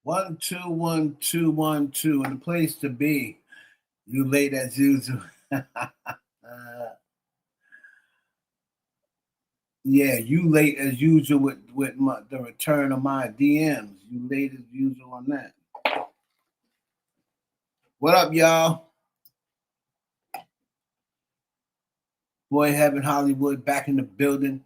One, two, one, two, one, two, and the place to be. You late as usual. Yeah, you late as usual with the return of my DMs. You late as usual on that. What up, y'all? Boy, Heaven Hollywood back in the building.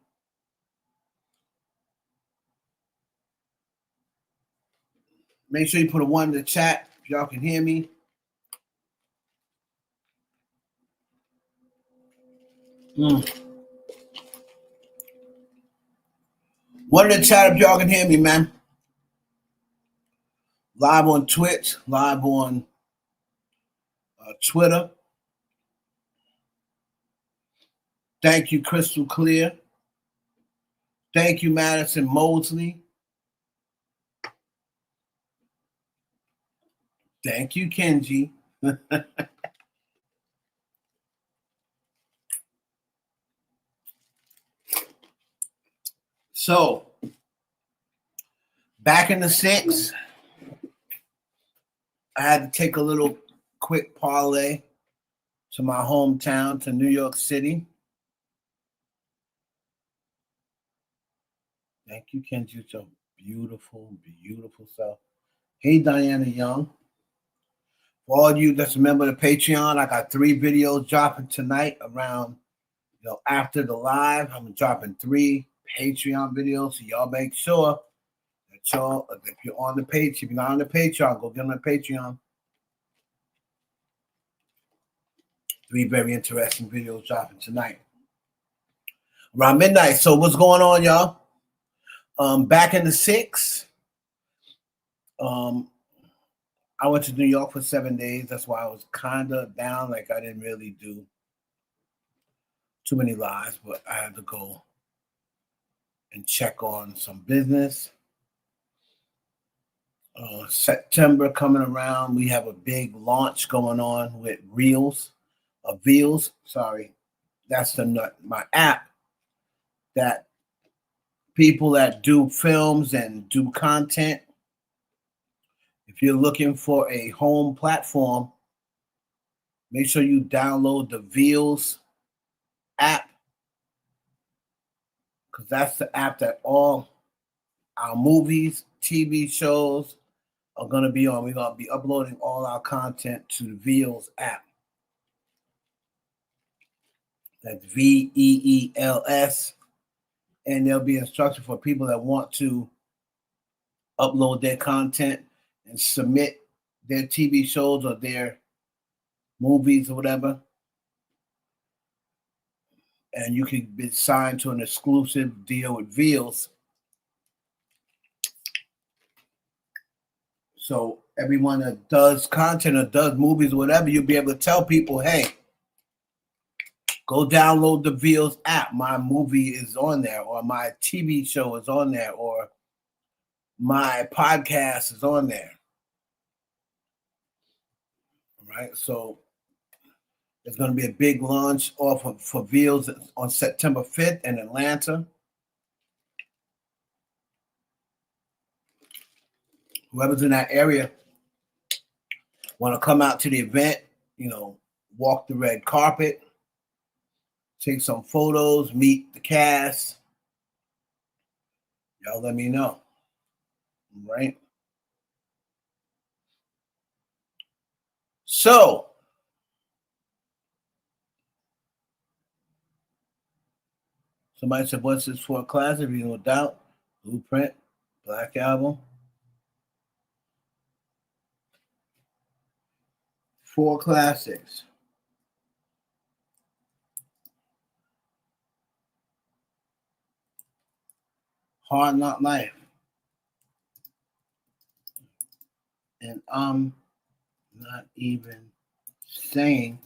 Make sure you put a one in the chat if y'all can hear me. One in the chat if y'all can hear me, man. Live on Twitch, live on Twitter. Thank you, Crystal Clear. Thank you, Madison Mosley. Thank you, Kenji. So, back in the six, I had to take a little quick parlay to my hometown, to New York City. Thank you, Kenji. So beautiful, beautiful self. Hey, Diana Young. For all you that's a member of the Patreon, I got 3 videos dropping tonight around, after the live. I'm dropping 3 Patreon videos, so y'all make sure that y'all, if you're on the page, if you're not on the Patreon, go get on the Patreon. 3 very interesting videos dropping tonight around midnight. So what's going on, y'all? Back in the 6, I went to New York for 7 days. That's why I was kind of down. Like, I didn't really do too many lives, but I had to go and check on some business. September coming around, we have a big launch going on with Reels. That's my app that people that do films and do content, if you're looking for a home platform, make sure you download the Reels app, because that's the app that all our movies, TV shows are going to be on. We're going to be uploading all our content to the Reels app. That's VEELS. And there'll be instructions for people that want to upload their content and submit their TV shows or their movies or whatever. And you can be signed to an exclusive deal with Reels. So everyone that does content or does movies or whatever, you'll be able to tell people, hey, go download the Reels app. My movie is on there, or my TV show is on there, or my podcast is on there. All right, so there's going to be a big launch for Reels on September 5th in Atlanta. Whoever's in that area want to come out to the event, walk the red carpet, take some photos, meet the cast. Y'all let me know. Right? So, somebody said, what's this for a classic? No doubt. Blueprint, Black Album. 4 classics. Hard Knock Life. And I'm not even saying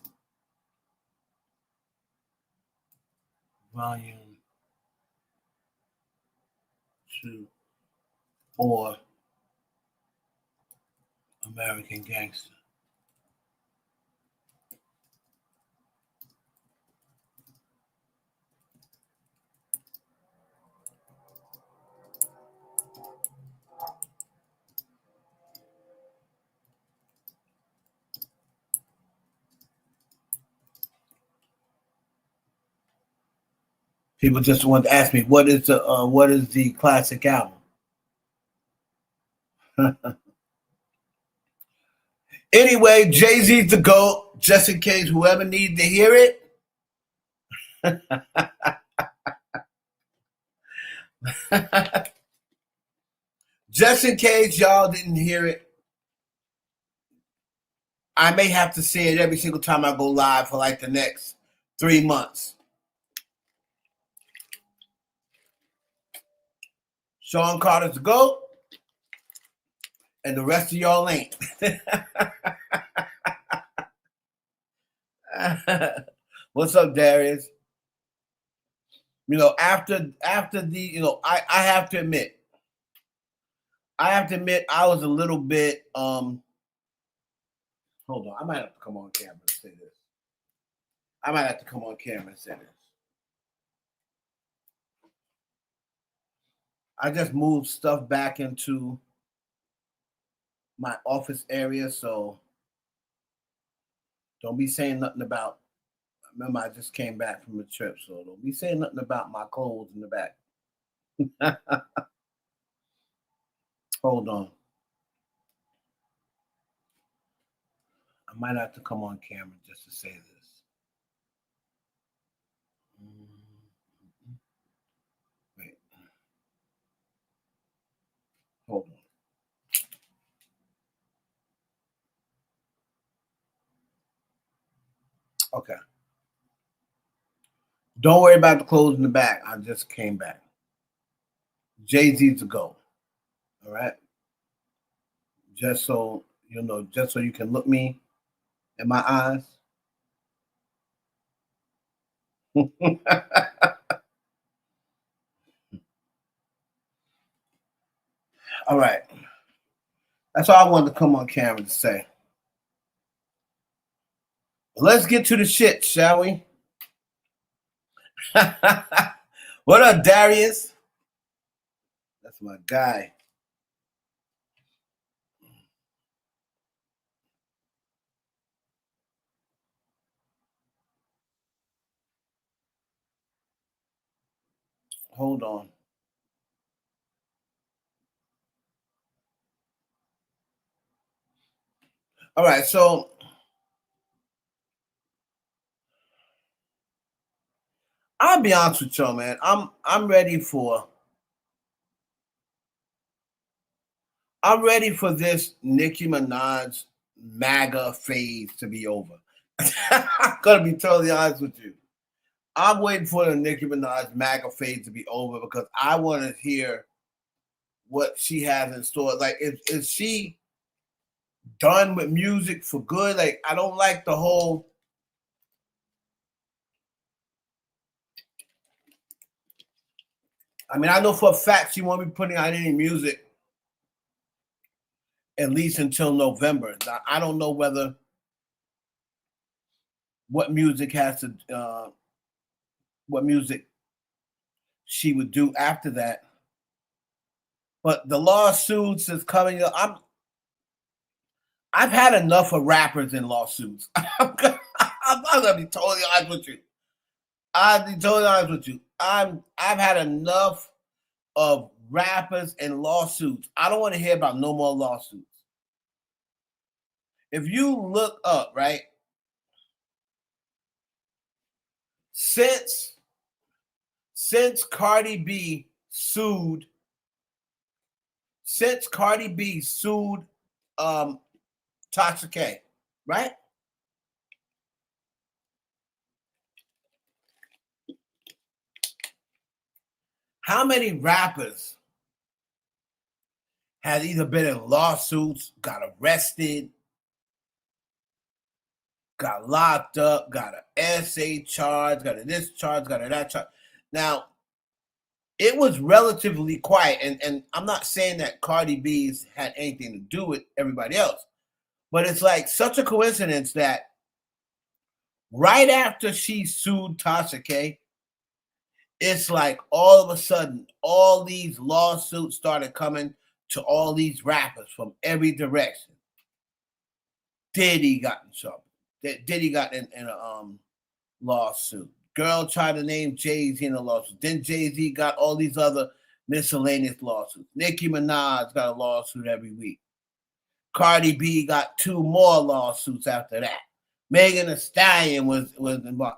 Volume 2 or American Gangster. People just want to ask me what is the classic album. Anyway, Jay-Z's the GOAT. Just in case whoever needs to hear it. Just in case y'all didn't hear it, I may have to say it every single time I go live for like the next 3 months. Sean Carter's the GOAT, and the rest of y'all ain't. What's up, Darius? After the, I have to admit, I was a little bit, hold on, I might have to come on camera and say this. I just moved stuff back into my office area, so don't be saying nothing about, remember I just came back from a trip, so don't be saying nothing about my clothes in the back. Hold on. I might have to come on camera just to say this. Wait. Hold on. Okay. Don't worry about the clothes in the back. I just came back. Jay-Z's to go. All right. Just so you know, just so you can look me in my eyes. All right. That's all I wanted to come on camera to say. Let's get to the shit, shall we? What up, Darius? That's my guy. Hold on. All right, so I'll be honest with y'all, man. I'm ready for this Nicki Minaj MAGA phase to be over. I'm gonna be totally honest with you. I'm waiting for the Nicki Minaj MAGA phase to be over because I want to hear what she has in store. Like, is she done with music for good? Like, I don't like the whole. I mean, I know for a fact she won't be putting out any music at least until November. Now, I don't know what music she would do after that. But the lawsuits is coming up. I've had enough of rappers in lawsuits. I'm gonna be totally honest with you. I've had enough of rappers and lawsuits. I don't want to hear about no more lawsuits. If you look up, right, since Cardi B sued Tasha K, right? How many rappers have either been in lawsuits, got arrested, got locked up, got an SA charge, got a this charge, got a that charge? Now, it was relatively quiet, and I'm not saying that Cardi B's had anything to do with everybody else, but it's like such a coincidence that right after she sued Tasha K, it's like all of a sudden, all these lawsuits started coming to all these rappers from every direction. Diddy got in trouble. Diddy got in a lawsuit. girl tried to name Jay-Z in a lawsuit. Then Jay-Z got all these other miscellaneous lawsuits. Nicki Minaj got a lawsuit every week. Cardi B got 2 more lawsuits after that. Megan Thee Stallion was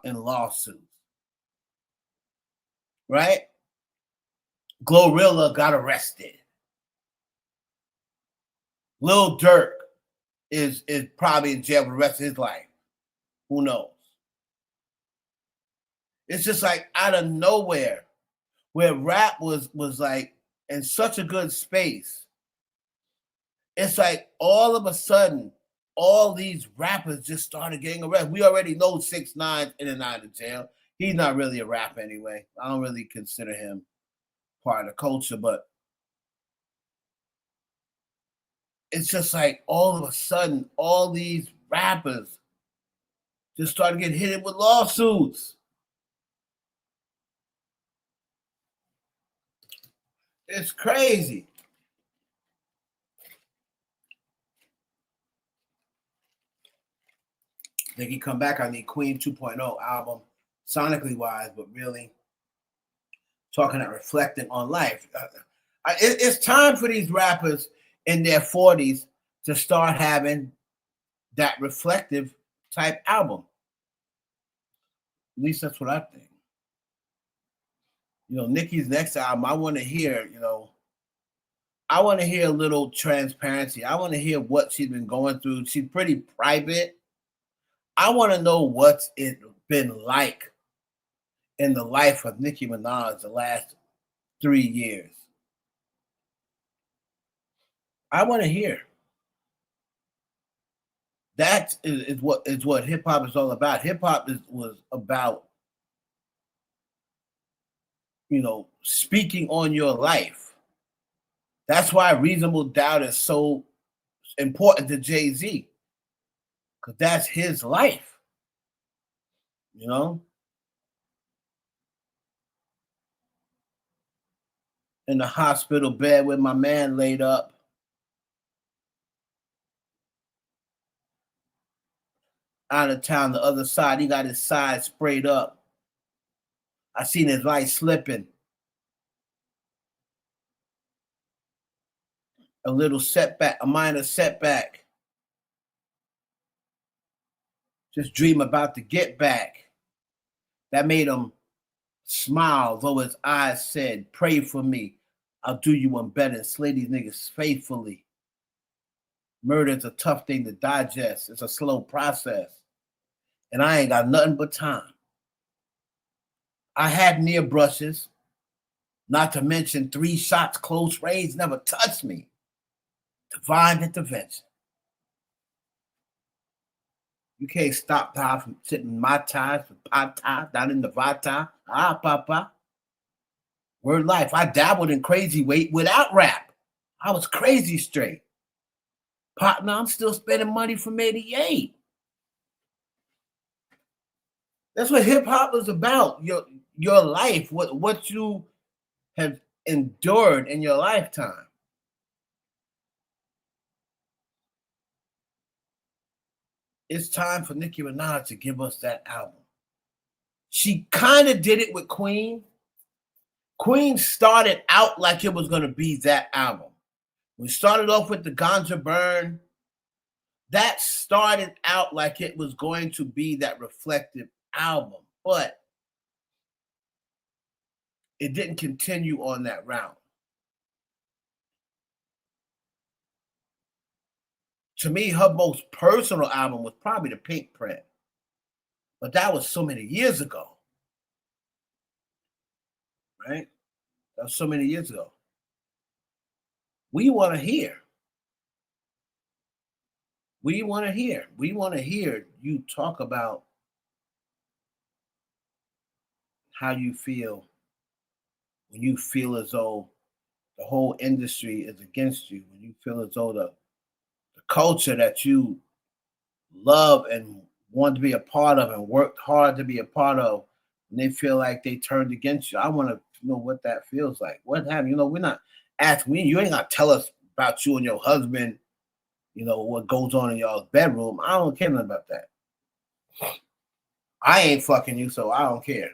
in lawsuits. Right? Glorilla got arrested. Lil Durk is probably in jail for the rest of his life. Who knows? It's just like out of nowhere, where rap was like in such a good space. It's like all of a sudden, all these rappers just started getting arrested. We already know 6ix9ine in and out of jail. He's not really a rapper anyway. I don't really consider him part of the culture, but it's just like all of a sudden, all these rappers just started getting hit with lawsuits. It's crazy. Nicki come back on the Queen 2.0 album, sonically wise, but really talking and reflecting on life. It's time for these rappers in their 40s to start having that reflective type album. At least that's what I think. Nicki's next album, I want to hear, I want to hear a little transparency. I want to hear what she's been going through. She's pretty private. I want to know what's it been like in the life of Nicki Minaj the last 3 years. I want to hear. That is what hip hop is all about. Hip hop was about, speaking on your life. That's why Reasonable Doubt is so important to Jay-Z, because that's his life. In the hospital bed with my man laid up. Out of town, the other side, he got his side sprayed up. I seen his light slipping. A little setback, a minor setback. Just dream about to get back. That made him smile, though his eyes said, pray for me. I'll do you one better and slay these niggas faithfully. Murder is a tough thing to digest. It's a slow process. And I ain't got nothing but time. I had near brushes, not to mention 3 shots close range never touched me. Divine intervention. You can't stop time from sitting my ties with pata down in the vata. Ah, papa. Word life. I dabbled in crazy weight without rap. I was crazy straight. Partner, I'm still spending money from 88. That's what hip hop is about. Your life, what you have endured in your lifetime. It's time for Nicki Minaj to give us that album. She kind of did it with Queen. Queen started out like it was going to be that album. We started off with the Ganja Burn. That started out like it was going to be that reflective album, but it didn't continue on that route. To me, her most personal album was probably the Pink Print, but that was so many years ago, right? That was so many years ago. We want to hear. We want to hear. We want to hear you talk about how you feel when you feel as though the whole industry is against you, when you feel as though the culture that you love and want to be a part of and worked hard to be a part of, and they feel like they turned against you. I want to know what that feels like. What happened? We're not asking you ain't gonna tell us about you and your husband, what goes on in y'all's bedroom. I don't care nothing about that. I ain't fucking you, so I don't care.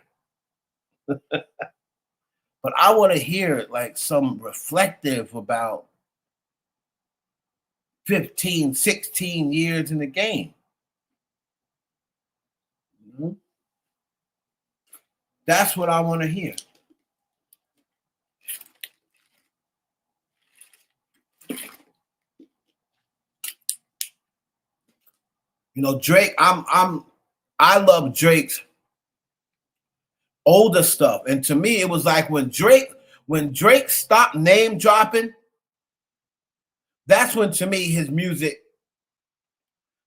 But I want to hear like some reflective about 15, 16 years in the game. Mm-hmm. That's what I want to hear. You know, Drake, I love Drake's older stuff. And to me, it was like when Drake stopped name dropping, that's when to me his music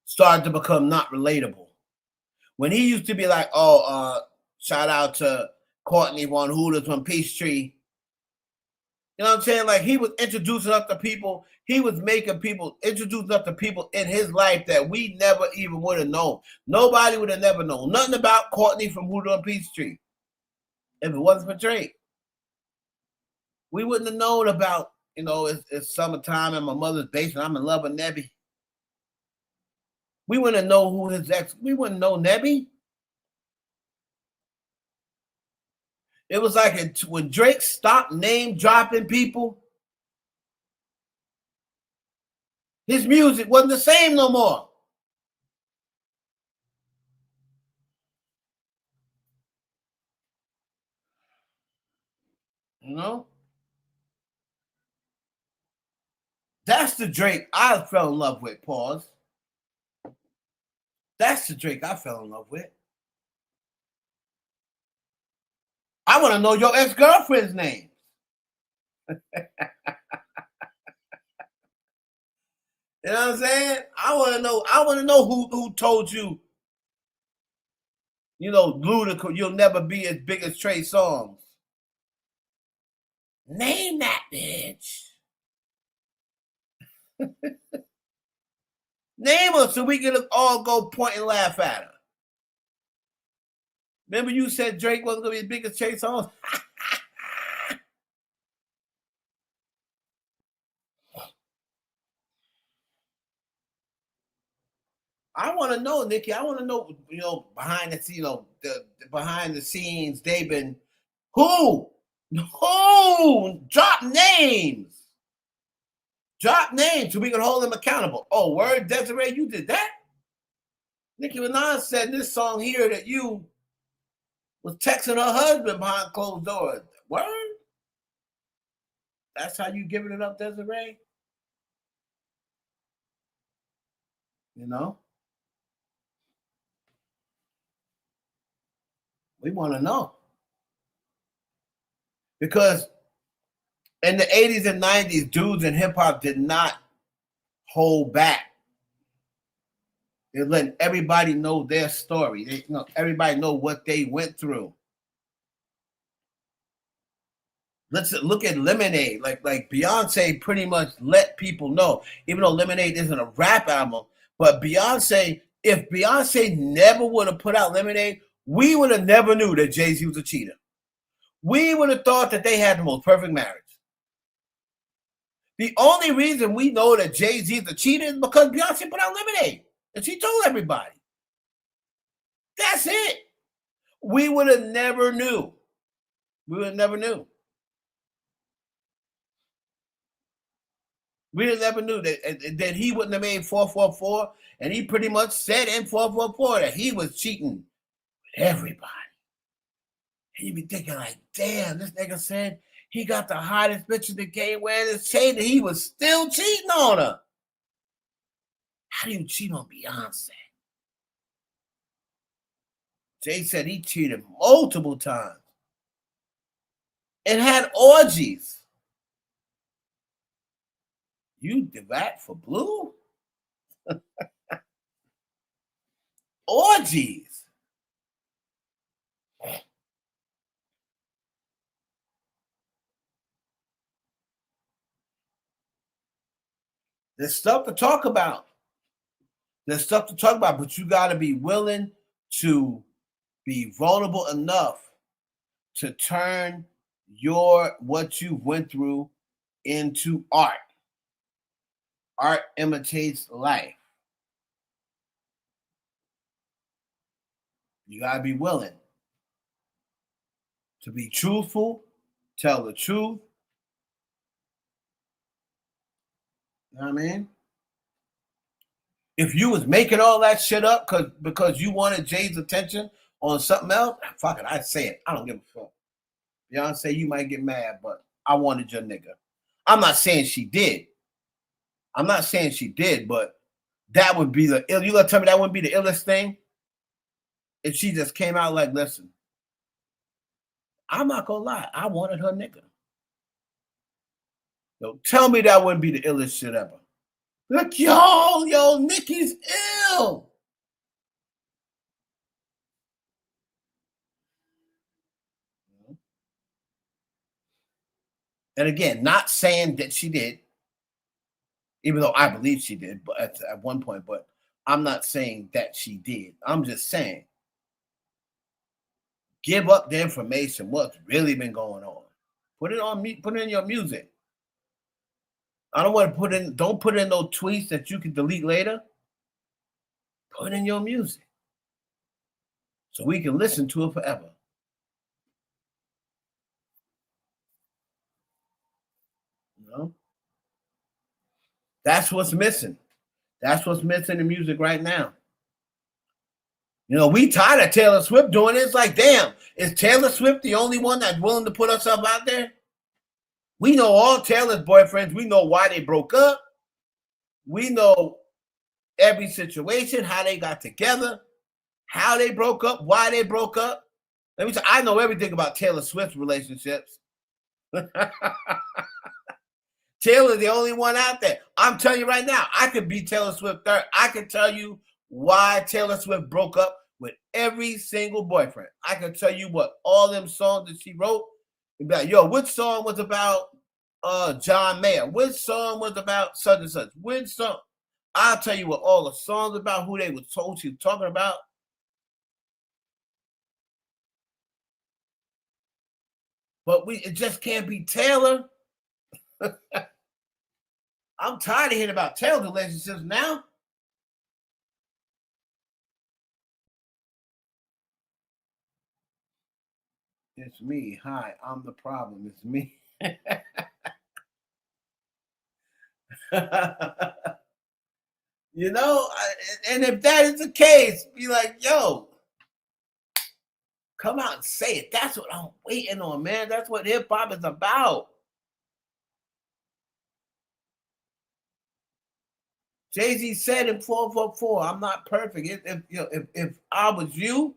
started to become not relatable. When he used to be like, shout out to Courtney Von Hooters from Peachtree. You know what I'm saying? Like he was introducing us to people. He was introducing us to people in his life that we never even would have known. Nobody would have never known nothing about Courtney from Hooters on Peachtree if it wasn't for Drake. We wouldn't have known about, it's summertime in my mother's basement. I'm in love with Nebby. We wouldn't know who his ex. We wouldn't know Nebby. It was like when Drake stopped name dropping people, his music wasn't the same no more. You know? That's the Drake I fell in love with, pause. That's the Drake I fell in love with. I want to know your ex-girlfriend's name. You know what I'm saying? I want to know who told you, Ludacris, you'll never be as big as Trey Songz. Name that bitch. Name her so we can all go point and laugh at her. Remember you said Drake wasn't going to be as big as Trey Songz? I want to know, Nicki. I want to know, behind the behind the scenes, they've been who drop names. Drop names so we can hold them accountable. Oh, word, Desiree, you did that? Nicki Minaj said in this song here that you was texting her husband behind closed doors. Word? That's how you giving it up, Desiree? You know? We want to know. Because in the 80s and 90s, dudes in hip hop did not hold back. They're letting everybody know their story. Everybody know what they went through. Let's look at Lemonade. Like Beyonce pretty much let people know, even though Lemonade isn't a rap album, but Beyonce, if Beyonce never would have put out Lemonade, we would have never knew that Jay-Z was a cheater. We would have thought that they had the most perfect marriage. The only reason we know that Jay-Z is a cheater is because Beyonce put out Lemonade. And she told everybody. That's it. We would have never knew. We would have never knew. We would have never knew that he wouldn't have made 444. And he pretty much said in 444 that he was cheating with everybody. And you be thinking like, damn, this nigga said he got the hottest bitch in the game wearing his chain and he was still cheating on her. How do you cheat on Beyonce? Jay said he cheated multiple times and had orgies. You did that for Blue? Orgies. There's stuff to talk about. But you got to be willing to be vulnerable enough to turn what you went through into art. Art imitates life. You gotta be willing to be truthful, tell the truth. You know what I mean? If you was making all that shit up because you wanted Jay's attention on something else, fuck it, I'd say it. I don't give a fuck. Beyonce, you might get mad, but I wanted your nigga. I'm not saying she did. I'm not saying she did, but that would be the ill. You gonna tell me that wouldn't be the illest thing? If she just came out like, listen, I'm not gonna lie, I wanted her nigga. So tell me that wouldn't be the illest shit ever. Look, yo, Nicki's ill. And again, not saying that she did, even though I believe she did, but at one point, but I'm not saying that she did. I'm just saying, give up the information, what's really been going on. Put it on me, put it in your music. I don't want to don't put in no tweets that you can delete later. Put in your music. So we can listen to it forever. You know? That's what's missing. That's what's missing in music right now. You know, we tired of Taylor Swift doing it. It's like, damn, is Taylor Swift the only one that's willing to put herself out there? We know all Taylor's boyfriends. We know why they broke up. We know every situation, how they got together, how they broke up, why they broke up. Let me say, I know everything about Taylor Swift's relationships. Taylor's the only one out there. I'm telling you right now, I could be Taylor Swift third. I can tell you why Taylor Swift broke up with every single boyfriend. I can tell you what all them songs that she wrote. About, yo, which song was about John Mayer? Which song was about such and such? Which song? I'll tell you what all the songs about, who they were told she was talking about. But it just can't be Taylor. I'm tired of hearing about Taylor relationships now. It's me. Hi, I'm the problem. It's me. You know, and if that is the case, be like, yo, come out and say it. That's what I'm waiting on, man. That's what hip hop is about. Jay-Z said in 444, I'm not perfect. If I was you,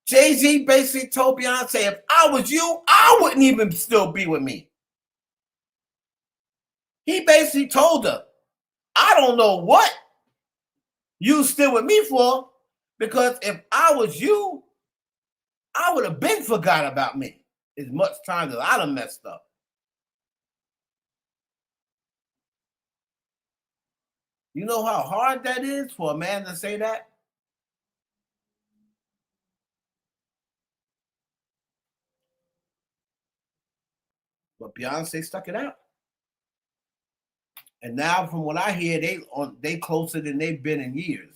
Jay-Z basically told Beyonce, if I was you, I wouldn't even still be with me. He basically told her, I don't know what you still with me for, because if I was you, I would have been forgot about me as much time as I done messed up. You know how hard that is for a man to say that? But Beyonce stuck it out. And now, from what I hear, they closer than they've been in years.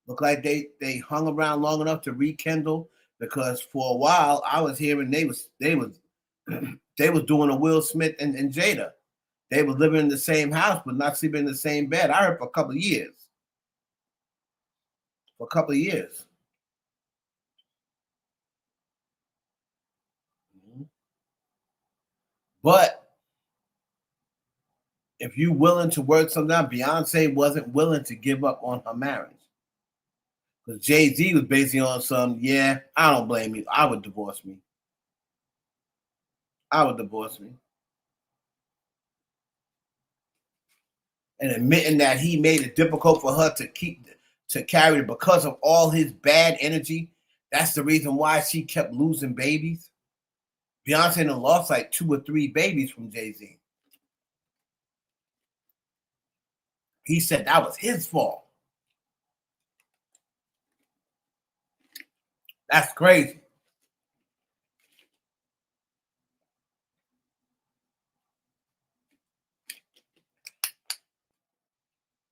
Look like they hung around long enough to rekindle, because for a while I was hearing they was they was doing a Will Smith and Jada. They was living in the same house but not sleeping in the same bed. I heard for a couple of years. For a couple of years. But if you willing to work something out, Beyonce wasn't willing to give up on her marriage. Because Jay-Z was basically on some, yeah, I don't blame you. I would divorce me. I would divorce me. And admitting that he made it difficult for her to carry it because of all his bad energy. That's the reason why she kept losing babies. Beyonce lost like 2 or 3 babies from Jay-Z. He said that was his fault. That's crazy.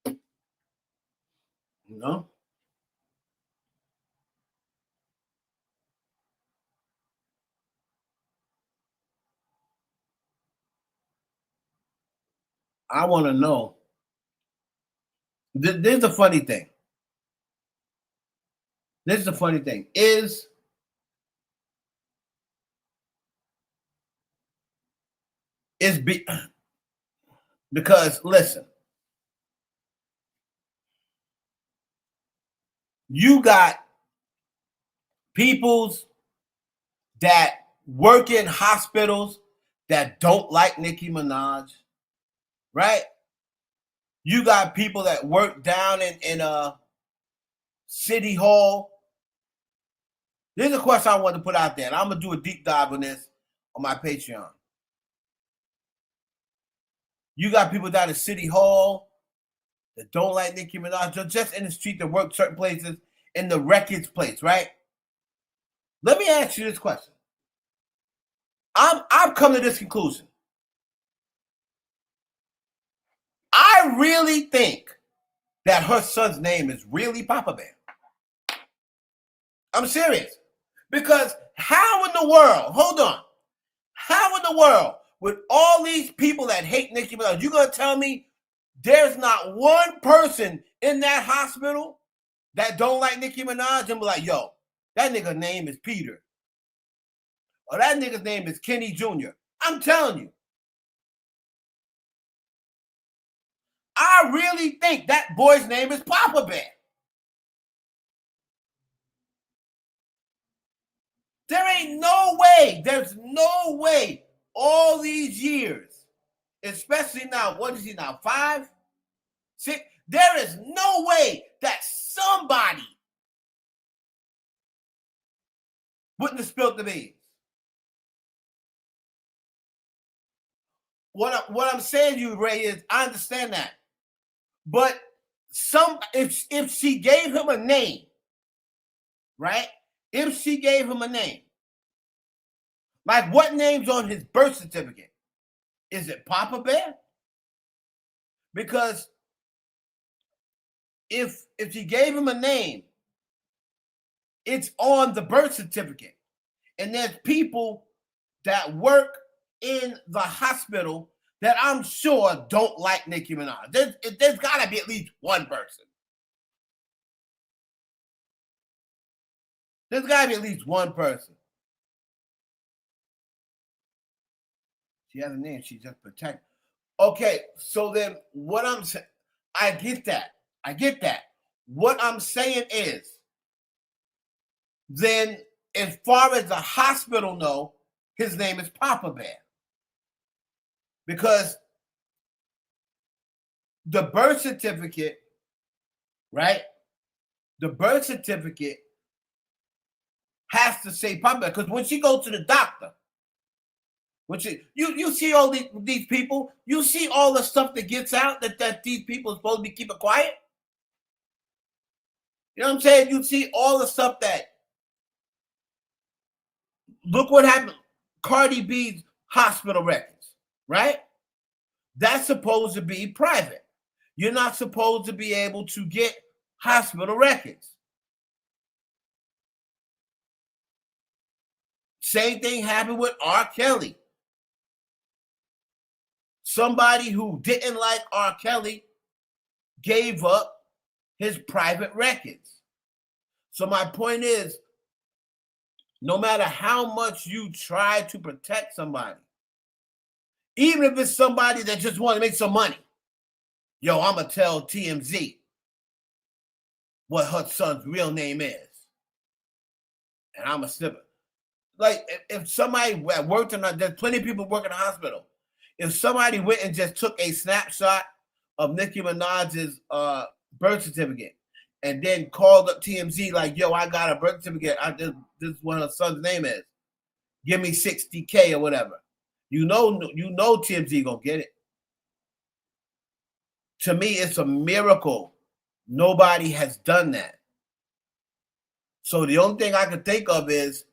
You know? I want to know. This is the funny thing. This is the funny thing. Because listen, you got peoples that work in hospitals that don't like Nicki Minaj, right? You got people that work down in a city hall. There's a question I want to put out there, and I'm gonna do a deep dive on this on my Patreon. You got people down at City Hall that don't like Nicki Minaj, just in the street that work certain places in the records place, right? Let me ask you this question. I've come to this conclusion. I really think that her son's name is really Papa Bear. I'm serious. Because how in the world, hold on, how in the world, with all these people that hate Nicki Minaj, you gonna tell me there's not one person in that hospital that don't like Nicki Minaj and be like, yo, that nigga's name is Peter. Or that nigga's name is Kenny Jr. I'm telling you. I really think that boy's name is Papa Bear. There ain't no way, there's no way all these years, especially now, what is he now, 5, 6? There is no way that somebody wouldn't have spilled the beans. What I'm saying to you, Ray, is I understand that. But if she gave him a name, right? If she gave him a name, like what name's on his birth certificate? Is it Papa Bear? Because if she gave him a name, it's on the birth certificate. And there's people that work in the hospital that I'm sure don't like Nicki Minaj. There's got to be at least one person. There's got to be at least one person. She has a name. She just protects. Okay, so then what I'm saying, I get that. What I'm saying is, then as far as the hospital know, his name is Papa Bear. Because the birth certificate, right? The birth certificate has to say Papa Bear. Because when she goes to the doctor, when you see all these people, you see all the stuff that gets out that these people are supposed to be keeping quiet. You know what I'm saying? You see all the stuff that, look what happened. Cardi B's hospital records, right? That's supposed to be private. You're not supposed to be able to get hospital records. Same thing happened with R. Kelly. Somebody who didn't like R. Kelly gave up his private records. So my point is, no matter how much you try to protect somebody, even if it's somebody that just want to make some money, yo, I'm going to tell TMZ what her son's real name is. And I'm going to slip it. Like, if somebody worked there's plenty of people working in the hospital. If somebody went and just took a snapshot of Nicki Minaj's birth certificate and then called up TMZ like, yo, I got a birth certificate. This is what her son's name is. Give me $60K or whatever. You know TMZ gonna get it. To me, it's a miracle nobody has done that. So the only thing I can think of is,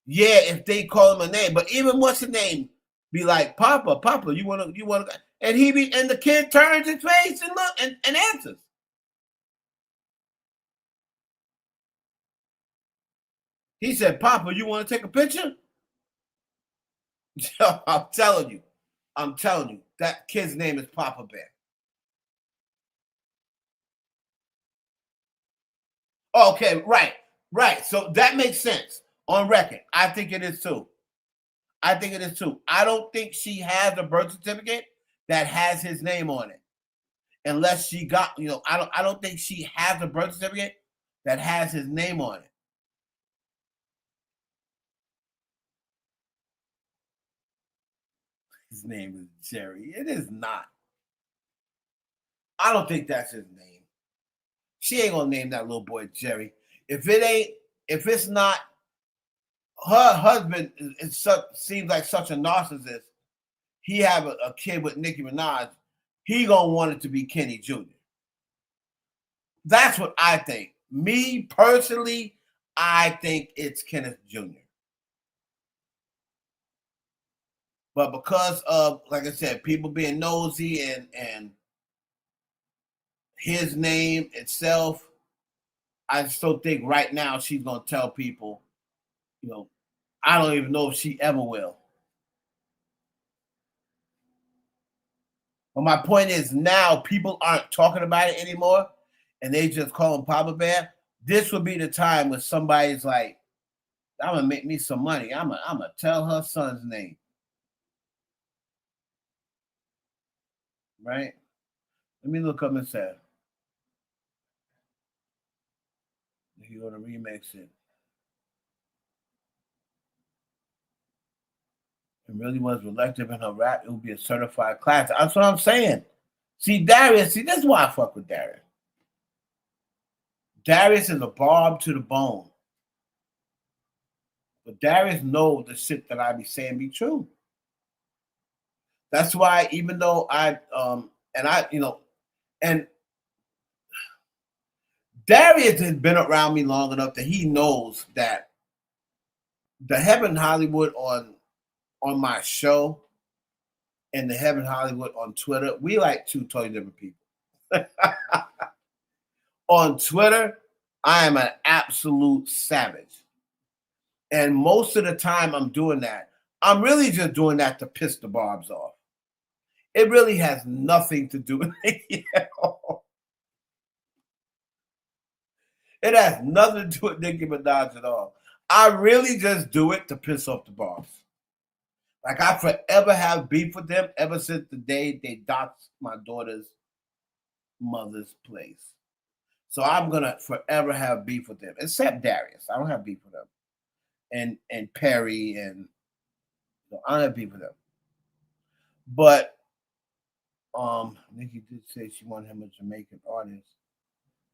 yeah, if they call him a name, but even what's the name? Be like, Papa, you wanna, and the kid turns his face and look and answers. He said, Papa, you want to take a picture? I'm telling you. I'm telling you, that kid's name is Papa Bear. Okay, right. So that makes sense on record. I think it is too. I don't think she has a birth certificate that has his name on it, unless she got. I don't think she has a birth certificate that has his name on it. His name is Jerry. It is not. I don't think that's his name. She ain't gonna name that little boy Jerry. If it's not, her husband seems like such a narcissist. He have a kid with Nicki Minaj. He gonna want it to be Kenny Jr. That's what I think. Me personally, I think it's Kenneth Jr. But because of, like I said, people being nosy and his name itself, I still think right now she's gonna tell people, I don't even know if she ever will. But my point is, now people aren't talking about it anymore, and they just call him Papa Bear. This would be the time when somebody's like, I'm gonna make me some money. I'm gonna tell her son's name. Right? Let me look up and say. You're gonna remix it. It really was elective in her rap, it would be a certified classic. That's what I'm saying. See, Darius, this is why I fuck with Darius. Darius is a barb to the bone. But Darius knows the shit that I be saying be true. That's why, even though and Darius has been around me long enough that he knows that the Heaven Hollywood on my show and the Heaven Hollywood on Twitter, we like two totally different people. On Twitter, I am an absolute savage. And most of the time I'm doing that, I'm really just doing that to piss the barbs off. It really has nothing to do with Nicki at all. It has nothing to do with Nicki Minaj at all. I really just do it to piss off the barbs. Like, I forever have beef with them ever since the day they doxed my daughter's mother's place. So I'm gonna forever have beef with them, except Darius. I don't have beef with them, and Perry, and I don't have beef with them. But Nicki did say she wanted him a Jamaican artist.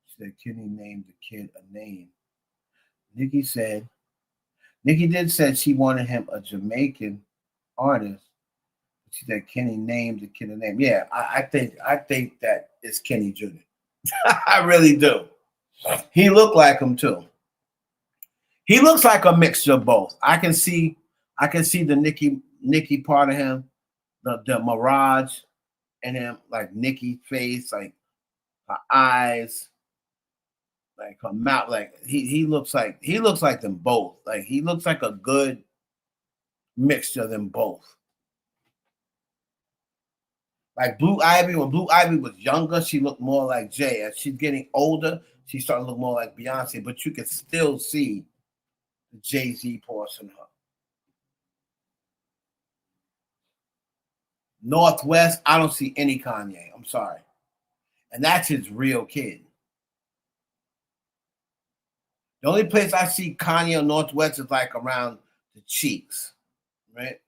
She said Kenny named the kid a name. Nicki did say she wanted him a Jamaican artist. She said Kenny named the kid a name. Yeah, I think that it's Kenny Jr. I really do. He looked like him too. He looks like a mixture of both. I can see the Nicki part of him, the Mirage in him, like Nicki face, like her eyes, like her mouth. Like he looks like them both. Like he looks like a good mixture of them both. Like Blue Ivy, when Blue Ivy was younger, she looked more like Jay. As she's getting older, she's starting to look more like Beyonce, but you can still see the Jay-Z portion of her. Northwest, I don't see any Kanye. I'm sorry. And that's his real kid. The only place I see Kanye on Northwest is like around the cheeks, right?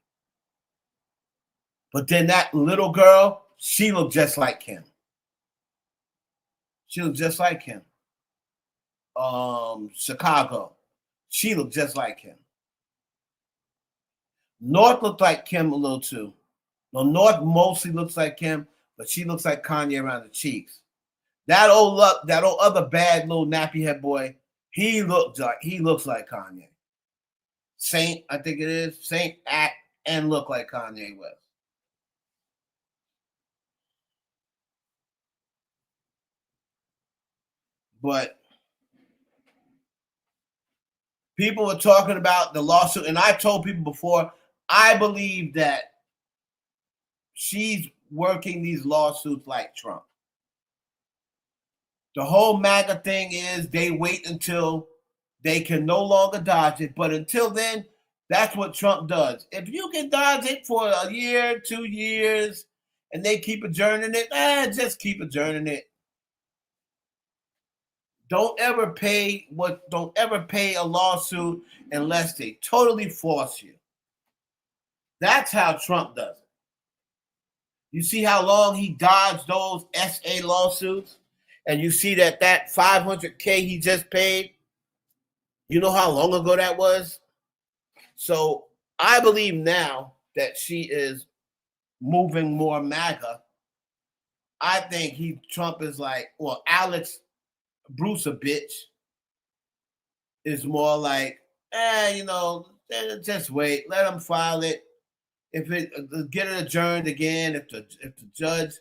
But then that little girl, she looked just like him. She looked just like him. Chicago, she looked just like him. North looked like Kim a little too. No, North mostly looks like Kim, but she looks like Kanye around the cheeks. That old other bad little nappy head boy, he looks like Kanye. Saint, I think it is. Saint act and look like Kanye West. But people were talking about the lawsuit, and I told people before, I believe that she's working these lawsuits like Trump. The whole MAGA thing is they wait until they can no longer dodge it. But until then, that's what Trump does. If you can dodge it for a year, 2 years, and they keep adjourning it, just keep adjourning it. Don't ever pay a lawsuit unless they totally force you. That's how Trump does it. You see how long he dodged those SA lawsuits? And you see that $500K he just paid, you know how long ago that was? So I believe now that she is moving more MAGA. I think Trump is like, well, Alex Bruce a bitch is more like, just wait, let him file it. If it get it adjourned again, if the judge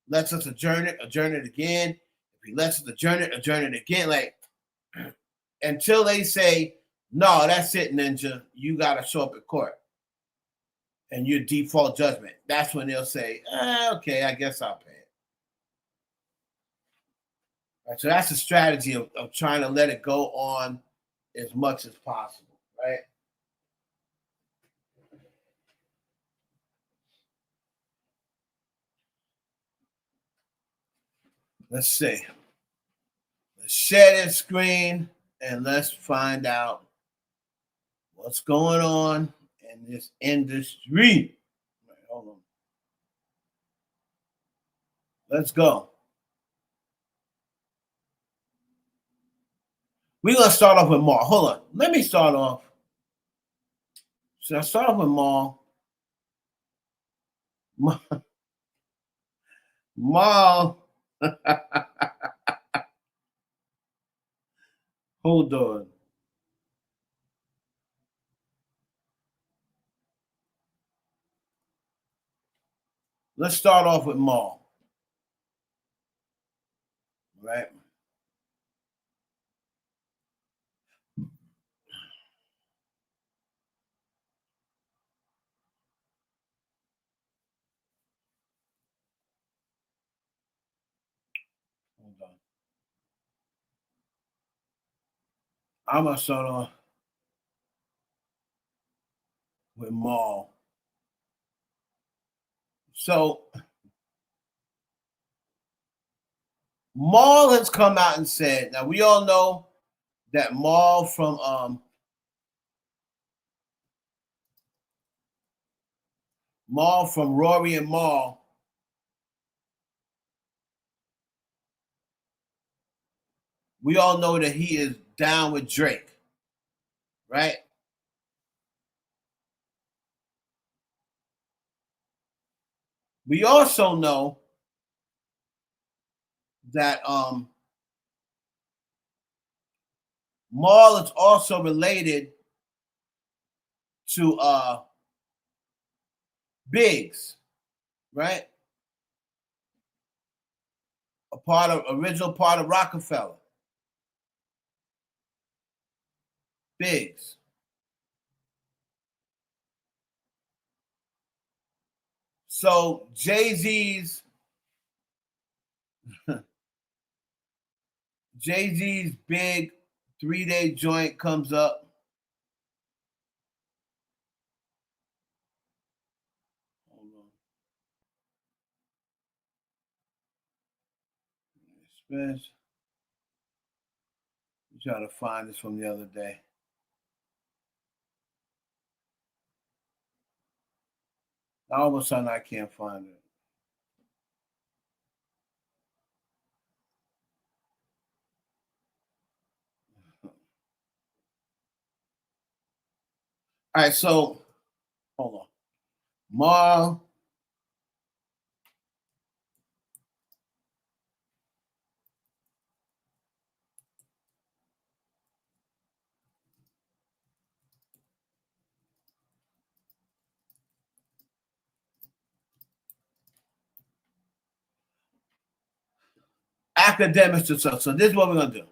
lets us adjourn it again. If he lets us adjourn it again. Like until they say, no, that's it, Ninja. You got to show up at court. And your default judgment. That's when they'll say, okay, I guess I'll pay it. Right, so that's a strategy of trying to let it go on as much as possible, right? Let's see. Let's share this screen and let's find out what's going on in this industry. Right, hold on. Let's go. We're going to start off with Maul. Hold on. Let me start off. Should I start off with Maul? Maul. Hold on. Let's start off with Maul. Right? Hold on. I'm going to start off with Maul. So, Maul has come out and said, now we all know that Maul from Rory and Maul we all know that he is down with Drake, right? We also know that Maul is also related to Biggs, right? Original part of Rockefeller. Biggs. So Jay-Z's big 3-day joint comes up. Hold on. I'm trying to find this from the other day. All of a sudden, I can't find it. All right, so hold on. Maul. Academics and stuff. So this is what we're gonna do.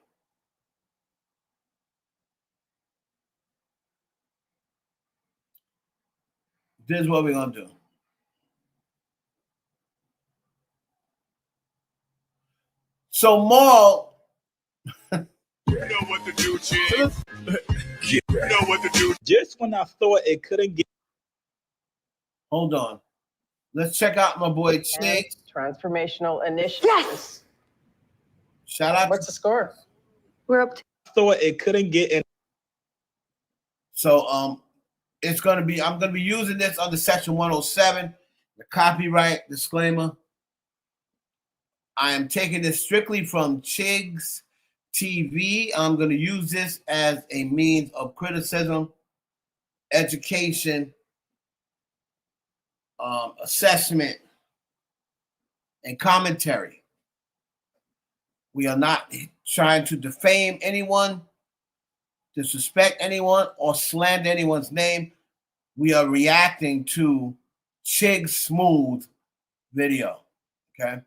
This is what we're gonna do. So Maul. You know what to do, Chig. You know what to do. Just when I thought it couldn't get. Hold on. Let's check out my boy Chig. Transformational initiative. Yes. Shout out. What's the score? We're up to. Thought it couldn't get in. So it's gonna be. I'm gonna be using this under Section 107, the copyright disclaimer. I am taking this strictly from Chig's TV. I'm going to use this as a means of criticism, education, assessment, and commentary. We are not trying to defame anyone, disrespect anyone, or slander anyone's name. We are reacting to Chig's Smooth video. Okay?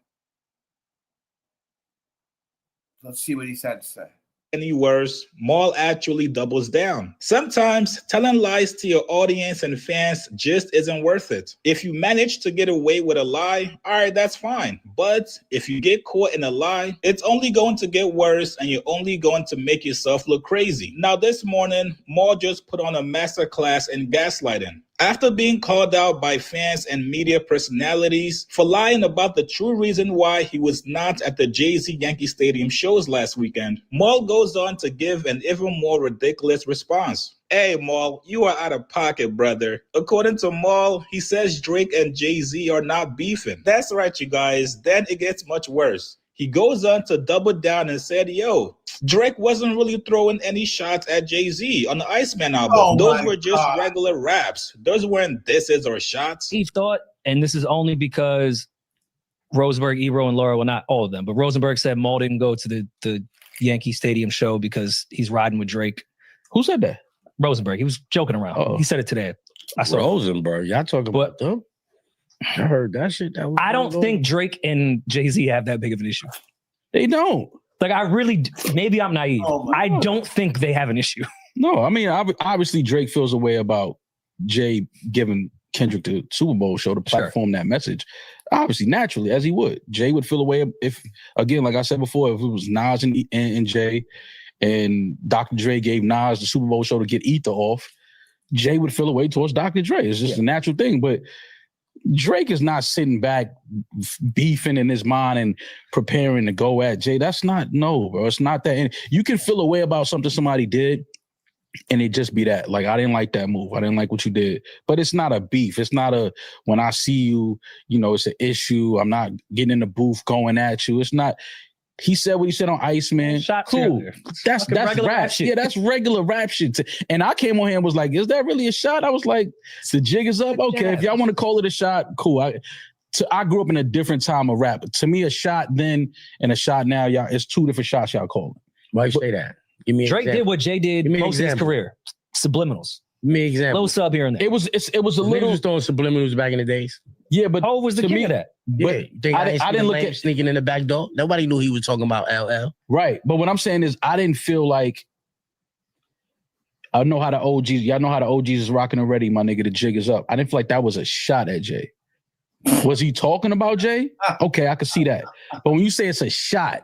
Let's see what he's had to say. Any worse, Maul actually doubles down. Sometimes telling lies to your audience and fans just isn't worth it. If you manage to get away with a lie, all right, that's fine. But if you get caught in a lie, it's only going to get worse and you're only going to make yourself look crazy. Now, this morning, Maul just put on a masterclass in gaslighting. After being called out by fans and media personalities for lying about the true reason why he was not at the Jay-Z Yankee Stadium shows last weekend, Maul goes on to give an even more ridiculous response. Hey, Maul, you are out of pocket, brother. According to Maul, he says Drake and Jay-Z are not beefing. That's right, you guys. Then it gets much worse. He goes on to double down and said, yo, Drake wasn't really throwing any shots at Jay-Z on the Iceman album. Oh Those were just regular raps. Those weren't disses or shots. He thought, and this is only because Rosenberg, Ebro, and Laura, well, not all of them, but Rosenberg said Maul didn't go to the Yankee Stadium show because he's riding with Drake. Who said that? Rosenberg. He was joking around. Oh. He said it today. I saw Rosenberg. Y'all talking about them? I heard that shit. I don't think Drake and Jay-Z have that big of an issue. They don't. Like, I really, maybe I'm naive. I don't think they have an issue. No, I mean, obviously Drake feels a way about Jay giving Kendrick the Super Bowl show to platform that message. Obviously, naturally, as he would. Jay would feel a way if, again, like I said before, if it was Nas and Jay and Dr. Dre gave Nas the Super Bowl show to get Ether off, Jay would feel a way towards Dr. Dre. It's just a natural thing. But Drake is not sitting back beefing in his mind and preparing to go at Jay. That's not, no, bro. It's not that. And you can feel a way about something somebody did and it just be that. Like, I didn't like that move. I didn't like what you did. But it's not a beef. It's not a, when I see you, you know, it's an issue. I'm not getting in the booth going at you. It's not. He said what he said on Iceman. Cool. That's rap shit. Yeah, that's regular rap shit. And I came on here and was like, is that really a shot? I was like, the jig is up. Okay, if y'all want to call it a shot, cool. I grew up in a different time of rap. To me, a shot then and a shot now, y'all, it's two different shots y'all call it. Why you say that? Give me Drake did what Jay did most of his career. Subliminals. Give me an example. Little sub here and there. It was a little. Was throwing subliminals back in the days. Yeah, but Hov was the king of that. But yeah, I didn't look at sneaking in the back door. Nobody knew he was talking about LL. Right, but what I'm saying is, I didn't feel like. I know how the OGs. Y'all know how the OGs is rocking already. My nigga, the jig is up. I didn't feel like that was a shot at Jay. Was he talking about Jay? Okay, I could see that. But when you say it's a shot,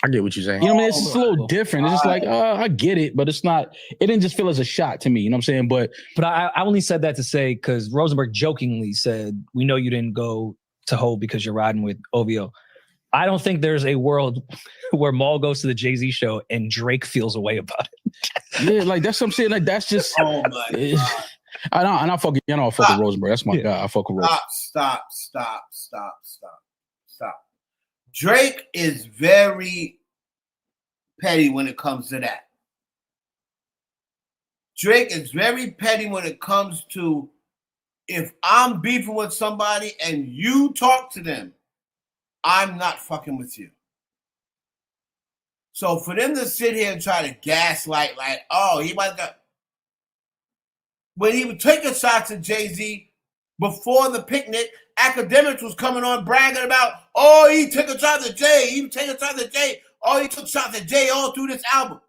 I get what you're saying. You know what I mean? It's just a little different. It's just like, I get it, but it's not, it didn't just feel as a shot to me. You know what I'm saying? But I only said that to say, because Rosenberg jokingly said, we know you didn't go to Hov because you're riding with OVO. I don't think there's a world where Maul goes to the Jay-Z show and Drake feels a way about it. Yeah, like that's what I'm saying. Like that's just. Oh my God. I fuck, you know, I fuck with Rosenberg. That's my guy. I fuck with Rosenberg. Stop. Drake is very petty when it comes to that. Drake is very petty when it comes to, if I'm beefing with somebody and you talk to them, I'm not fucking with you. So for them to sit here and try to gaslight, like, oh, he might got. When he would take a shot to Jay-Z before the picnic, Academics was coming on bragging about, oh, he took a shot at Jay. He took a shot at Jay. Oh, he took shots at Jay all through this album.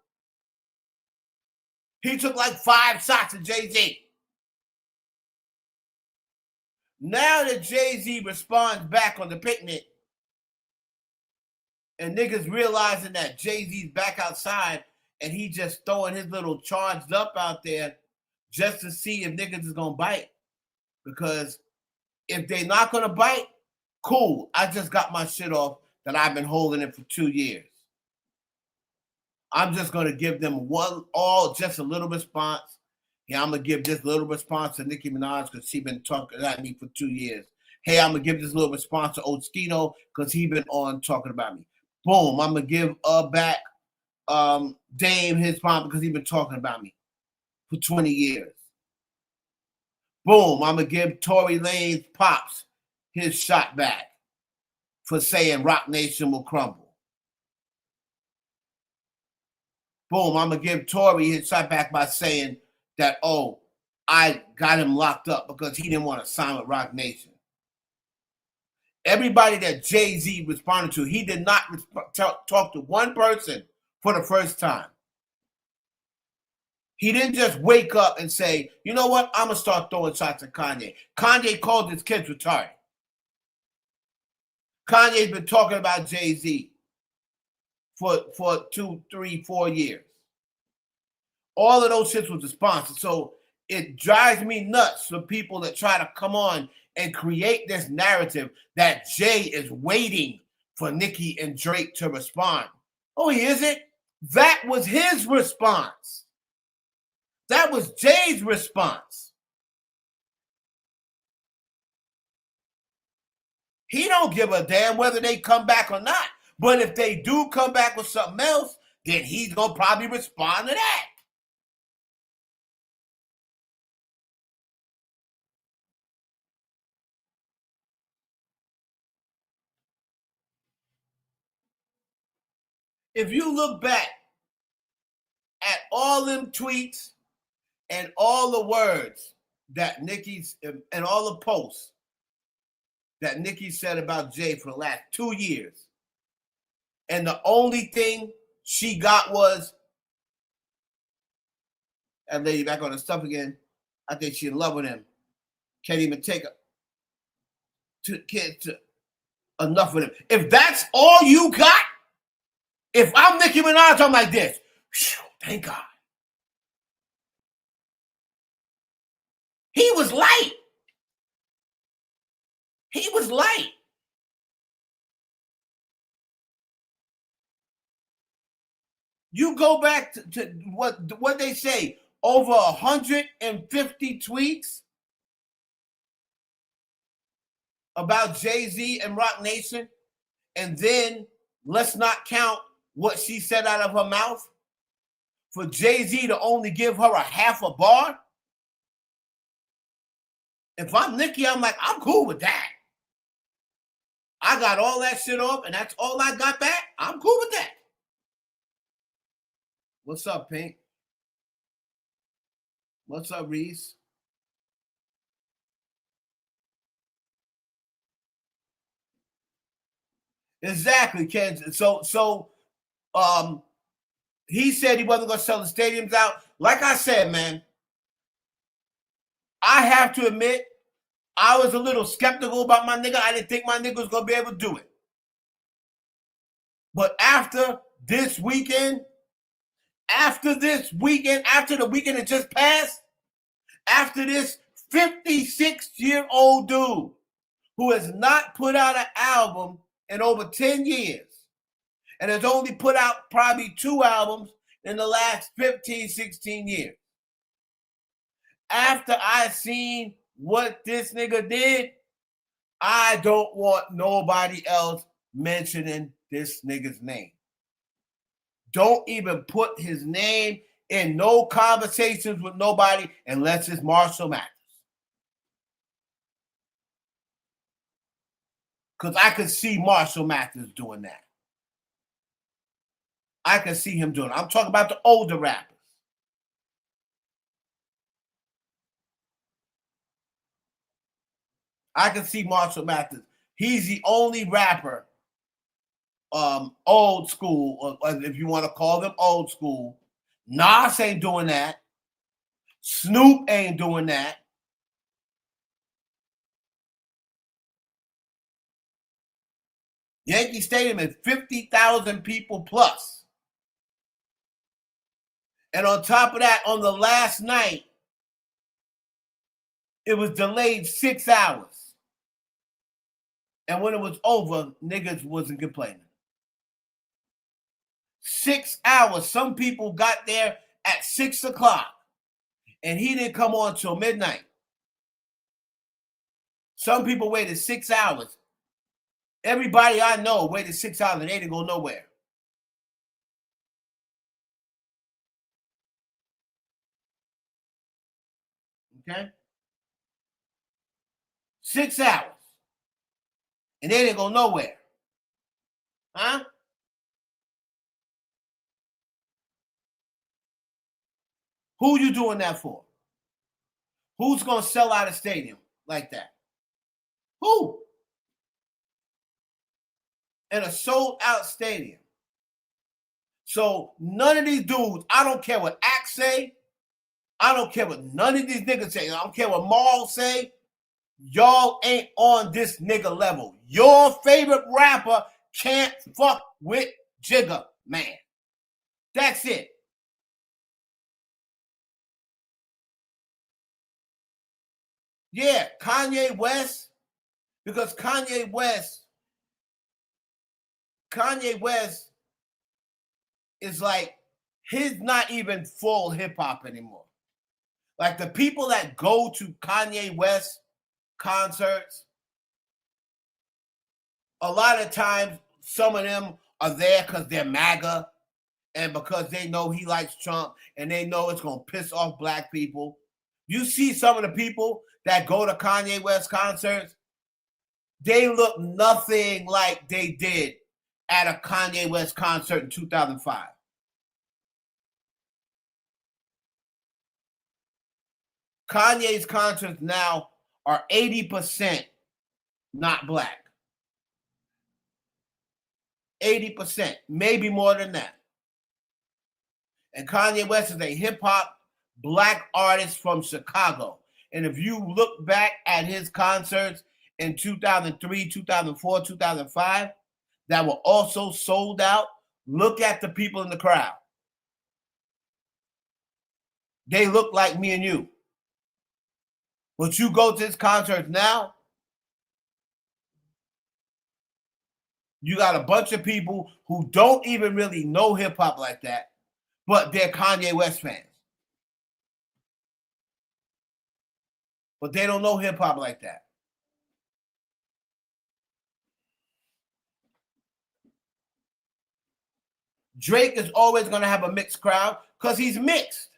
He took like 5 shots at Jay-Z. Now that Jay-Z responds back on the picnic, and niggas realizing that Jay-Z's back outside and he just throwing his little charged up out there just to see if niggas is gonna bite. Because if they not gonna bite, cool. I just got my shit off that I've been holding it for 2 years. I'm just gonna give them just a little response. Yeah, I'm gonna give this little response to Nicki Minaj because she been talking at me for 2 years. Hey, I'm gonna give this little response to Oskino because he been on talking about me. Boom, I'm gonna give back Dame his response because he been talking about me for 20 years. Boom, I'm gonna give Tory Lanez Pops his shot back for saying Rock Nation will crumble. Boom, I'm gonna give Tory his shot back by saying that, oh, I got him locked up because he didn't want to sign with Rock Nation. Everybody that Jay-Z responded to, he did not talk to one person for the first time. He didn't just wake up and say, you know what, I'm going to start throwing shots at Kanye. Kanye called his kids retarded. Kanye's been talking about Jay-Z for 2, 3, 4 years. All of those shits was responsive. So it drives me nuts for people that try to come on and create this narrative that Jay is waiting for Nicki and Drake to respond. Oh, he isn't? That was his response. That was Jay's response. He don't give a damn whether they come back or not. But if they do come back with something else, then he's going to probably respond to that. If you look back at all them tweets and all the words that Nicki's and all the posts that Nicki said about Jay for the last 2 years, and the only thing she got was, that lady back on the stuff again, I think she in love with him. Can't even take enough of him. If that's all you got, if I'm Nicki Minaj, I'm like this. Whew, thank God. He was light. He was light. You go back to what they say, over 150 tweets about Jay-Z and Rock Nation, and then let's not count what she said out of her mouth. For Jay-Z to only give her a half a bar, if I'm Nicki, I'm like, I'm cool with that. I got all that shit off, and that's all I got back. I'm cool with that. What's up, Pink? What's up, Reese? Exactly, Ken. So he said he wasn't going to sell the stadiums out. Like I said, man, I have to admit, I was a little skeptical about my nigga. I didn't think my nigga was going to be able to do it. But after this weekend, after the weekend that just passed, after this 56-year-old dude who has not put out an album in over 10 years and has only put out probably 2 albums in the last 15, 16 years. After I seen what this nigga did, I don't want nobody else mentioning this nigga's name. Don't even put his name in no conversations with nobody unless it's Marshall Mathers. Because I could see Marshall Mathers doing that. I can see him doing it. I'm talking about the older rappers. I can see Marshall Mathers. He's the only rapper, old school, or if you want to call them old school. Nas ain't doing that. Snoop ain't doing that. Yankee Stadium is 50,000 people plus. And on top of that, on the last night, it was delayed 6 hours. And when it was over, niggas wasn't complaining. 6 hours. Some people got there at 6 o'clock. And he didn't come on till midnight. Some people waited 6 hours. Everybody I know waited 6 hours and they didn't go nowhere. Okay? 6 hours. And they didn't go nowhere. Huh? Who you doing that for? Who's going to sell out a stadium like that? Who? In a sold out stadium. So none of these dudes, I don't care what Axe say. I don't care what none of these niggas say. I don't care what Maul say. Y'all ain't on this nigga level. Your favorite rapper can't fuck with Jigga Man. That's it. Yeah, Kanye West, because Kanye West is like, he's not even full hip hop anymore. Like the people that go to Kanye West concerts, a lot of times some of them are there because they're MAGA and because they know he likes Trump and they know it's going to piss off black people. You see some of the people that go to Kanye West concerts, they look nothing like they did at a Kanye West concert in 2005. Kanye's concerts now are 80% not black. 80%, maybe more than that. And Kanye West is a hip-hop black artist from Chicago. And if you look back at his concerts in 2003, 2004, 2005, that were also sold out, look at the people in the crowd. They look like me and you. But you go to his concerts now, you got a bunch of people who don't even really know hip-hop like that, but they're Kanye West fans. But they don't know hip-hop like that. Drake is always going to have a mixed crowd because he's mixed.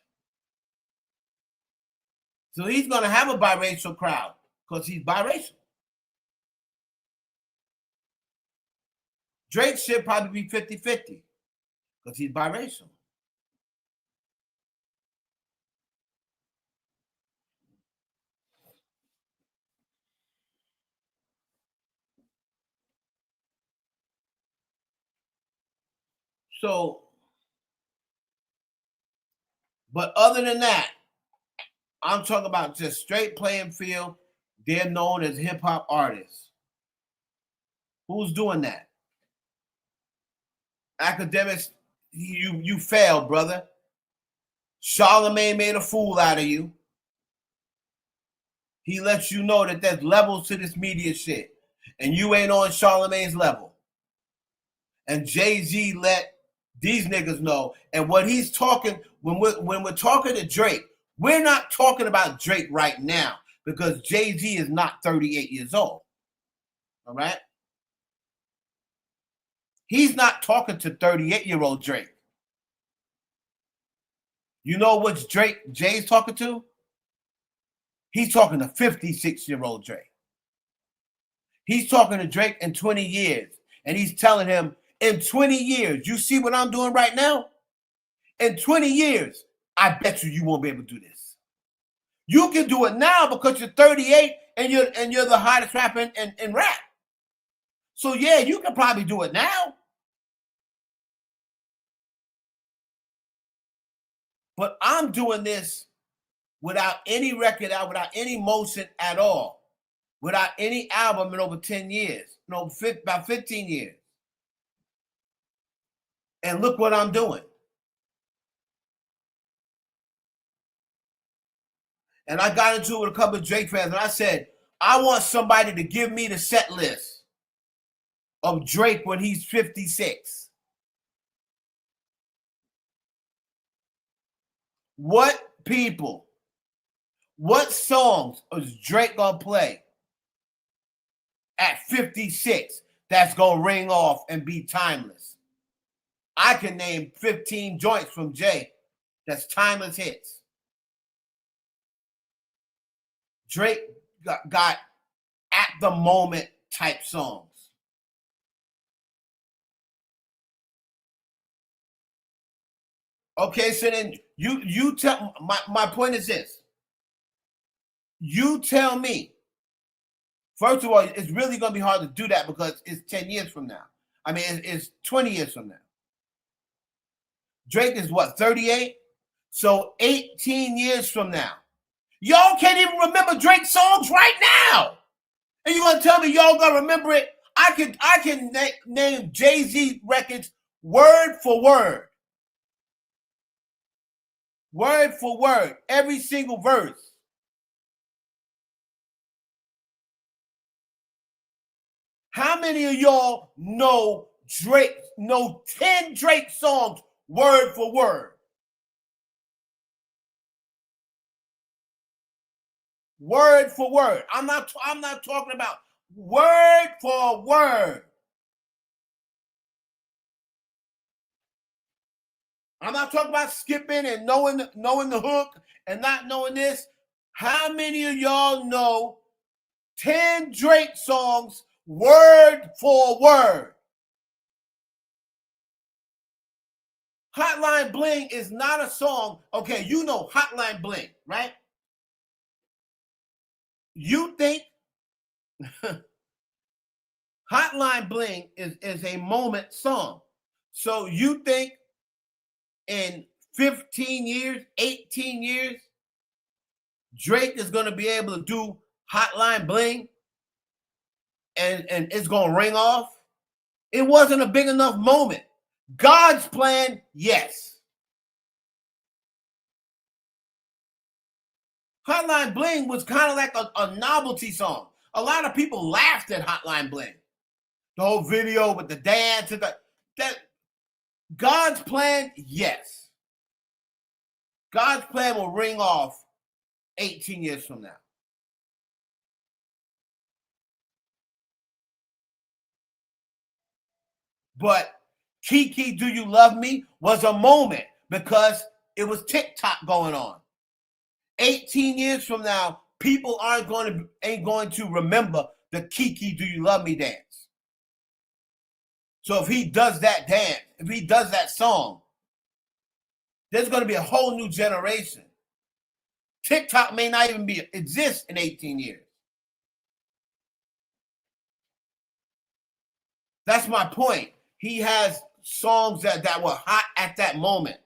So he's going to have a biracial crowd because he's biracial. Drake should probably be 50-50 because he's biracial. So, but other than that, I'm talking about just straight playing field. They're known as hip-hop artists. Who's doing that? Academics, you failed, brother. Charlemagne made a fool out of you. He lets you know that there's levels to this media shit. And you ain't on Charlemagne's level. And Jay-Z let these niggas know. And what he's talking, when we're talking to Drake, we're not talking about Drake right now because Jay-Z is not 38 years old. All right? He's not talking to 38-year-old Drake. You know what Jay's talking to? He's talking to 56-year-old Drake. He's talking to Drake in 20 years. And he's telling him, in 20 years, you see what I'm doing right now? In 20 years, I bet you won't be able to do this. You can do it now because you're 38 and you're the hottest rapper in rap. So yeah, you can probably do it now. But I'm doing this without any record out, without any motion at all, without any album in over 10 years, no, about 15 years. And look what I'm doing. And I got into it with a couple of Drake fans, and I said, I want somebody to give me the set list of Drake when he's 56. What people, what songs is Drake gonna play at 56 that's gonna ring off and be timeless? I can name 15 joints from Jay that's timeless hits. Drake got at the moment type songs. Okay, so then you tell my point is this. You tell me. First of all, it's really gonna be hard to do that because it's 10 years from now. I mean, it's 20 years from now. Drake is what, 38? So 18 years from now. Y'all can't even remember Drake songs right now. And you're gonna tell me y'all gonna remember it? I can name Jay-Z records word for word. Word for word, every single verse. How many of y'all know 10 Drake songs word for word? Word for word. I'm not talking about word for word. I'm not talking about skipping and knowing the hook and not knowing this. How many of y'all know 10 Drake songs word for word? Hotline Bling is not a song. Okay, you know Hotline Bling, right? You think Hotline Bling is a moment song. So you think in 15 years, 18 years, Drake is going to be able to do Hotline Bling and it's going to ring off? It wasn't a big enough moment. God's plan, yes. Hotline Bling was kind of like a novelty song. A lot of people laughed at Hotline Bling. The whole video with the dance and that God's plan, yes. God's plan will ring off 18 years from now. But Kiki, Do You Love Me was a moment because it was TikTok going on. 18 years from now, people ain't going to remember the Kiki, Do You Love Me dance. So if he does that dance, if he does that song, there's going to be a whole new generation. TikTok may not even exist in 18 years. That's my point. He has songs that were hot at that moment.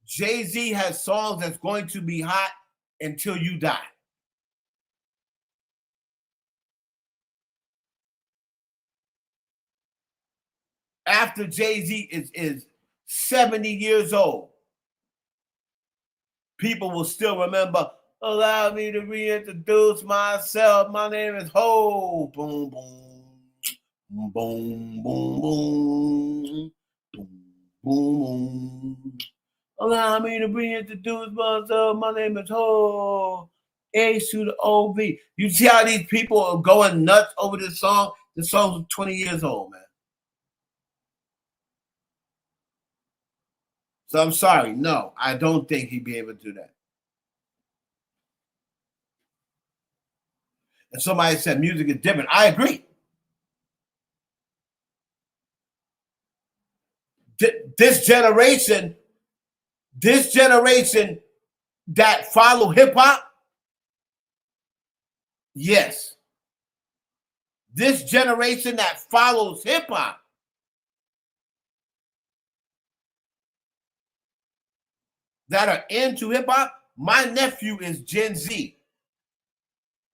Jay-Z has songs that's going to be hot until you die. After Jay-Z is 70 years old, people will still remember, allow me to reintroduce myself. My name is Ho. Boom, boom. Boom, boom, boom. Boom, boom. Allow me to reintroduce myself. My name is Ho. A to the O-V. You see how these people are going nuts over this song? The song's 20 years old, man. So I'm sorry. No, I don't think he'd be able to do that. And somebody said music is different. I agree. This generation that follow hip hop, yes. This generation that follows hip hop, that are into hip hop, my nephew is Gen Z.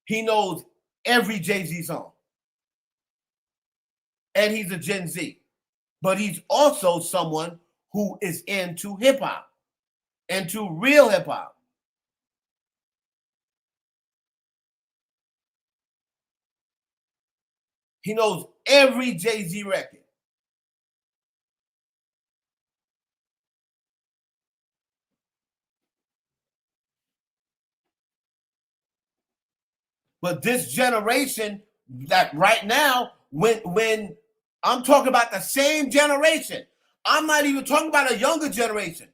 He knows every Jay-Z song. And he's a Gen Z. but he's also someone who is into hip hop, into real hip hop. He knows every Jay-Z record. But this generation, that right now, when I'm talking about the same generation, I'm not even talking about a younger generation.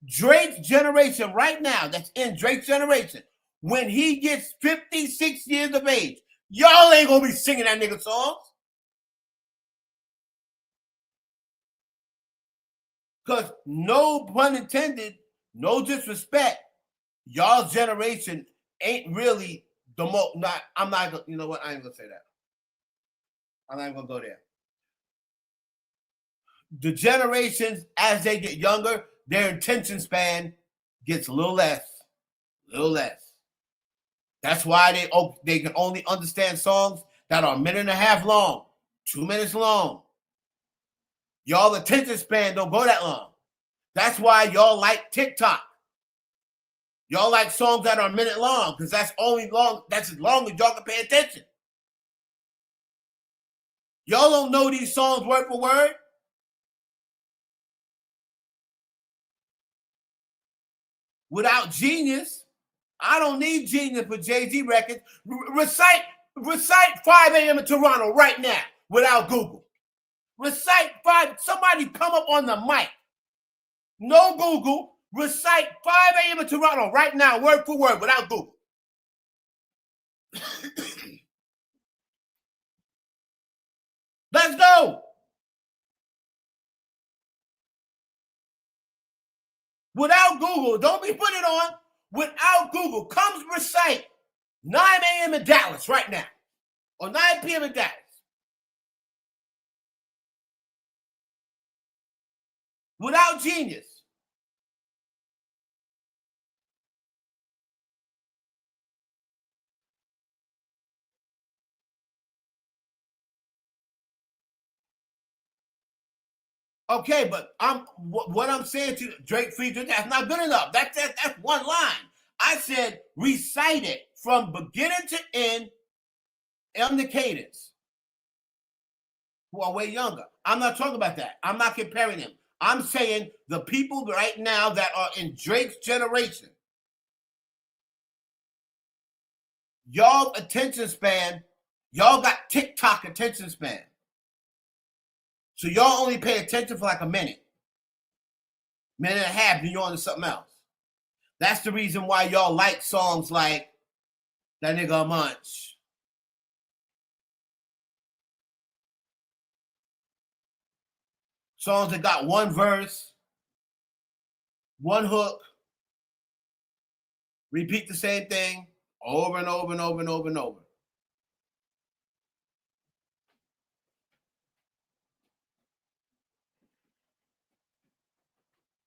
Drake's generation right now, that's in Drake's generation, when he gets 56 years of age, y'all ain't gonna be singing that nigga songs. Because no pun intended, no disrespect, y'all's generation ain't really the most. I'm not gonna, you know what? I ain't gonna say that. I'm not gonna go there. The generations, as they get younger, their attention span gets a little less. That's why they can only understand songs that are a minute and a half long, 2 minutes long. Y'all attention span don't go that long. That's why y'all like TikTok. Y'all like songs that are a minute long because that's as long as y'all can pay attention. Y'all don't know these songs word for word. Without Genius, I don't need Genius for Jay-Z records. Recite 5 a.m. in Toronto right now without Google. Recite 5. Somebody come up on the mic. No Google. Recite 5 a.m. in Toronto right now, word for word, without Google. Let's go. Without Google, don't be putting it on. Without Google, come recite 9 a.m. in Dallas right now, or 9 p.m. in Dallas. Without Genius. Okay, but what I'm saying to Drake feature, that's not good enough. That's one line. I said recite it from beginning to end on the cadence. Who are way younger. I'm not talking about that. I'm not comparing them. I'm saying the people right now that are in Drake's generation, y'all attention span, y'all got TikTok attention span. So y'all only pay attention for like a minute and a half, then you're on to something else. That's the reason why y'all like songs like That Nigga a Munch. Songs that got one verse, one hook, repeat the same thing over and over and over and over and over.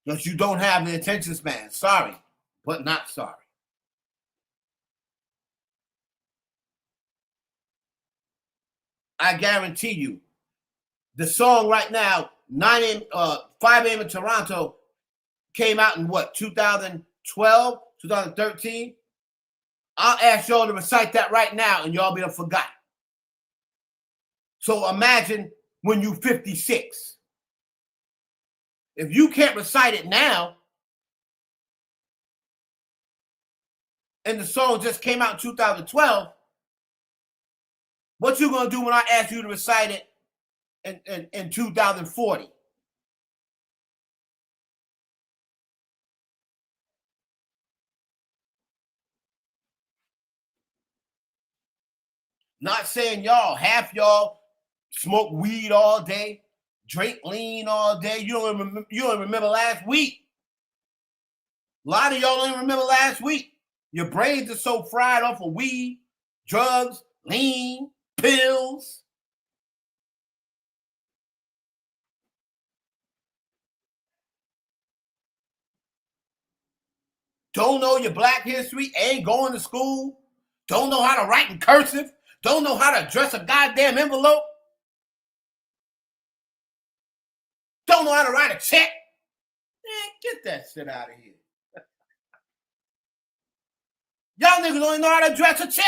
Because you don't have the attention span. Sorry, but not sorry. I guarantee you, the song right now, 5 a.m. in Toronto, came out in what, 2012, 2013? I'll ask y'all to recite that right now and y'all be forgot. So imagine when you 56. If you can't recite it now, and the song just came out in 2012, what you gonna do when I ask you to recite it in 2040? Not saying y'all, half y'all smoke weed all day, drink lean all day. You don't remember last week. A lot of y'all don't even remember last week. Your brains are so fried off of weed, drugs, lean, pills. Don't know your black history, ain't going to school, don't know how to write in cursive, don't know how to address a goddamn envelope. don't know how to write a check. Man, get that shit out of here. Y'all niggas only know how to address a check.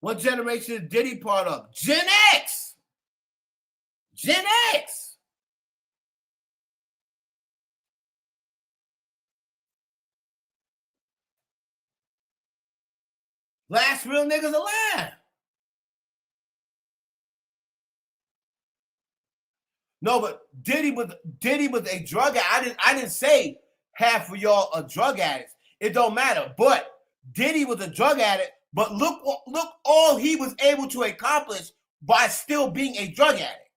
What generation is Diddy part of? Gen X. Gen X. Last real niggas alive. No, but Diddy was a drug addict. I didn't say half of y'all are drug addicts. It don't matter. But Diddy was a drug addict. But look all he was able to accomplish by still being a drug addict.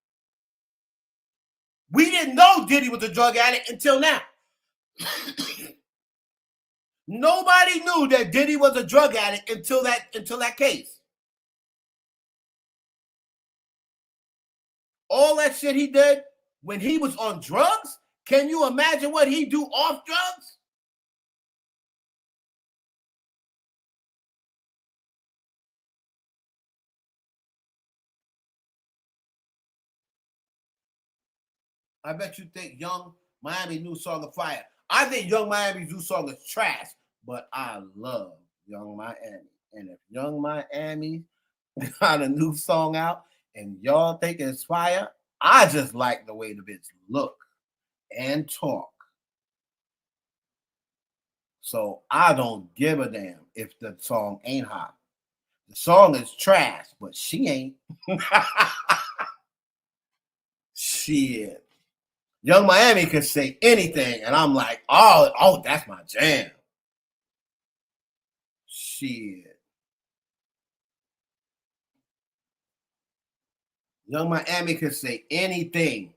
We didn't know Diddy was a drug addict until now. Nobody knew that Diddy was a drug addict until that case. All that shit he did when he was on drugs, can you imagine what he do off drugs? I bet you think Young Miami's new song is fire. I think Young Miami's new song is trash, but I love Young Miami. And if Young Miami got a new song out and y'all think it's fire, I just like the way the bitch look and talk. So I don't give a damn if the song ain't hot. The song is trash, but she ain't. Shit. Young Miami could say anything, and I'm like, oh, that's my jam. Shit. Young Miami could say anything.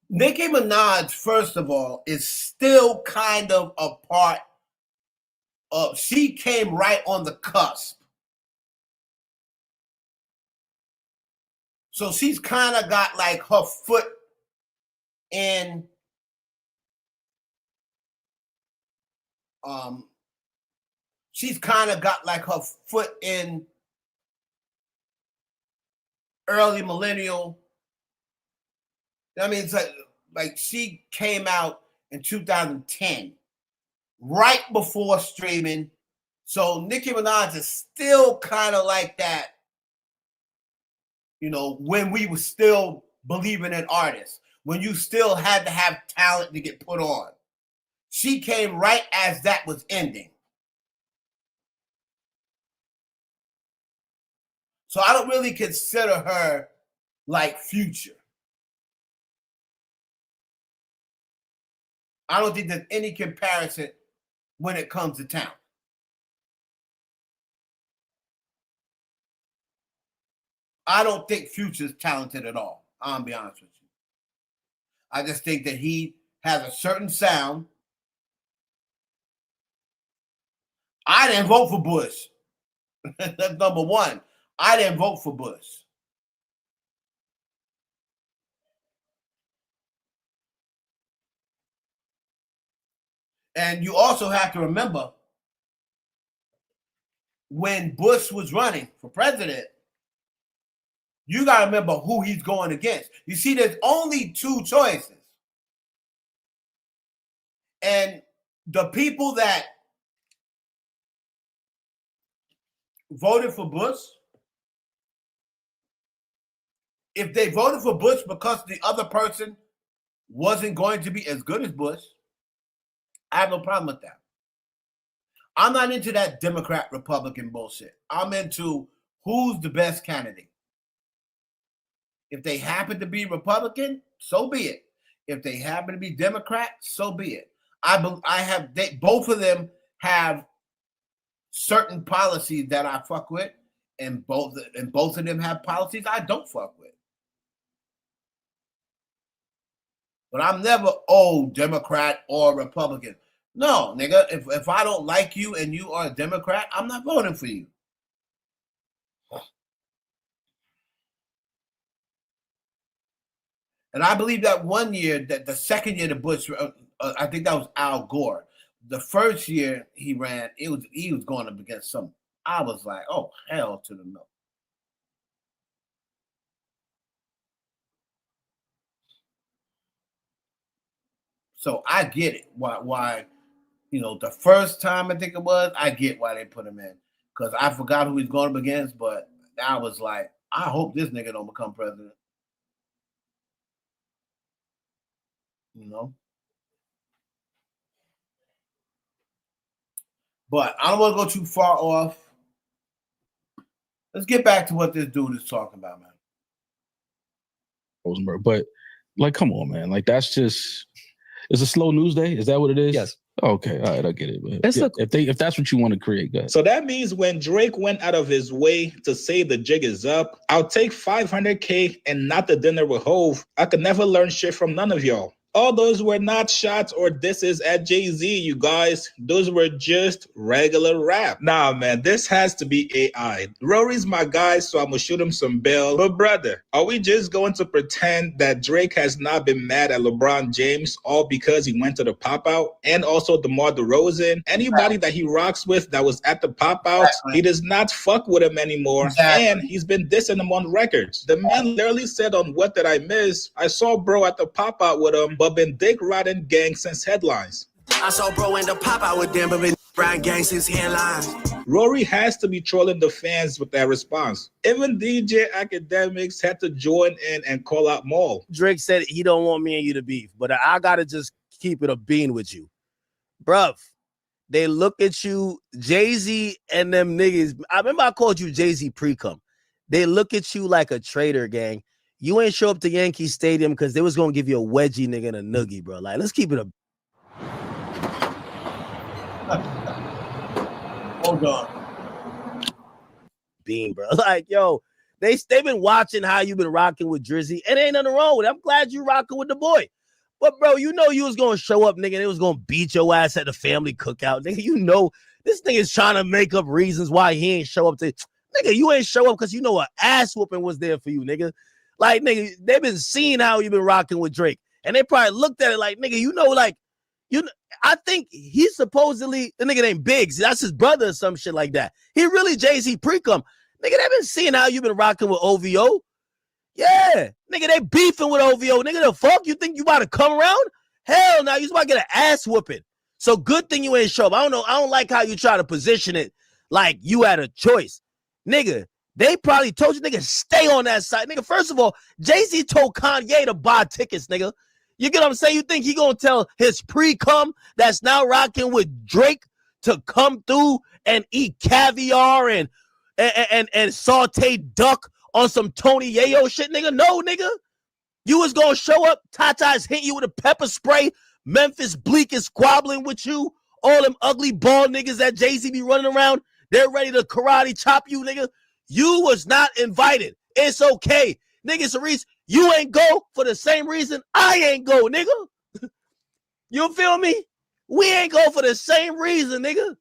Nicki Minaj, first of all, is still kind of a part of, she came right on the cusp. So she's kind of got like her foot in she's kind of got like her foot in early millennial. I mean, it's like she came out in 2010, right before streaming. So Nicki Minaj is still kind of like that, you know, when we were still believing in artists, when you still had to have talent to get put on. She came right as that was ending. So I don't really consider her like Future. I don't think there's any comparison when it comes to talent. I don't think Future's talented at all. I'll be honest with you. I just think that he has a certain sound. I didn't vote for Bush. That's number one. I didn't vote for Bush. And you also have to remember, when Bush was running for president, you got to remember who he's going against. You see, there's only two choices. And the people that voted for Bush, if they voted for Bush because the other person wasn't going to be as good as Bush, I have no problem with that. I'm not into that Democrat-Republican bullshit. I'm into who's the best candidate. If they happen to be Republican, so be it. If they happen to be Democrat, so be it. Both of them have certain policies that I fuck with, and both of them have policies I don't fuck with. But I'm never Democrat or Republican. No, nigga. If I don't like you and you are a Democrat, I'm not voting for you. And I believe that one year, that the second year the Bush, I think that was Al Gore. The first year he ran, he was going up against some. I was like, oh hell to the no. So I get it. Why, the first time I think it was, I get why they put him in. Because I forgot who he's going up against, but I was like, I hope this nigga don't become president. But I don't want to go too far off. Let's get back to what this dude is talking about, man. Rosenberg, but like, come on, man. Like, that's just, it's a slow news day. Is that what it is? Yes. Okay, all right, I get it. Yeah, if that's what you want to create, guys. So that means when Drake went out of his way to say the jig is up, I'll take $500K and not the dinner with Hove. I could never learn shit from none of y'all. All those were not shots or disses at Jay-Z, you guys. Those were just regular rap. Nah, man, this has to be AI. Rory's my guy, so I'm gonna shoot him some bail. But brother, are we just going to pretend that Drake has not been mad at LeBron James all because he went to the pop-out? And also DeMar DeRozan? Anybody that he rocks with that was at the pop-out, he does not fuck with him anymore. And he's been dissing him on records. The man literally said on What Did I Miss? I saw bro at the pop-out with him, but been dick riding gang since headlines. I saw bro in the pop out with them, but been riding gang since headlines. Rory has to be trolling the fans with that response. Even DJ Academics had to join in and call out Maul. Drake said he don't want me and you to beef, but I gotta just keep it a bean with you. Bruv, they look at you, Jay-Z and them niggas. I remember I called you Jay-Z pre-cum. They look at you like a traitor, gang. You ain't show up to Yankee Stadium because they was going to give you a wedgie, nigga, and a noogie, bro. Like, let's keep it a... Hold on. Bean, bro. Like, yo, they've been watching how you been rocking with Drizzy, and ain't nothing wrong with it. I'm glad you rocking with the boy. But, bro, you know you was going to show up, nigga, and they was going to beat your ass at the family cookout. Nigga, you know this nigga's trying to make up reasons why he ain't show up to... Nigga, you ain't show up because you know an ass whooping was there for you, nigga. Like, nigga, they've been seeing how you been rocking with Drake. And they probably looked at it like, nigga, I think he supposedly, the nigga named Biggs, that's his brother or some shit like that. He really Jay-Z pre-cum. Nigga, they been seeing how you been rocking with OVO. Yeah. Nigga, they beefing with OVO. Nigga, the fuck? You think you about to come around? Hell no, you about to get an ass whooping. So good thing you ain't show up. I don't like how you try to position it like you had a choice. Nigga, they probably told you, nigga, stay on that side. Nigga, first of all, Jay-Z told Kanye to buy tickets, nigga. You get what I'm saying? You think he gonna tell his pre-cum that's now rocking with Drake to come through and eat caviar and sauteed duck on some Tony Yayo shit, nigga? No, nigga. You was gonna show up, Tata's hitting you with a pepper spray, Memphis Bleek is squabbling with you, all them ugly bald niggas that Jay-Z be running around, they're ready to karate chop you, nigga. You was not invited. It's okay. Nigga, Cerise, you ain't go for the same reason I ain't go, nigga. You feel me? We ain't go for the same reason, nigga.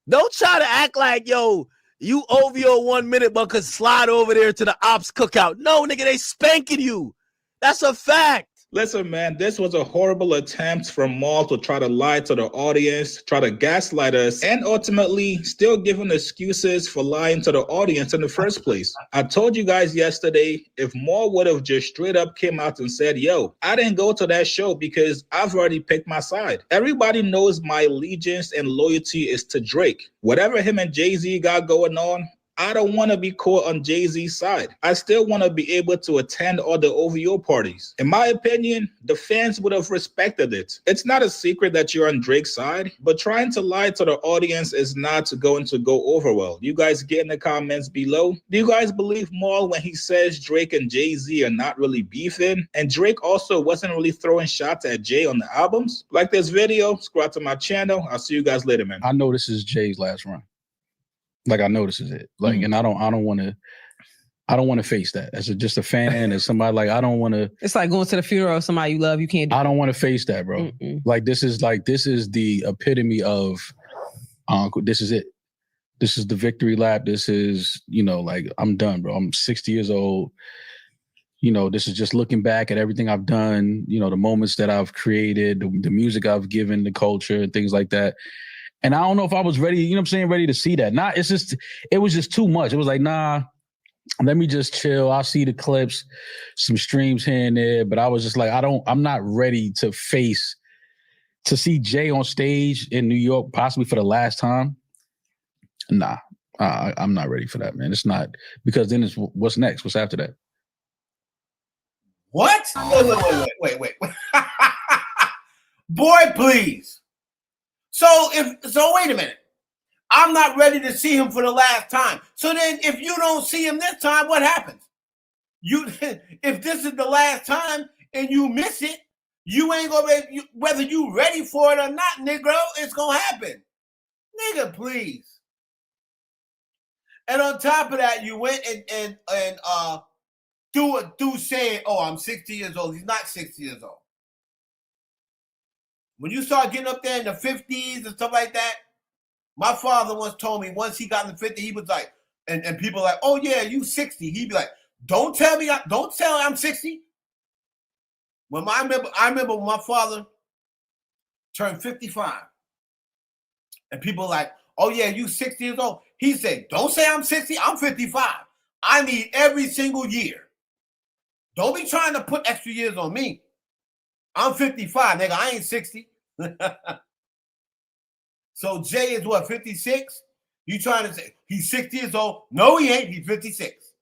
Don't try to act like, yo, you OVO 1 minute but could slide over there to the ops cookout. No, nigga, they spanking you. That's a fact. Listen, man, this was a horrible attempt from Maul to try to lie to the audience, try to gaslight us, and ultimately still giving excuses for lying to the audience in the first place. I told you guys yesterday, if Maul would have just straight up came out and said, yo, I didn't go to that show because I've already picked my side. Everybody knows my allegiance and loyalty is to Drake. Whatever him and Jay-Z got going on, I don't want to be caught on Jay-Z's side. I still want to be able to attend all the OVO parties. In my opinion, the fans would have respected it. It's not a secret that you're on Drake's side, but trying to lie to the audience is not going to go over well. You guys get in the comments below. Do you guys believe Maul when he says Drake and Jay-Z are not really beefing? And Drake also wasn't really throwing shots at Jay on the albums? Like this video, subscribe to my channel. I'll see you guys later, man. I know this is Jay's last run. Like, I know this is it. Like, and I don't want to I don't want to face that as just a fan, as somebody like I don't want to. It's like going to the funeral of somebody you love. You can't do I don't want to face that, bro. Like this is the epitome of this is it. This is the victory lap. This is, like I'm done, bro. I'm 60 years old. This is just looking back at everything I've done, the moments that I've created, the music I've given, the culture and things like that. And I don't know if I was ready, ready to see that. It was just too much. It was like, nah, let me just chill. I'll see the clips, some streams here and there. But I was just like, I'm not ready to see Jay on stage in New York, possibly for the last time. Nah, I'm not ready for that, man. It's not, because then it's what's next? What's after that? What? Wait. Boy, please. So wait a minute. I'm not ready to see him for the last time. So then if you don't see him this time, what happens? If this is the last time and you miss it, you ain't gonna be, whether you ready for it or not, Negro, it's gonna happen. Nigga, please. And on top of that, you went and do saying, oh, I'm 60 years old. He's not 60 years old. When you start getting up there in the 50s and stuff like that, my father once told me once he got in the 50s, he was like, and people were like, oh yeah, you 60. He'd be like, don't tell I'm 60. I remember when my father turned 55, and people were like, oh yeah, you 60 years old. He said, don't say I'm 60, I'm 55. I need every single year. Don't be trying to put extra years on me. I'm 55, nigga. I ain't 60. So Jay is what, 56? You trying to say he's 60 years old? No, he ain't. He's 56.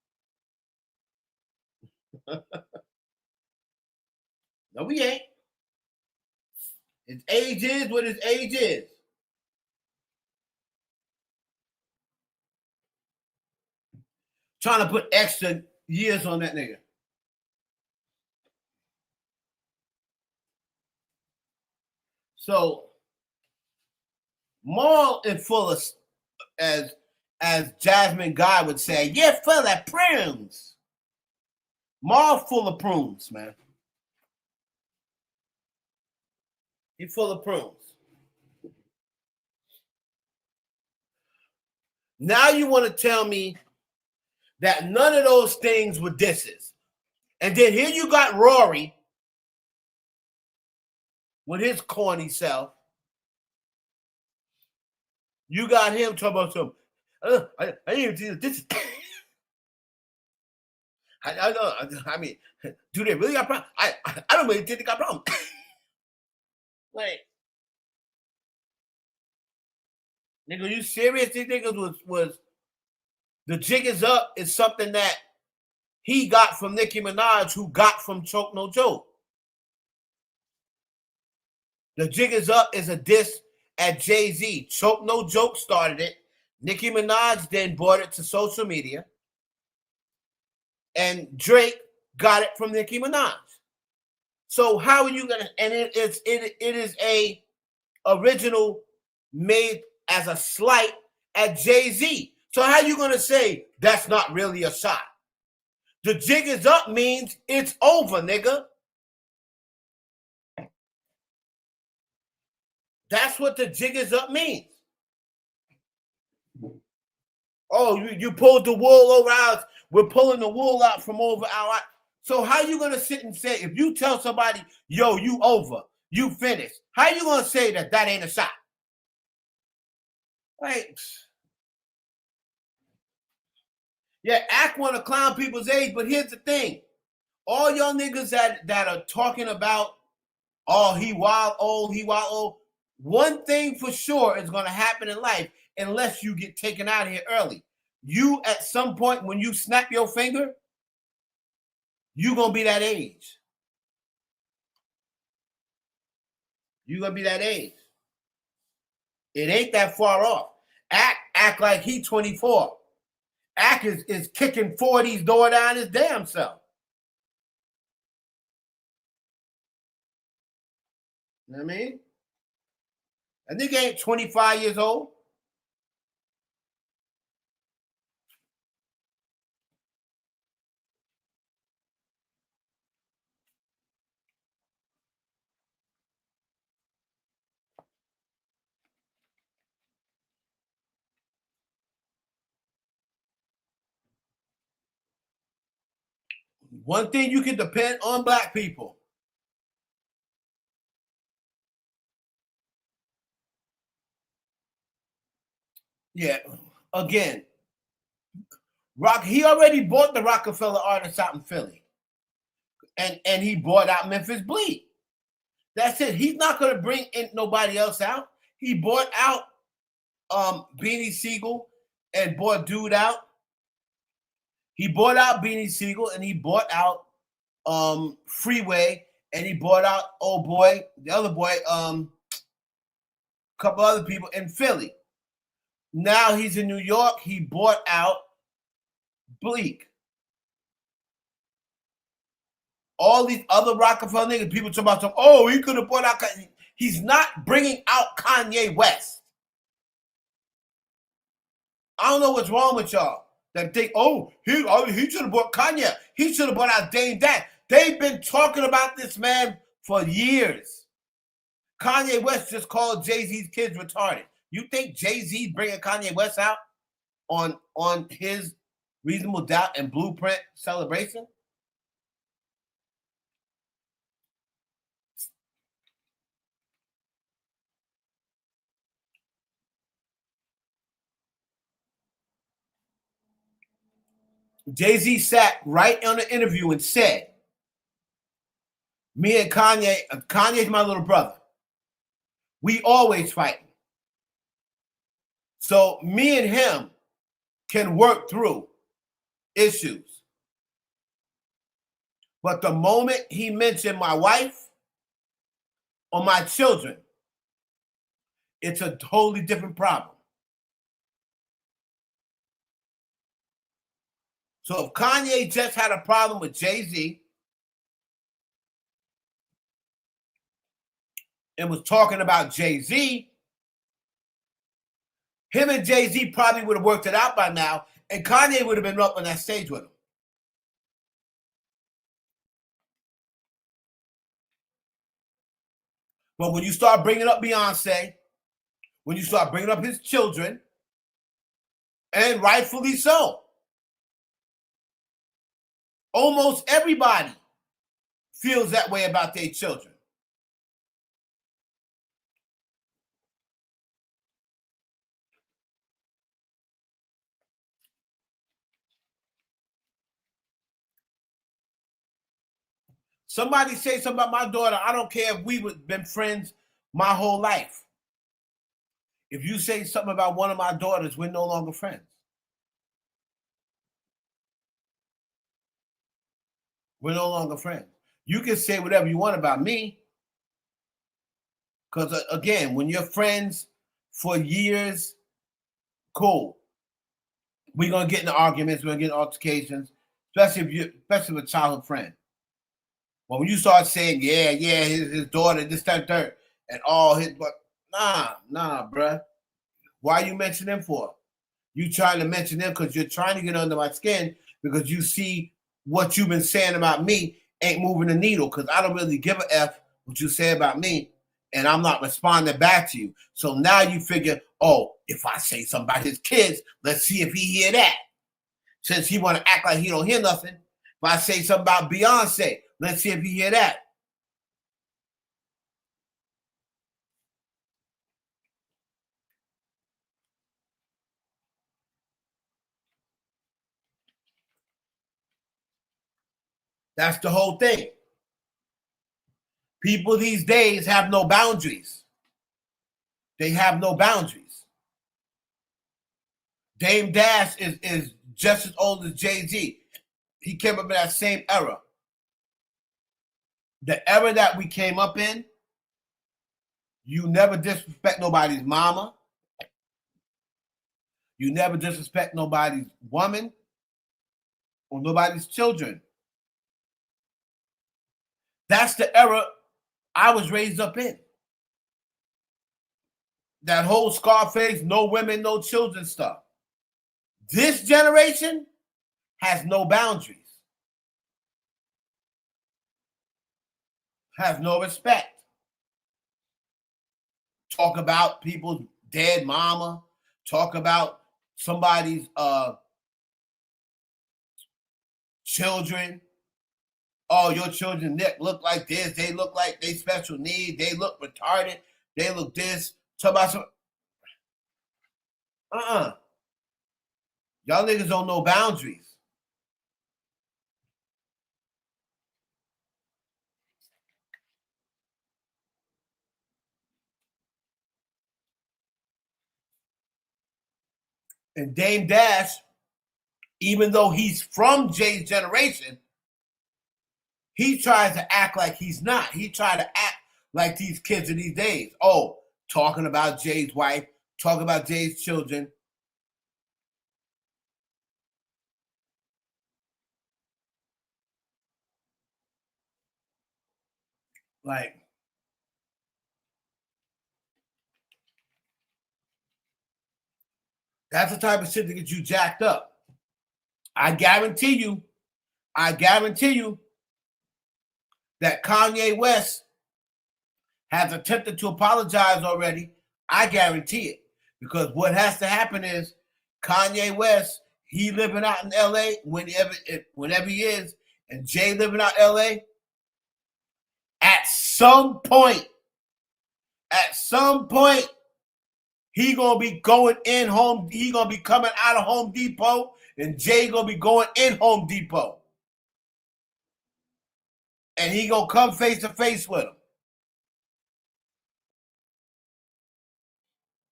No, he ain't. His age is what his age is. Trying to put extra years on that nigga. So Maul is full of, as Jasmine Guy would say, you're full of prunes. Maul full of prunes, man. He's full of prunes. Now you want to tell me that none of those things were disses. And then here you got Rory with his corny self. You got him talking about some, I didn't even this. I know. I mean, do they really got problems? I don't really think they got problems. Like, nigga, you serious? These niggas was the jig is up is something that he got from Nicki Minaj, who got from Choke No Joke. The jig is up is a diss at Jay-Z. Choke No Joke started it. Nicki Minaj then brought it to social media. And Drake got it from Nicki Minaj. So how are you gonna? And it is a original made as a slight at Jay-Z. So how you gonna say that's not really a shot? The jig is up means it's over, nigga. That's what the jig is up means. Oh, you pulled the wool over ours. We're pulling the wool out from over our eyes. So how you going to sit and say, if you tell somebody, yo, you over, you finished, how you going to say that ain't a shot? Like, yeah, act want to clown people's age, but here's the thing. All y'all niggas that are talking about, oh, he wild old. One thing for sure is going to happen in life unless you get taken out of here early. You, at some point, when you snap your finger, you're going to be that age. You're going to be that age. It ain't that far off. Act like he 24. Act is kicking 40's door down his damn self. You know what I mean? That nigga ain't 25 years old. One thing you can depend on black people. Yeah, again, he already bought the Rockefeller Artists out in Philly. And he bought out Memphis Bleek. That's it. He's not going to bring in nobody else out. He bought out Beanie Siegel and bought Dude out. He bought out Beanie Siegel and he bought out Freeway and he bought out old boy, the other boy, a couple other people in Philly. Now he's in New York. He bought out Bleek. All these other Rockefeller niggas, people talk about, oh, he could have bought out. He's not bringing out Kanye West. I don't know what's wrong with y'all that think, oh, he should have bought Kanye. He should have bought out Dame Dash. They've been talking about this man for years. Kanye West just called Jay-Z's kids retarded. You think Jay-Z's bringing Kanye West out on his Reasonable Doubt and Blueprint celebration? Jay-Z sat right on the interview and said, me and Kanye's my little brother. We always fighting. So me and him can work through issues. But the moment he mentioned my wife or my children, it's a totally different problem. So if Kanye just had a problem with Jay-Z and was talking about Jay-Z, him and Jay-Z probably would have worked it out by now, and Kanye would have been up on that stage with him. But when you start bringing up Beyonce, when you start bringing up his children, and rightfully so, almost everybody feels that way about their children. Somebody say something about my daughter. I don't care if we've been friends my whole life. If you say something about one of my daughters, we're no longer friends. We're no longer friends. You can say whatever you want about me. Because, again, when you're friends for years, cool. We're going to get into arguments. We're going to get into altercations, especially if a childhood friend. But when you start saying, yeah, his daughter, this, that, third, and all his, but nah, bruh. Why you mention them for? You trying to mention them because you're trying to get under my skin because you see what you've been saying about me ain't moving the needle because I don't really give a F what you say about me and I'm not responding back to you. So now you figure, oh, if I say something about his kids, let's see if he hear that. Since he want to act like he don't hear nothing, if I say something about Beyonce, let's see if he hear that. That's the whole thing. People these days have no boundaries. They have no boundaries. Dame Dash is just as old as Jay-Z. He came up in that same era. The era that we came up in, you never disrespect nobody's mama. You never disrespect nobody's woman or nobody's children. That's the era I was raised up in. That whole Scarface, no women, no children stuff. This generation has no boundaries. Has no respect. Talk about people's dead mama. Talk about somebody's children. oh, your children look like this. They look like they special needs. They look retarded. They look this. Talk about some. Y'all niggas don't know boundaries. And Dame Dash, even though he's from Jay's generation, he tries to act like he's not. He tried to act like these kids of these days. Oh, talking about Jay's wife, talking about Jay's children. Like, that's the type of shit that gets you jacked up. I guarantee you that Kanye West has attempted to apologize already. I guarantee it. Because what has to happen is Kanye West, he living out in LA whenever he is, and Jay living out LA, at some point, he gonna be going in home. He gonna be coming out of Home Depot, and Jay gonna be going in Home Depot, and he gonna come face to face with him.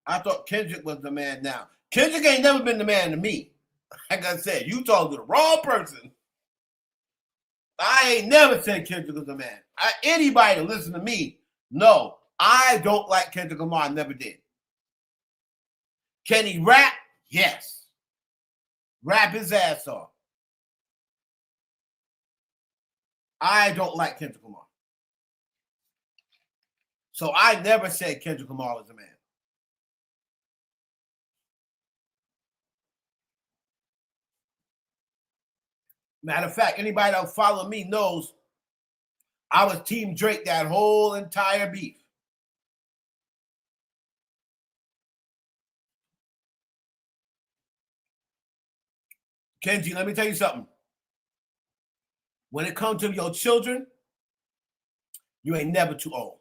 I thought Kendrick was the man. Now Kendrick ain't never been the man to me. Like I said, you talking to the wrong person. I ain't never said Kendrick was the man. Anybody that listen to me, no, I don't like Kendrick Lamar. I never did. Can he rap? Yes. Rap his ass off. I don't like Kendrick Lamar. So I never said Kendrick Lamar was the man. Matter of fact, anybody that follow me knows I was Team Drake that whole entire beef. Kenji, let me tell you something. When it comes to your children, you ain't never too old.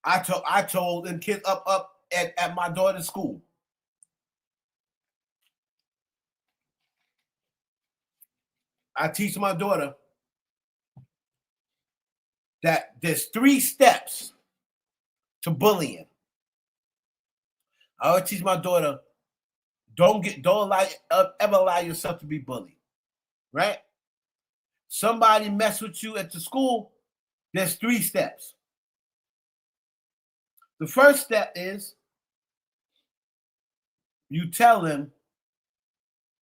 I told them kids up at my daughter's school. I teach my daughter that there's 3 steps to bullying. I always teach my daughter, don't ever allow yourself to be bullied, right? Somebody mess with you at the school, there's 3 steps. The first step is you tell them,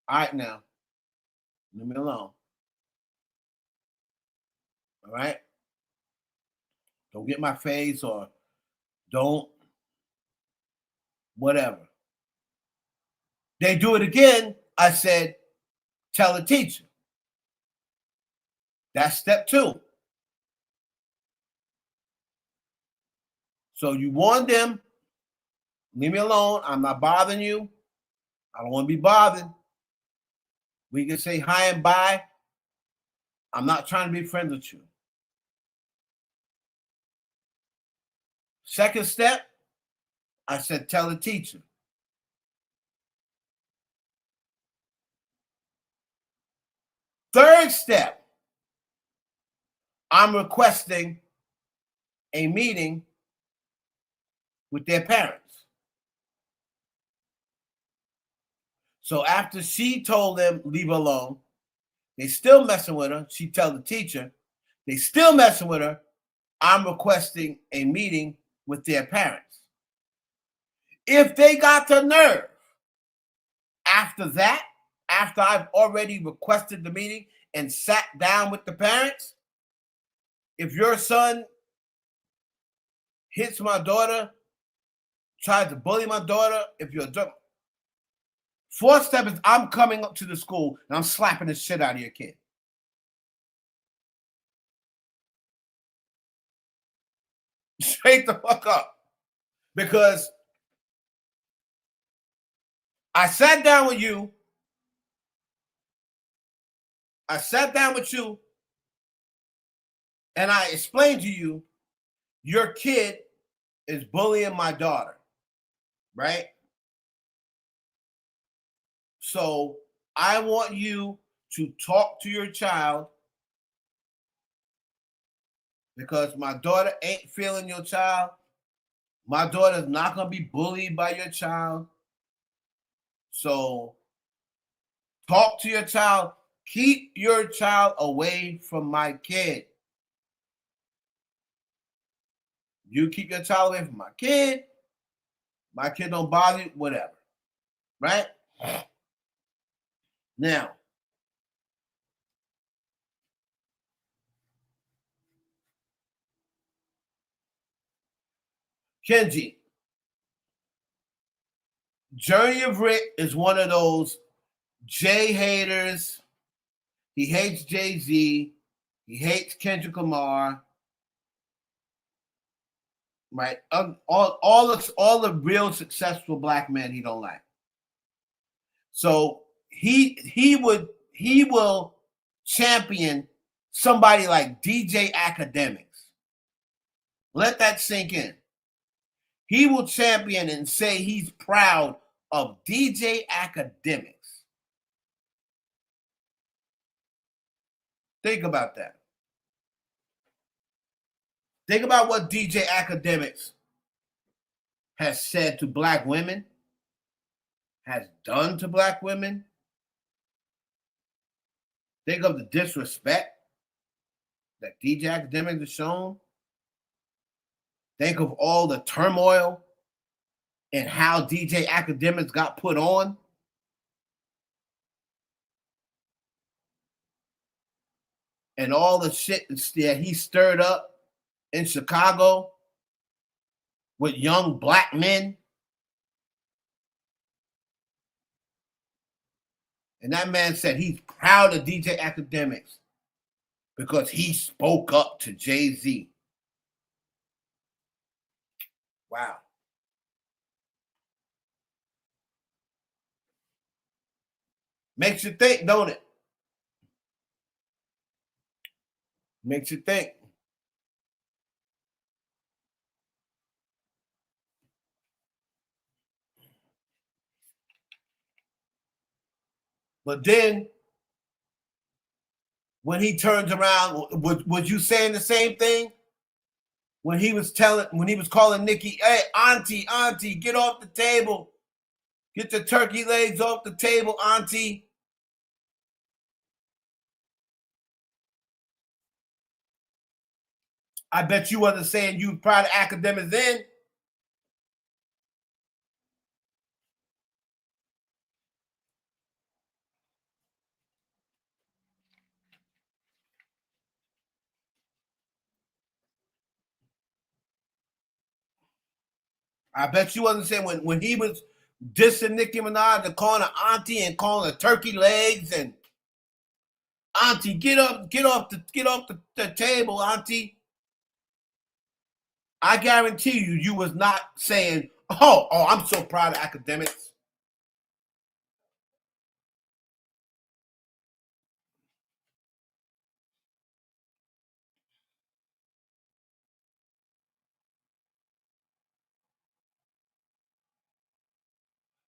all right now, leave me alone. All right? Don't get my face or don't whatever. They do it again. I said, tell the teacher. That's step 2. So you warn them, leave me alone. I'm not bothering you. I don't want to be bothered. We can say hi and bye. I'm not trying to be friends with you. Second step, I said, tell the teacher. Third step, I'm requesting a meeting with their parents. So after she told them, leave her alone, they still messing with her. She tell the teacher, they still messing with her. I'm requesting a meeting with their parents. If they got the nerve, after that, after I've already requested the meeting and sat down with the parents, if your son hits my daughter, tries to bully my daughter, if you're a 4th step is I'm coming up to the school and I'm slapping the shit out of your kid. Straight the fuck up. Because I sat down with you I sat down with you and I explained to you your kid is bullying my daughter, right? So I want you to talk to your child because my daughter ain't feeling your child. My daughter's not going to be bullied by your child. So talk to your child. Keep your child away from my kid. You keep your child away from my kid don't bother you, whatever. Right? Now, Kenji, Journey of Rick is one of those Jay haters. He hates Jay-Z. He hates Kendrick Lamar. Right? All the real successful black men he don't like. So he will champion somebody like DJ Academics. Let that sink in. He will champion and say he's proud of DJ Academics. Think about that. Think about what DJ Academics has said to black women, has done to black women. Think of the disrespect that DJ Academics has shown. Think of all the turmoil and how DJ Academics got put on. And all the shit that he stirred up in Chicago with young black men. And that man said he's proud of DJ Academics because he spoke up to Jay-Z. Wow. Makes you think, don't it? Makes you think. But then, when he turns around, was you saying the same thing? When he was calling Nicki, hey, auntie, get off the table. Get the turkey legs off the table, auntie. I bet you wasn't saying you proud of Academics then. I bet you wasn't saying when he was dissing Nicki Minaj and calling her auntie and calling her turkey legs and auntie, get off the table, auntie. I guarantee you was not saying, oh, I'm so proud of Academics.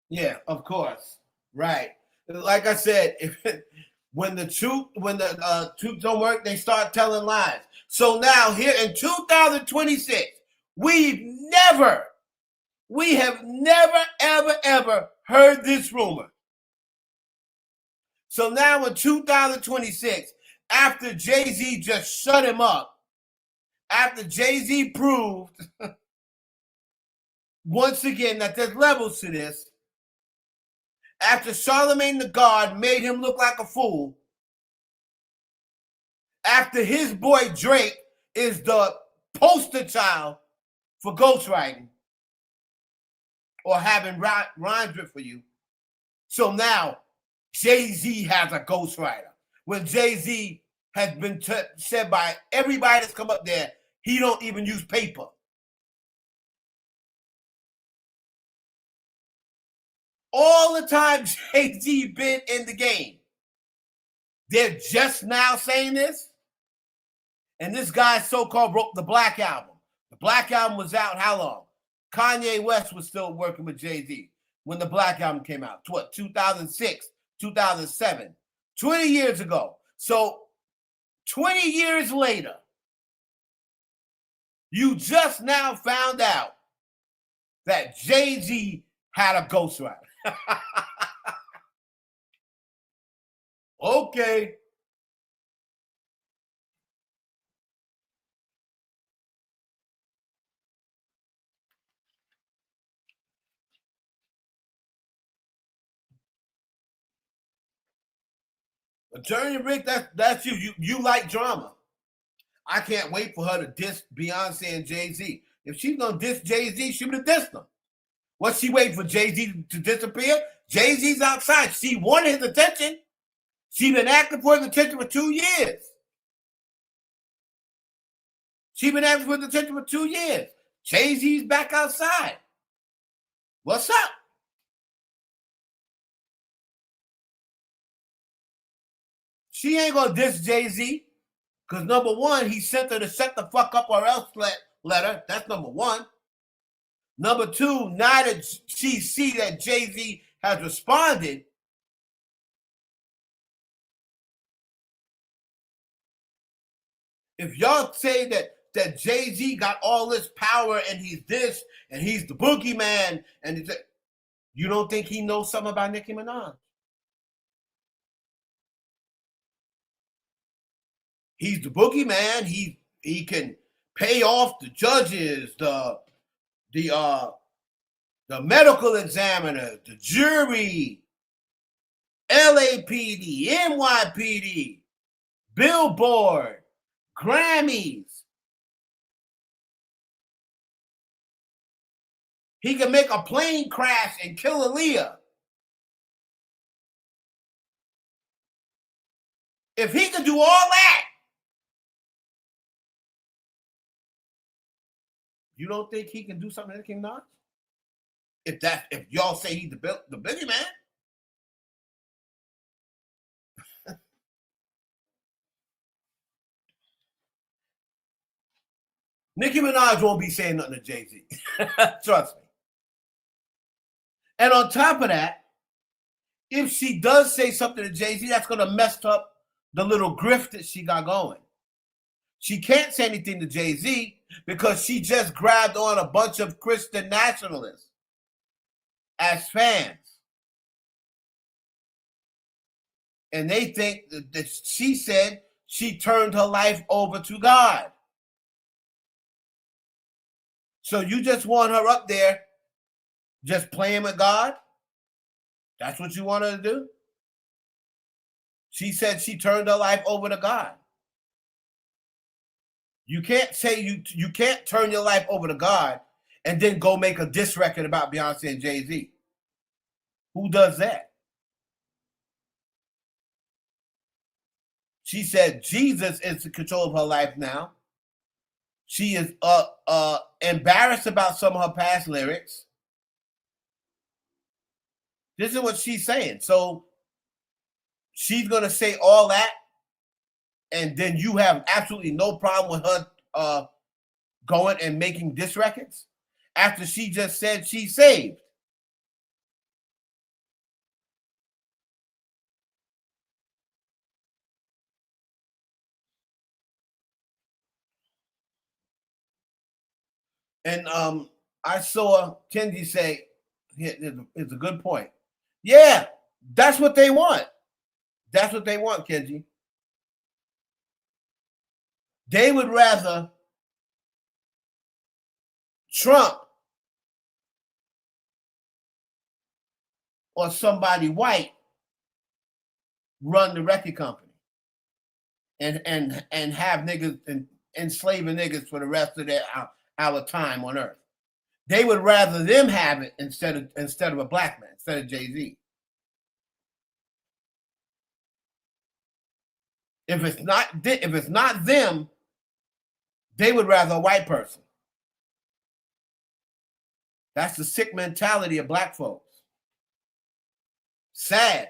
Yeah, of course. Right. Like I said, when the truth don't work, they start telling lies. So now here in 2026, we have never, ever heard this rumor. So now in 2026, after Jay-Z just shut him up, after Jay-Z proved once again that there's levels to this, after Charlemagne the God made him look like a fool, after his boy Drake is the poster child for ghostwriting or having rhymes written for you. So now Jay-Z has a ghostwriter. When Jay-Z has been said by everybody that's come up there, he don't even use paper. All the time Jay-Z been in the game. They're just now saying this. And this guy so-called wrote the Black Album. The Black Album was out how long? Kanye West was still working with Jay-Z when the Black Album came out. What, 2006, 2007, 20 years ago. So 20 years later, you just now found out that Jay-Z had a ghostwriter. Okay. Attorney Rick, that's you. You like drama. I can't wait for her to diss Beyonce and Jay-Z. If she's gonna diss Jay-Z, she would have dissed them. What's she waiting for Jay-Z to disappear? Jay-Z's outside. She wanted his attention. She's been asking for his attention for 2 years. She's been asking for his attention for 2 years. Jay-Z's back outside. What's up? She ain't gonna diss Jay-Z because number one, he sent her to shut the fuck up or else letter. That's number one. Number two, now that she see that Jay-Z has responded, if y'all say that Jay-Z got all this power and he's this and he's the boogeyman and you don't think he knows something about Nicki Minaj? He's the boogeyman. He can pay off the judges, the medical examiner, the jury, LAPD, NYPD, Billboard, Grammys. He can make a plane crash and kill Aaliyah. If he can do all that, you don't think he can do something to Nicki Minaj? If y'all say he's the boogeyman. Nicki Minaj won't be saying nothing to Jay-Z. Trust me. And on top of that, if she does say something to Jay-Z, that's going to mess up the little grift that she got going. She can't say anything to Jay-Z because she just grabbed on a bunch of Christian nationalists as fans. And they think that she said she turned her life over to God. So you just want her up there just playing with God? That's what you want her to do? She said she turned her life over to God. You can't say you can't turn your life over to God and then go make a diss record about Beyonce and Jay-Z. Who does that? She said Jesus is in control of her life now. She is embarrassed about some of her past lyrics. This is what she's saying. So she's going to say all that, and then you have absolutely no problem with her going and making diss records after she just said she's saved. And I saw Kenji say, it's a good point. Yeah, that's what they want. That's what they want, Kenji. They would rather Trump or somebody white run the record company and have niggas and enslaving niggas for the rest of our time on earth. They would rather them have it instead of a black man, instead of Jay-Z. If it's not them, they would rather a white person. That's the sick mentality of black folks. Sad.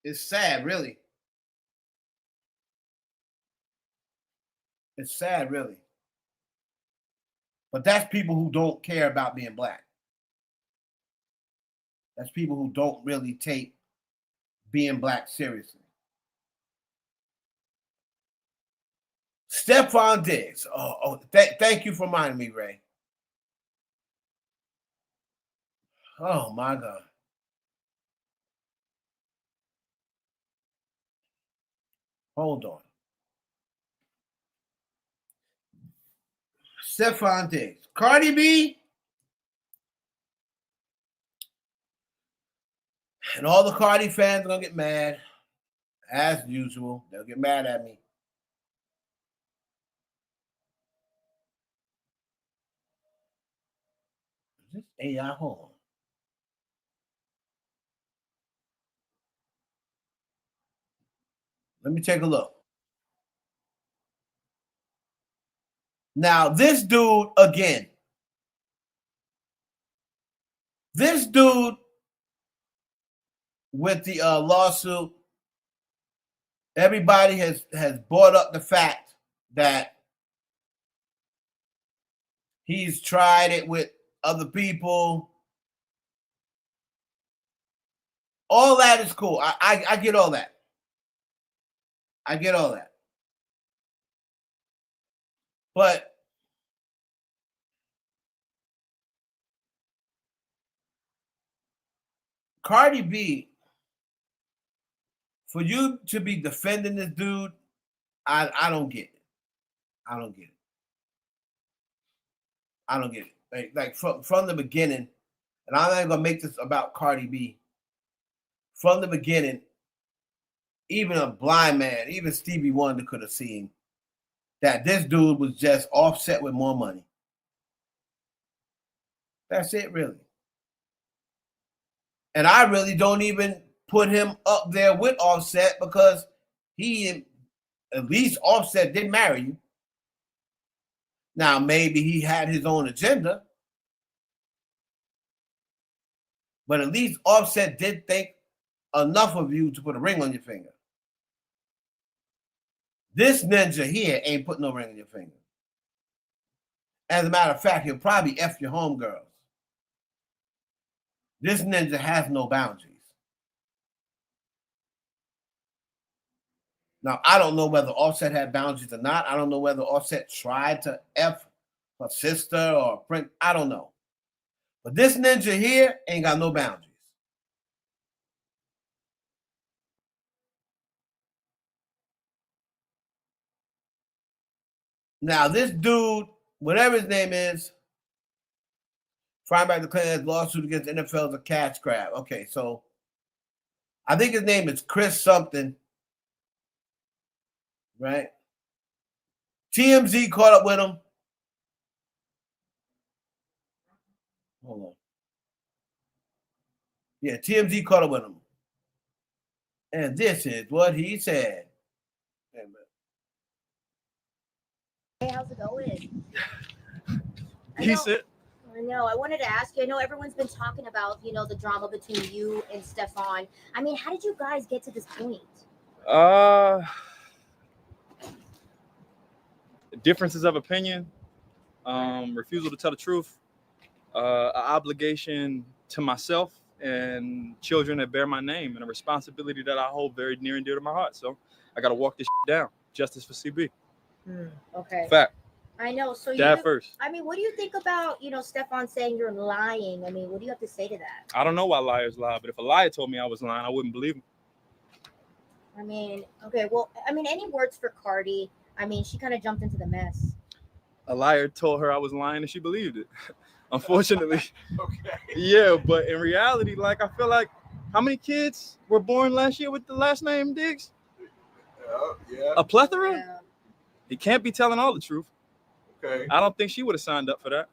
It's sad, really. It's sad, really. But that's people who don't care about being black. That's people who don't really take being black seriously. Stefon Diggs. Thank you for reminding me, Ray. Oh, my God. Hold on. Stefon Diggs. Cardi B. And all the Cardi fans are going to get mad. As usual. They'll get mad at me. Is this AI? Hold on. Let me take a look. Now, this dude, again. This dude with the lawsuit, everybody has brought up the fact that he's tried it with other people. All that is cool. I get all that. I get all that. But Cardi B, for you to be defending this dude, I don't get it. I don't get it. I don't get it. Like from the beginning, and I'm not even gonna make this about Cardi B. From the beginning, even a blind man, even Stevie Wonder could have seen that this dude was just Offset with more money. That's it, really. And I really don't even put him up there with Offset because at least Offset did marry you. Now, maybe he had his own agenda, but at least Offset did think enough of you to put a ring on your finger. This ninja here ain't putting no ring on your finger. As a matter of fact, he'll probably F your homegirls. This ninja has no boundaries. Now, I don't know whether Offset had boundaries or not. I don't know whether Offset tried to F her sister or a friend. I don't know. But this ninja here ain't got no boundaries. Now, this dude, whatever his name is, Feinberg declared his lawsuit against the NFL as a cash grab. Okay, so I think his name is Chris something, right? TMZ caught up with him. Hold on. Yeah, TMZ caught up with him. And this is what he said. Hey, how's it going? Decent. I know. I wanted to ask you. I know everyone's been talking about, the drama between you and Stefon. I mean, how did you guys get to this point? Differences of opinion, refusal to tell the truth, an obligation to myself and children that bear my name, and a responsibility that I hold very near and dear to my heart. So I got to walk this down. Justice for CB. Okay. Fact. I know. So Dad first. I mean, what do you think about, Stefon saying you're lying? I mean, what do you have to say to that? I don't know why liars lie, but if a liar told me I was lying, I wouldn't believe him. I mean, okay. Well, I mean, any words for Cardi? I mean, she kind of jumped into the mess. A liar told her I was lying and she believed it. Unfortunately. Okay. Yeah, but in reality, like, I feel like, how many kids were born last year with the last name Diggs? Yeah. A plethora? Yeah. He can't be telling all the truth. Okay. I don't think she would have signed up for that.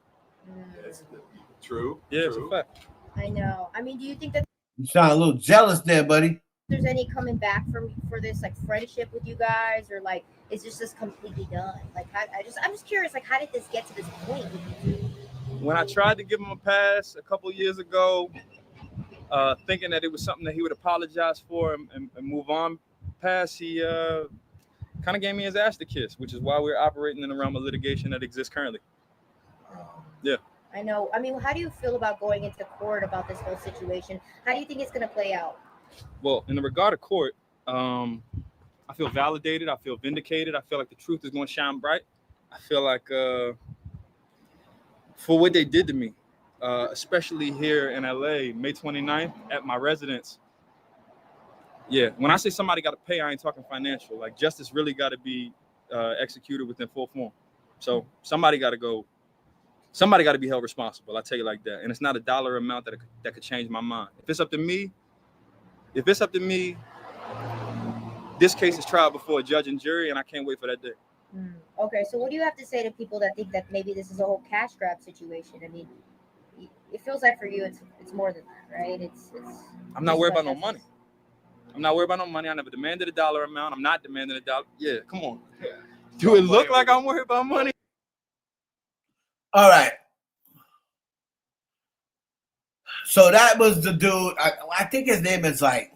That's true. Yeah, true. it's a fact. I know. I mean, do you think that You sound a little jealous there, buddy. there's any coming back for this like friendship with you guys, or like is this just completely done? Like, I'm just curious. Like, how did this get to this point? When I tried to give him a pass a couple years ago, thinking that it was something that he would apologize for and move on past, he kind of gave me his ass to kiss, which is why we're operating in the realm of litigation that exists currently. Yeah. I know. I mean, how do you feel about going into court about this whole situation? How do you think it's going to play out? Well, in the regard of court, I feel validated. I feel vindicated. I feel like the truth is going to shine bright. I feel like for what they did to me, especially here in LA, May 29th at my residence. Yeah, when I say somebody got to pay, I ain't talking financial. Like justice really got to be executed within full form. So somebody got to go. Somebody got to be held responsible. I tell you like that. And it's not a dollar amount that could change my mind. If it's up to me, this case is tried before a judge and jury, and I can't wait for that day. Okay, so what do you have to say to people that think that maybe this is a whole cash grab situation? I mean, it feels like for you, it's more than that, right? It's. I'm not worried about no money. I'm not worried about no money. I never demanded a dollar amount. I'm not demanding a dollar. Yeah, come on. Do it look like I'm worried about money? All right. So that was the dude. I think his name is like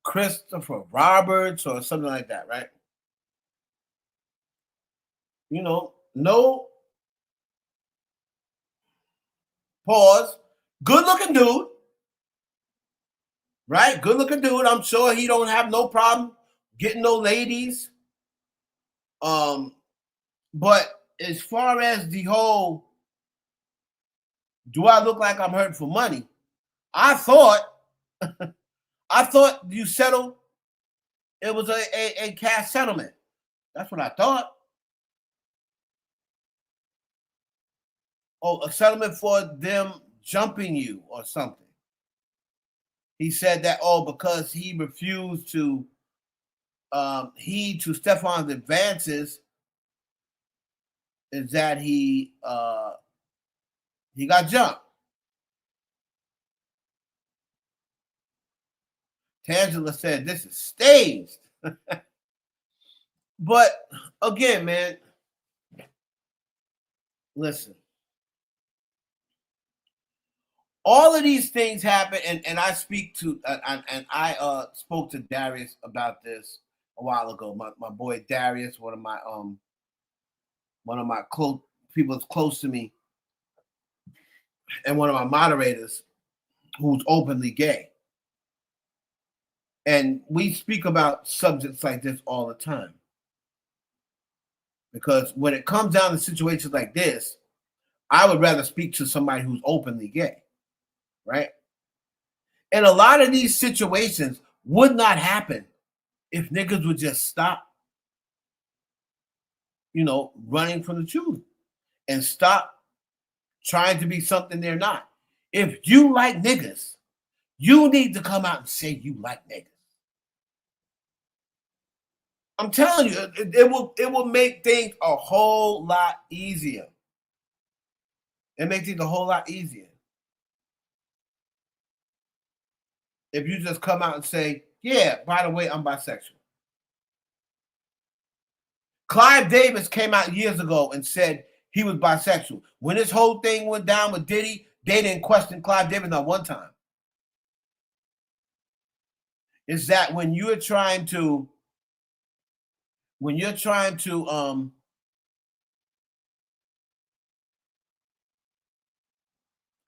Christopher Roberts or something like that, right? You know, no pause. Good looking dude. Right? Good looking dude. I'm sure he don't have no problem getting no ladies. But as far as the whole, do I look like I'm hurting for money? I thought you settled. It was a cash settlement. That's what I thought. Oh, a settlement for them jumping you or something. He said that, because he refused to heed to Stefon's advances, is that he got jumped. Tangela said this is staged. But again, man, listen. All of these things happen, and I speak to I spoke to Darius about this a while ago. My boy Darius, one of my close people that's close to me, and one of my moderators who's openly gay. And we speak about subjects like this all the time. Because when it comes down to situations like this, I would rather speak to somebody who's openly gay. Right? And a lot of these situations would not happen if niggas would just stop, running from the truth and stop trying to be something they're not. If you like niggas, you need to come out and say you like niggas. I'm telling you, it will make things a whole lot easier. It makes things a whole lot easier. If you just come out and say, yeah, by the way, I'm bisexual. Clive Davis came out years ago and said he was bisexual. When this whole thing went down with Diddy, they didn't question Clive Davis not one time. Is that when you're trying to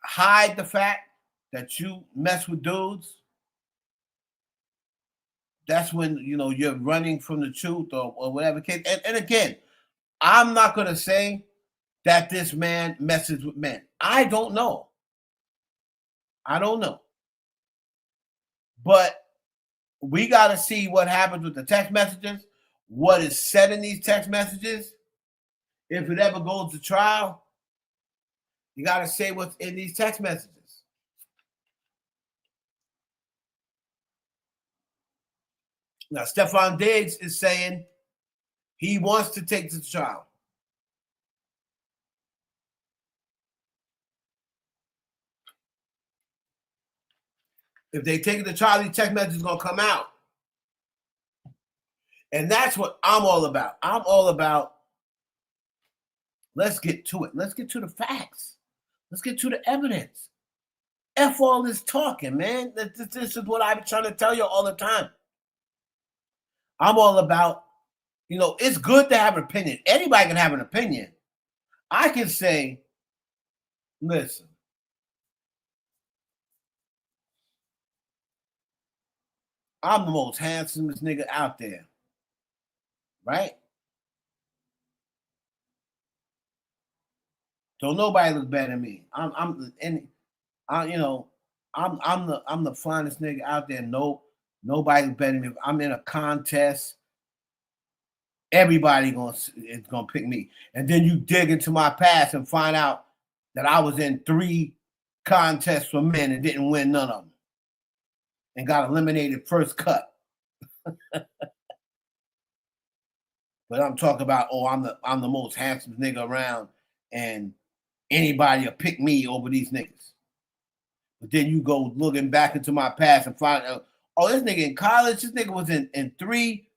hide the fact that you mess with dudes, that's when, you're running from the truth or whatever case. And again, I'm not going to say that this man messes with men. I don't know. But we got to see what happens with the text messages, what is said in these text messages. If it ever goes to trial, you got to say what's in these text messages. Now, Stefon Diggs is saying he wants to take this trial. If they take it to trial, these text messages are going to come out. And that's what I'm all about. I'm all about, let's get to it. Let's get to the facts. Let's get to the evidence. F all this talking, man. This is what I've been trying to tell you all the time. I'm all about, it's good to have an opinion. Anybody can have an opinion. I can say, listen, I'm the most handsomest nigga out there, right? Don't nobody look better than me. I'm the finest nigga out there. Nobody look better than me. If I'm in a contest, everybody is gonna pick me. And then you dig into my past and find out that I was in 3 contests for men and didn't win none of them, and got eliminated first cut. But I'm talking about, I'm the most handsome nigga around, and anybody will pick me over these niggas. But then you go looking back into my past and find out, this nigga in college, this nigga was in three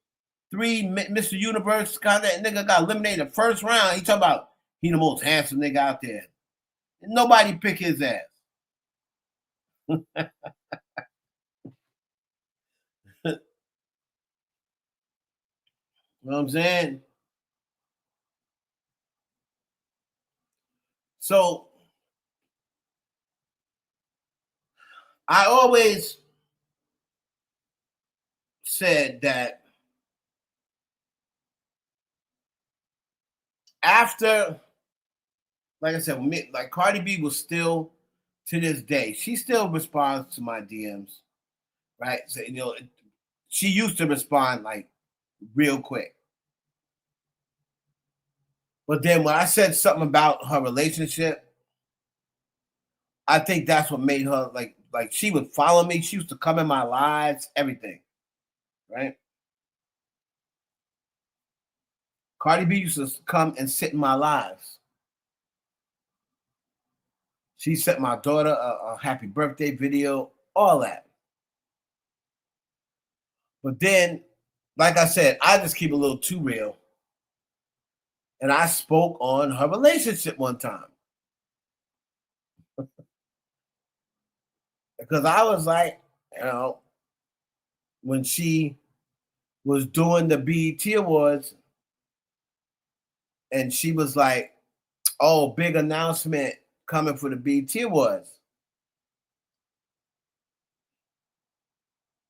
Mr. Universe. That nigga got eliminated first round. He talking about he the most handsome nigga out there. And nobody pick his ass. You know what I'm saying? So I always said that after, like I said, like Cardi B was still, to this day, she still responds to my DMs, right? So, she used to respond like real quick. But then when I said something about her relationship, I think that's what made her like she would follow me. She used to come in my lives, everything, right? Cardi B used to come and sit in my lives. She sent my daughter a happy birthday video, all that. But then, like I said, I just keep a little too real. And I spoke on her relationship one time. Because I was like, when she was doing the BET Awards, and she was like, big announcement coming for the BET Awards.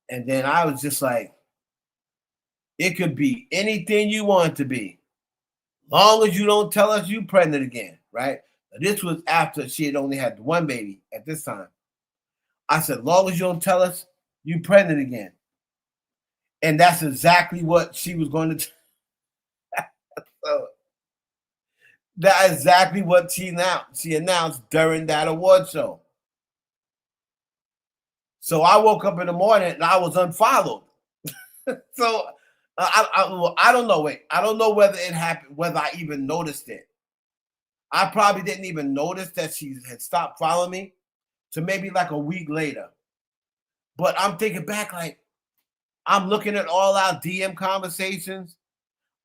And then I was just like, it could be anything you want it to be, long as you don't tell us you pregnant again, right? This was after she had only had 1 baby at this time. I said, long as you don't tell us you pregnant again. And that's exactly what she was going to do. So that's exactly what she announced. She announced during that award show. So I woke up in the morning and I was unfollowed. So I don't know. Wait, I don't know whether it happened, whether I even noticed it. I probably didn't even notice that she had stopped following me to maybe like a week later. But I'm thinking back, like, I'm looking at all our DM conversations.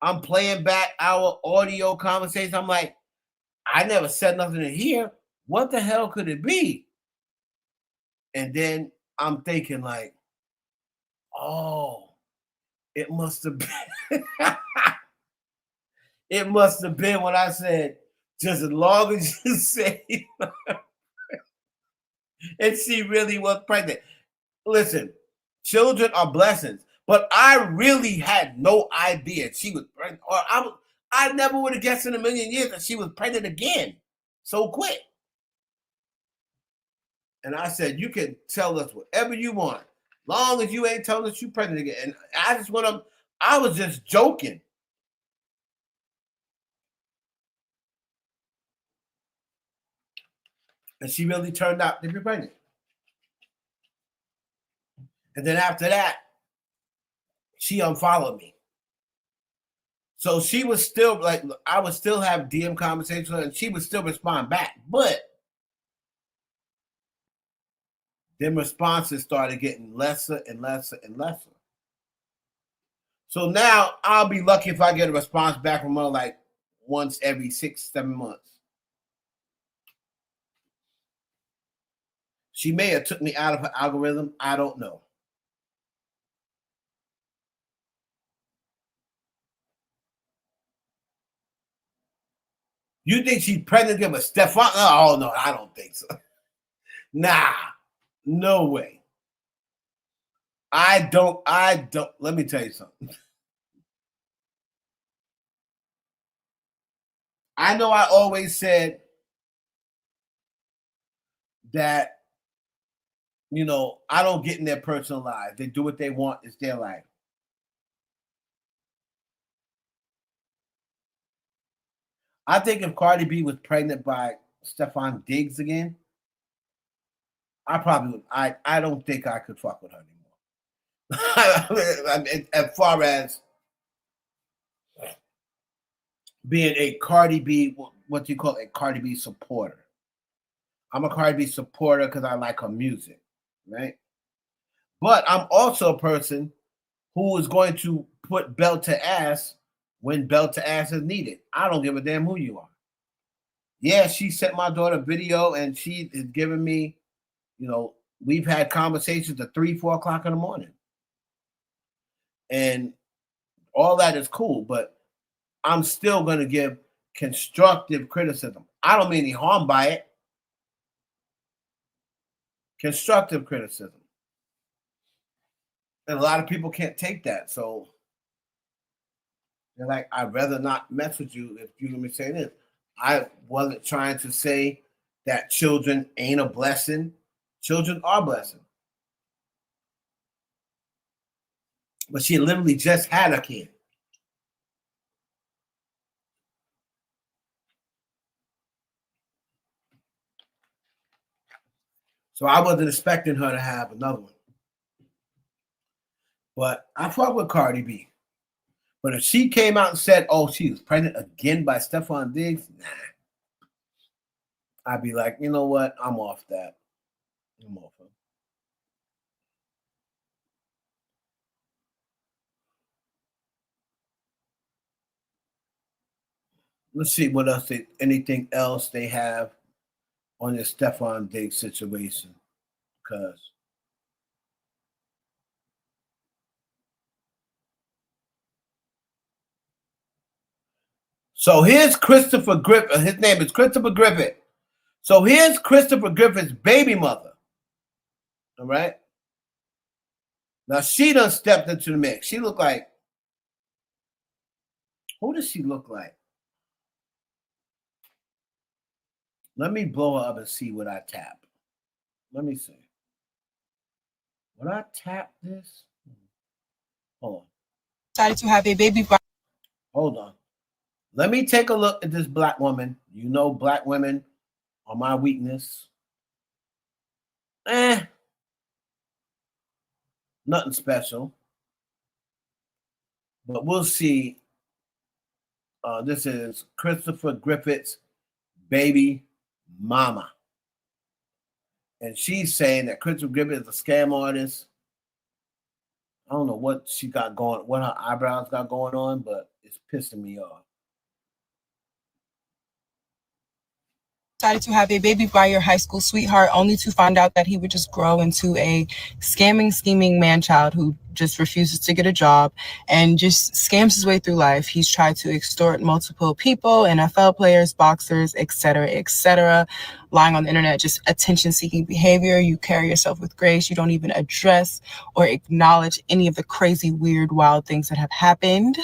I'm playing back our audio conversations. I'm like, I never said nothing in here. What the hell could it be? And then I'm thinking like, it must have been. It must have been when I said, just as long as you say, and she really was pregnant. Listen, children are blessings, but I really had no idea she was pregnant. Or I never would have guessed in a million years that she was pregnant again so quick. And I said, you can tell us whatever you want, long as you ain't telling us you pregnant again. And I was just joking. And she really turned out to be pregnant. And then after that, she unfollowed me. So she was still like, I would still have DM conversations with her and she would still respond back. But then responses started getting lesser and lesser and lesser. So now I'll be lucky if I get a response back from her like once every 6-7 months. She may have took me out of her algorithm. I don't know. You think she's pregnant with Stefon? Oh no, I don't think so. Nah, no way. I don't. Let me tell you something. I know I always said that, you know, I don't get in their personal lives. They do what they want. It's their life. I think if Cardi B was pregnant by Stefon Diggs again, I probably would. I don't think I could fuck with her anymore. As far as being a Cardi B, what do you call it, a Cardi B supporter. I'm a Cardi B supporter because I like her music, right? But I'm also a person who is going to put belt to ass when belt to ass is needed. I don't give a damn who you are. Yeah, she sent my daughter a video and she is giving me, you know, we've had conversations at 3, 4 o'clock in the morning. And all that is cool, but I'm still going to give constructive criticism. I don't mean any harm by it. Constructive criticism. And a lot of people can't take that. So they're like, I'd rather not mess with you if you let me say this. I wasn't trying to say that children ain't a blessing. Children are a blessing. But she literally just had a kid. So I wasn't expecting her to have another one. But I fuck with Cardi B. But if she came out and said, oh, she was pregnant again by Stefon Diggs, nah. I'd be like, you know what? I'm off that. I'm off it. Let's see what else anything else they have on this Stefon Diggs situation. Because so here's Christopher Griffith. His name is Christopher Griffith. So here's Christopher Griffith's baby mother. All right. Now she done stepped into the mix. She looked like, who does she look like? Let me blow her up and see what I tap. Let me see. Would I tap this? Hold on. Decided to have a baby. Hold on. Let me take a look at this black woman. You know, black women are my weakness. Nothing special. But we'll see. This is Christopher Griffith's baby mama. And she's saying that Christopher Griffith is a scam artist. I don't know what she got going, what her eyebrows got going on, but it's pissing me off. Decided to have a baby by your high school sweetheart, only to find out that he would just grow into a scamming, scheming man-child who just refuses to get a job and just scams his way through life. He's tried to extort multiple people, NFL players, boxers, etc., lying on the internet, just attention-seeking behavior. You carry yourself with grace. You don't even address or acknowledge any of the crazy, weird, wild things that have happened.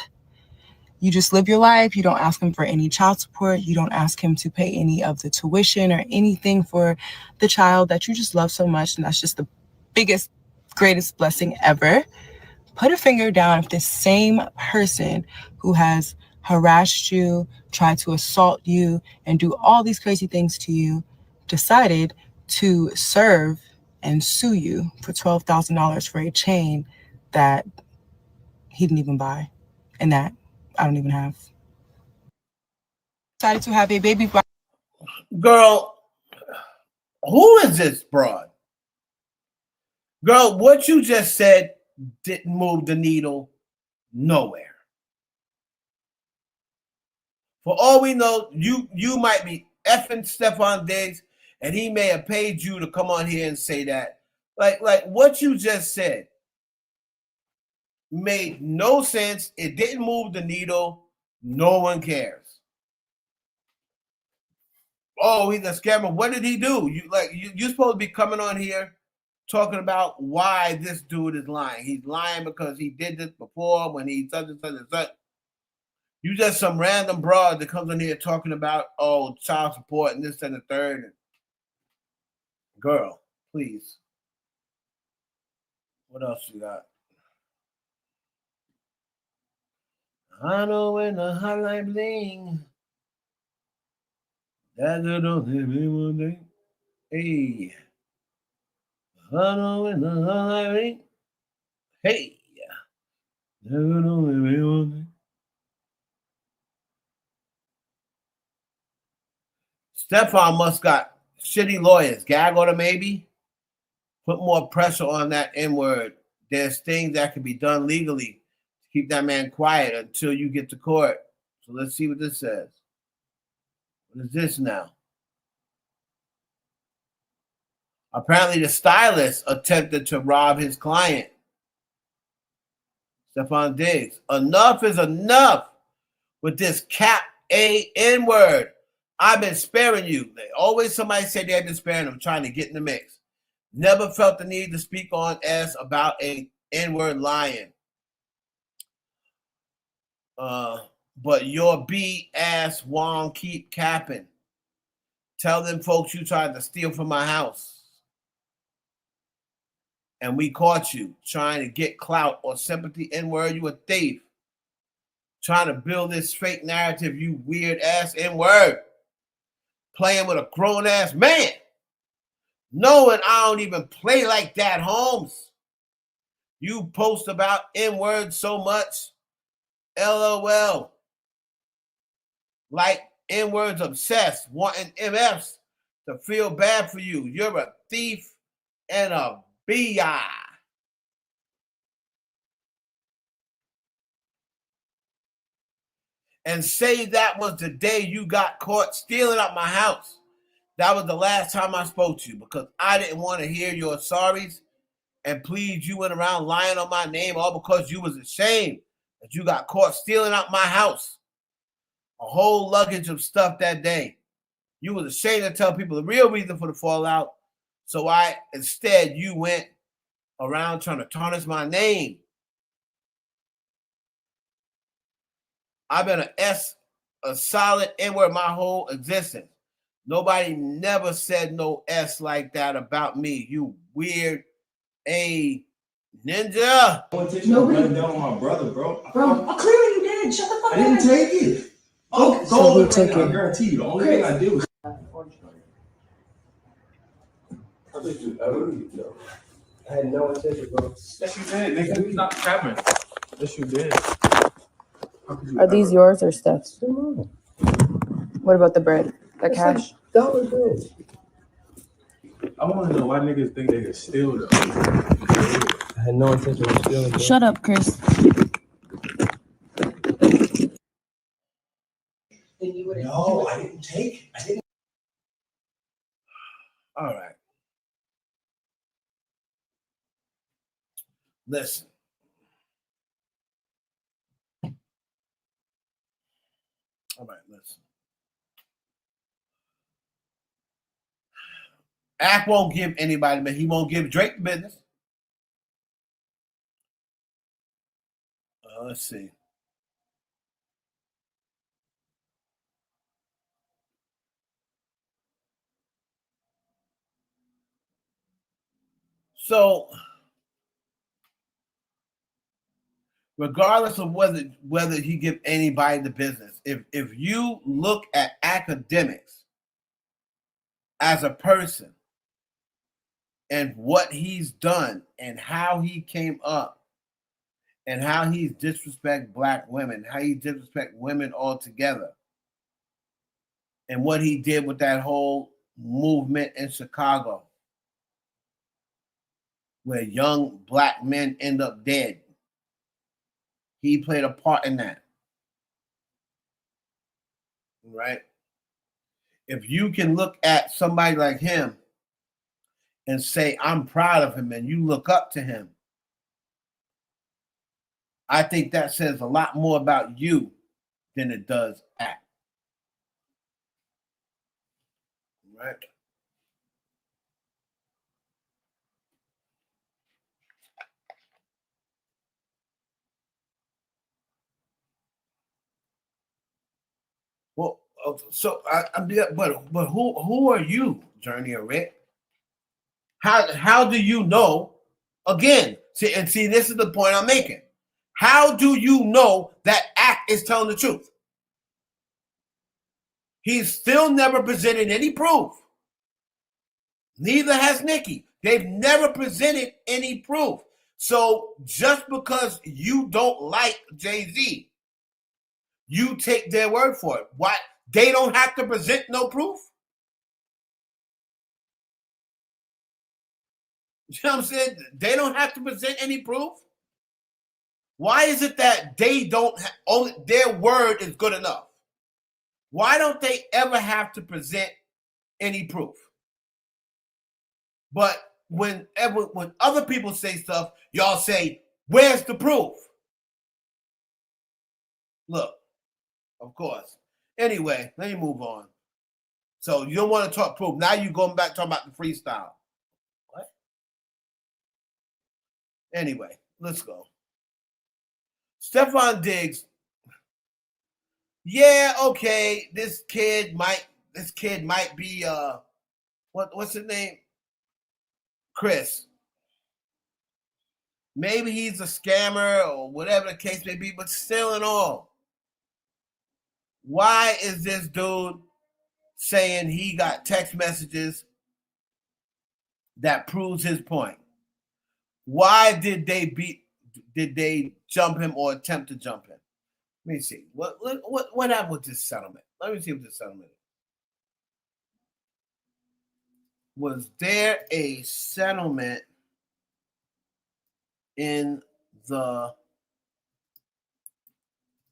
You just live your life. You don't ask him for any child support. You don't ask him to pay any of the tuition or anything for the child that you just love so much. And that's just the biggest, greatest blessing ever. Put a finger down if this same person who has harassed you, tried to assault you, and do all these crazy things to you, decided to serve and sue you for $12,000 for a chain that he didn't even buy and that I don't even have. Decided to have a baby. Girl, who is this broad? Girl, what you just said didn't move the needle nowhere. For all we know, you might be effing Stefon Diggs, and he may have paid you to come on here and say that. Like what you just said made no sense. It didn't move the needle. No one cares. Oh, he's a scammer. What did he do? You're supposed to be coming on here talking about why this dude is lying. He's lying because he did this before when he such and such and such. You just some random broad that comes in here talking about, oh, child support and this and the third. Girl, please. What else you got? I know when the hotline bling. That's the only one thing. Hey. I know when the hotline bling. Hey. Never know one thing. Stefon must got shitty lawyers. Gag order maybe. Put more pressure on that N-word. There's things that can be done legally to keep that man quiet until you get to court. So let's see what this says. What is this now? Apparently the stylist attempted to rob his client. Stefon Diggs. Enough is enough with this cap A N-word. I've been sparing you. Always somebody said they've been sparing them, trying to get in the mix. Never felt the need to speak on S about a N-word lying. But your B ass won't keep capping. Tell them folks you tried to steal from my house. And we caught you trying to get clout or sympathy. N-word, you a thief. Trying to build this fake narrative, you weird ass N-word. Playing with a grown ass man. Knowing I don't even play like that, Holmes. You post about N-words so much. LOL. Like N-words obsessed, wanting MFs to feel bad for you. You're a thief and a B.I. And say that was the day you got caught stealing out my house. That was the last time I spoke to you because I didn't want to hear your sorries and please. You went around lying on my name all because you was ashamed that you got caught stealing out my house. A whole luggage of stuff that day. You was ashamed to tell people the real reason for the fallout. So instead you went around trying to tarnish my name. I've been a solid N-word my whole existence. Nobody never said no S like that about me. You weird A ninja. Nobody down on my brother, bro. Bro, clearly you did. Shut the fuck up. I didn't take it. Oh, go so take it. I guarantee you. The only thing I did was. I think you know. I had no intention, bro. Yes, you did. Nigga, stop capping. Yes, you did. Are these yours or Steph's? What about the bread? The cash? Dollar bills. I want to know why niggas think they can steal though. I had no intention of stealing. Bro. Shut up, Chris. No, I didn't take. I didn't. All right. Listen. All right, listen. Ack won't give anybody, but he won't give Drake the business. Let's see. So, regardless of whether he give anybody the business, if you look at academics as a person and what he's done and how he came up and how he disrespect black women, how he disrespect women altogether, and what he did with that whole movement in Chicago, where young black men end up dead. He played a part in that. Right? If you can look at somebody like him and say, I'm proud of him, and you look up to him, I think that says a lot more about you than it does Act. Right. Well, so but who are you, Journey or Rick? How do you know? Again, see, this is the point I'm making. How do you know that act is telling the truth? He's still never presented any proof. Neither has Nicki. They've never presented any proof. So just because you don't like Jay-Z, you take their word for it. Why? They don't have to present no proof? You know what I'm saying? They don't have to present any proof? Why is it that they don't only their word is good enough? Why don't they ever have to present any proof? But when other people say stuff, y'all say, where's the proof? Look, of course. Anyway, let me move on. So you don't want to talk proof. Now you're going back talking about the freestyle. What? Anyway, let's go. Stefon Diggs. Yeah, okay. This kid might be what's his name? Chris. Maybe he's a scammer or whatever the case may be, but still and all. Why is this dude saying he got text messages that proves his point? Why did they jump him or attempt to jump him? Let me see. What happened with this settlement? Let me see what this settlement is. Was there a settlement in the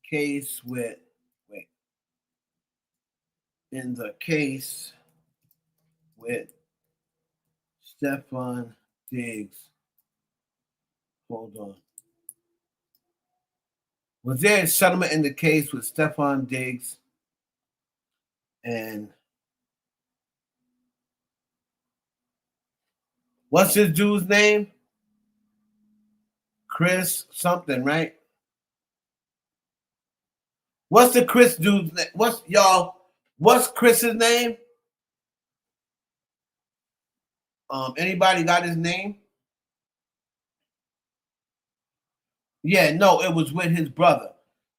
case with Stefon Diggs? Hold on. Was there a settlement in the case with Stefon Diggs and what's this dude's name? Chris something, right? What's the Chris dude's name? What's Chris's name? Anybody got his name? Yeah, no, it was with his brother.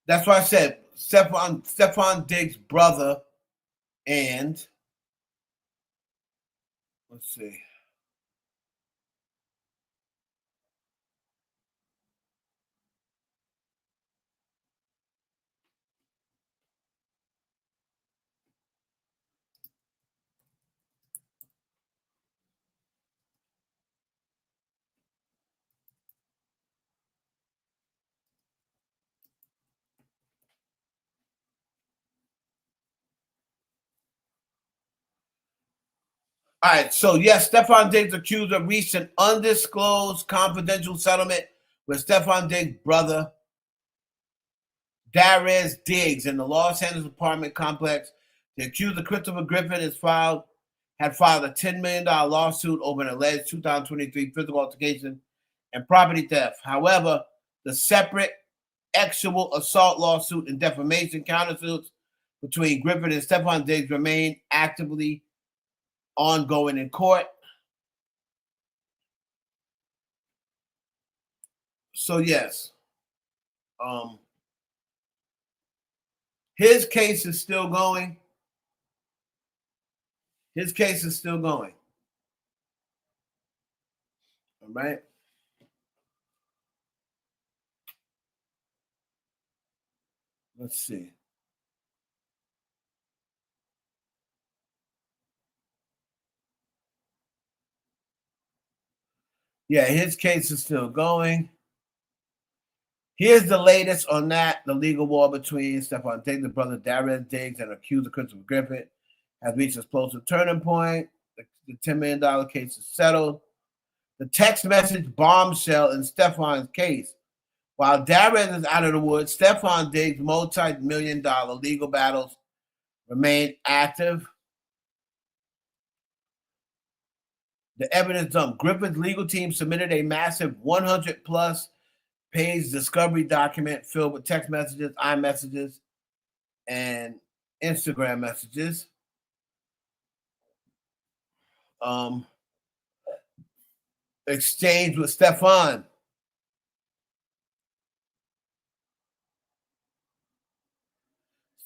That's why I said Stefon Diggs' brother and let's see. All right, so yes, Stefon Diggs accused of reached an undisclosed confidential settlement with Stefon Diggs' brother, Darius Diggs, in the Los Angeles apartment complex. The accuser, Christopher Griffin, had filed a $10 million lawsuit over an alleged 2023 physical altercation and property theft. However, the separate sexual assault lawsuit and defamation countersuits between Griffin and Stefon Diggs remain actively ongoing in court. So yes, his case is still going. His case is still going. All right. Let's see. Yeah, his case is still going. Here's the latest on that. The legal war between Stefon Diggs, the brother Darius Diggs, and accuser Christopher Griffin has reached an explosive turning point. The $10 million case is settled. The text message bombshell in Stefon's case. While Darius is out of the woods, Stefon Diggs' multi-million-dollar legal battles remain active. The evidence dump. Griffin's legal team submitted a massive 100+ page discovery document filled with text messages, iMessages, and Instagram messages. Exchange with Stefon.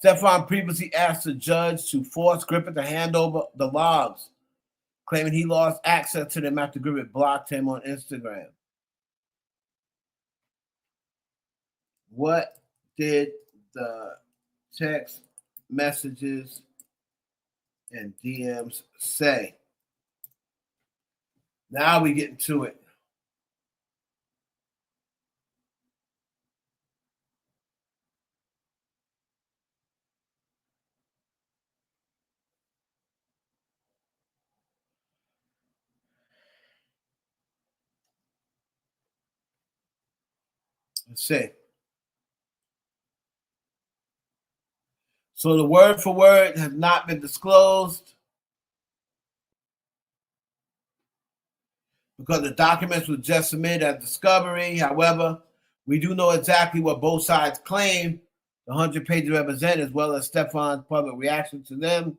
Stefon previously asked the judge to force Griffin to hand over the logs, claiming he lost access to them after Griffin blocked him on Instagram. What did the text messages and DMs say? Now we get into it. Let's see. So the word for word has not been disclosed because the documents were just submitted as discovery. However, we do know exactly what both sides claim the 100 pages represent, as well as Stefon's public reaction to them.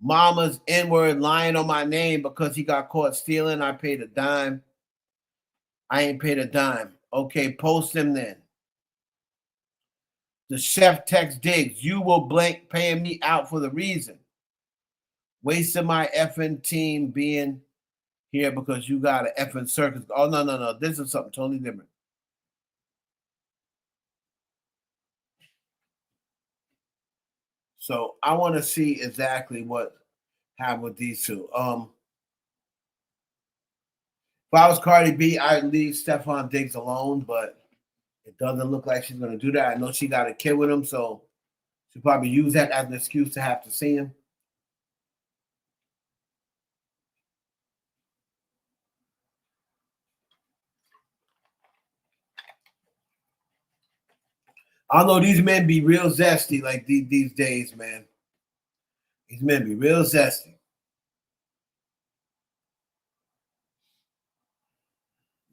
Mama's N-word lying on my name because he got caught stealing. I paid a dime. I ain't paid a dime. Okay, post him then. The chef text Diggs, you will blank paying me out for the reason. Wasting my effing team being here because you got an effing circus. Oh, no. This is something totally different. So I want to see exactly what happened with these two. If I was Cardi B, I'd leave Stefon Diggs alone, but it doesn't look like she's going to do that. I know she got a kid with him, so she'll probably use that as an excuse to have to see him. I don't know, these men be real zesty like these days, man. These men be real zesty.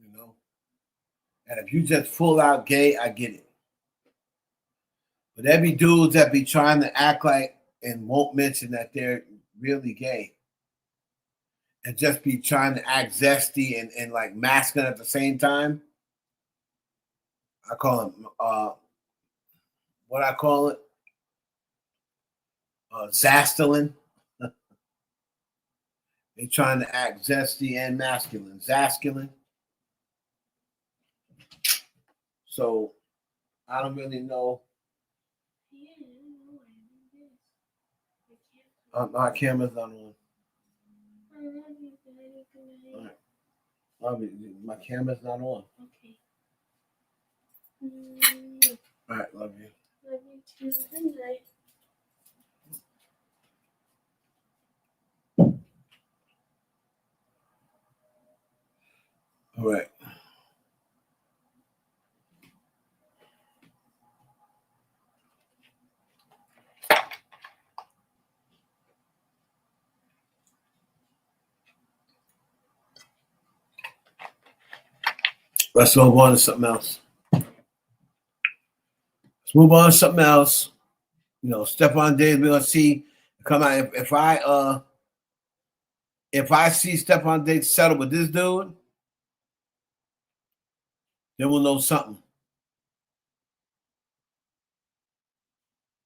You know? And if you just full out gay, I get it. But there be dudes that be trying to act like and won't mention that they're really gay. And just be trying to act zesty and like masculine at the same time. I call them, what I call it? Zastelin. They trying to act zesty and masculine. Zasculin. So I don't really know. My camera's not on. All right. My camera's not on. Okay. All right, love you. Love you too. Good night. All right. Let's move on to something else. You know, Stefon Diggs, we're gonna see come out. If I see Stefon Diggs settle with this dude, then we'll know something.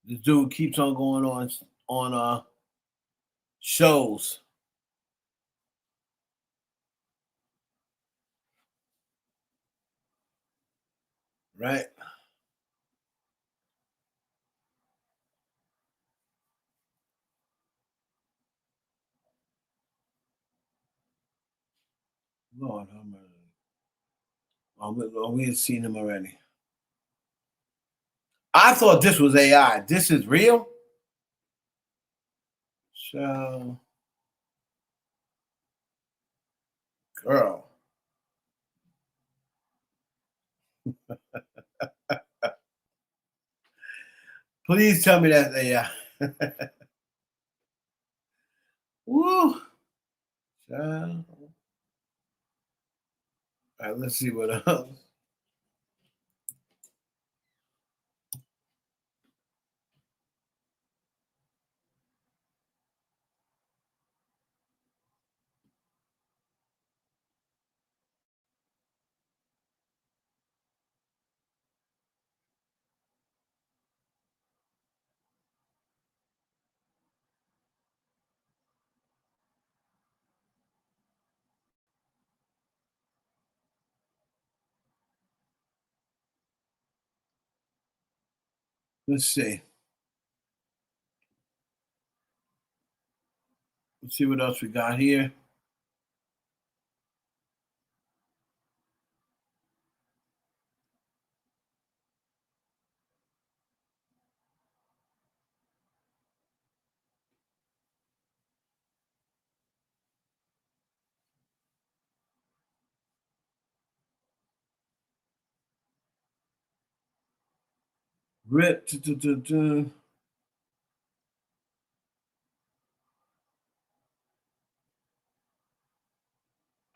This dude keeps on going on shows. Right? Lord, we had seen him already. I thought this was AI. This is real? So, girl. Please tell me that's AI. Woo. All right, let's see what else. Let's see. Let's see what else we got here. Rip.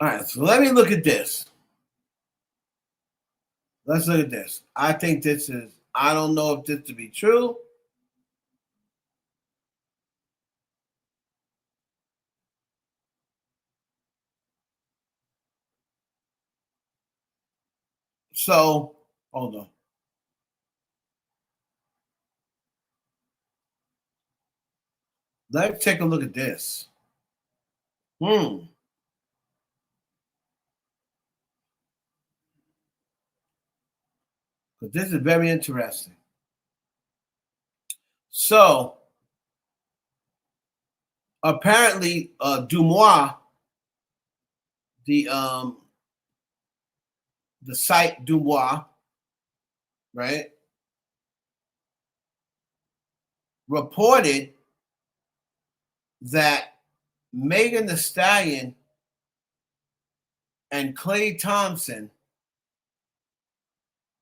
All right, so let me look at this. Let's look at this. I think this is, I don't know if this to be true. So, hold on. Let's take a look at this. But this is very interesting. So, apparently, Dumois, the site Dumois, right, reported that Megan Thee Stallion and Klay Thompson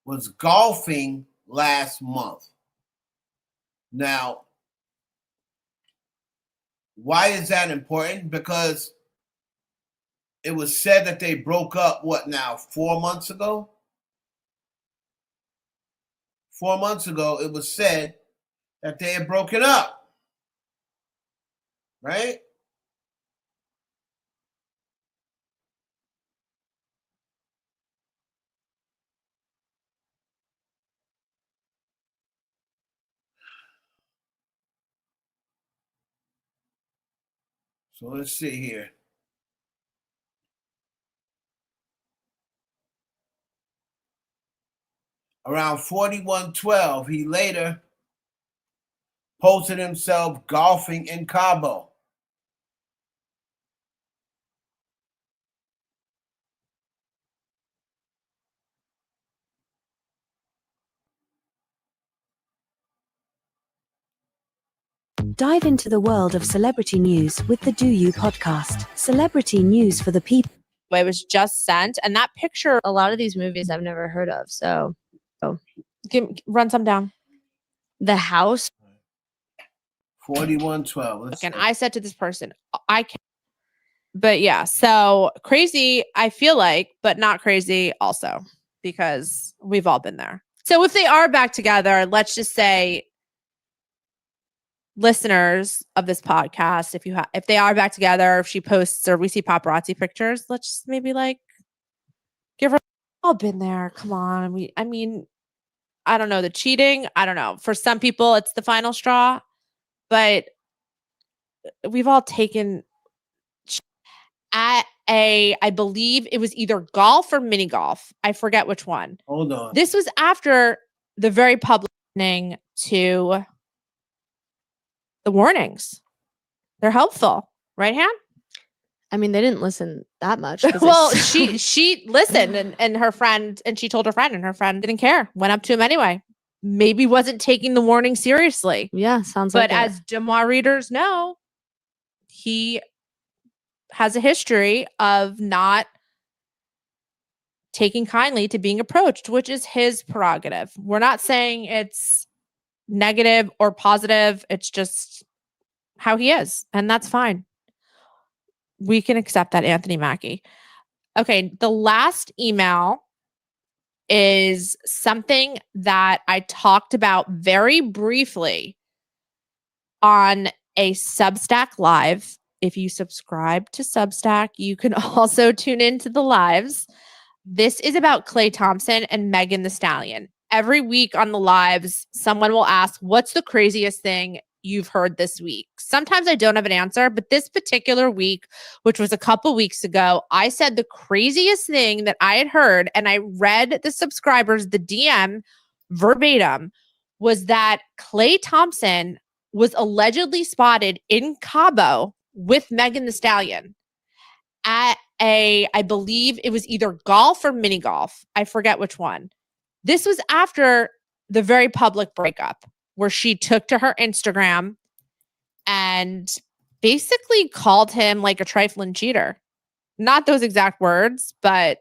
was golfing last month. Now, why is that important? Because it was said that they broke up, 4 months ago? 4 months ago, it was said that they had broken up, right? So let's see here. Around 41:12, he later posted himself golfing in Cabo. Dive into the world of celebrity news with the Do You podcast. Celebrity news for the people. It was just sent, and that picture. A lot of these movies I've never heard of. So run some down. The House. 41:12. And I said to this person, I can't. But yeah, so crazy, I feel like, but not crazy also, because we've all been there. So if they are back together, let's just say, listeners of this podcast, if they are back together, if she posts or we see paparazzi pictures, let's just maybe give her. All been there. Come on. I mean, I don't know, the cheating. I don't know. For some people, it's the final straw, but we've all taken at I believe it was either golf or mini golf. I forget which one. Hold on. This was after the very public listening to the warnings. They're helpful, right, Han? I mean, they didn't listen that much. Well, she listened and her friend, and she told her friend, and her friend didn't care. Went up to him anyway. Maybe wasn't taking the warning seriously. Yeah, sounds like it. But as Demois readers know, he has a history of not taking kindly to being approached, which is his prerogative. We're not saying it's negative or positive. It's just how he is, and that's fine. We can accept that, Anthony Mackie. Okay, the last email is something that I talked about very briefly on a Substack live. If you subscribe to Substack, you can also tune into the lives. This is about Klay Thompson and Megan Thee Stallion. Every week on the lives, someone will ask, what's the craziest thing you've heard this week? Sometimes I don't have an answer, but this particular week, which was a couple weeks ago, I said the craziest thing that I had heard, and I read the subscribers, the DM verbatim, was that Klay Thompson was allegedly spotted in Cabo with Megan Thee Stallion at I believe it was either golf or mini golf. I forget which one. This was after the very public breakup where she took to her Instagram and basically called him like a trifling cheater. Not those exact words, but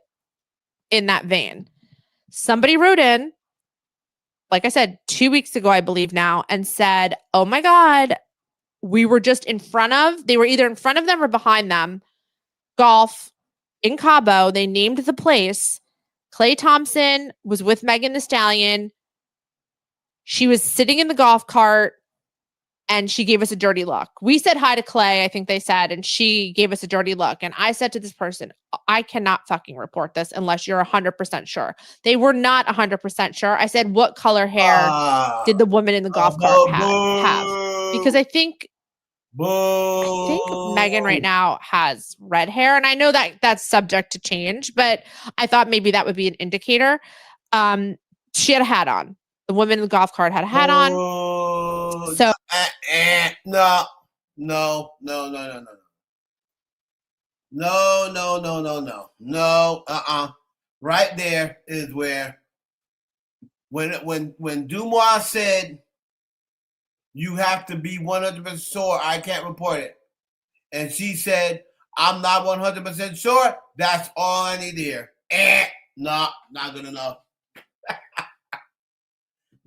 in that vein. Somebody wrote in, like I said, 2 weeks ago, I believe now, and said, oh my God, we were just they were either in front of them or behind them. Golf in Cabo. They named the place. Klay Thompson was with Megan Thee Stallion. She was sitting in the golf cart and she gave us a dirty look. We said hi to Klay, I think they said, and she gave us a dirty look. And I said to this person, I cannot fucking report this unless you're 100% sure. They were not 100% sure. I said, what color hair did the woman in the golf cart have? Because I think Megan right now has red hair, and I know that that's subject to change, but I thought maybe that would be an indicator. She had a hat on. The woman in the golf cart had a hat on. So no. Right there is where when Dumois said you have to be 100% sure I can't report it, and she said I'm not 100% sure, that's all I need to hear. No, not good enough.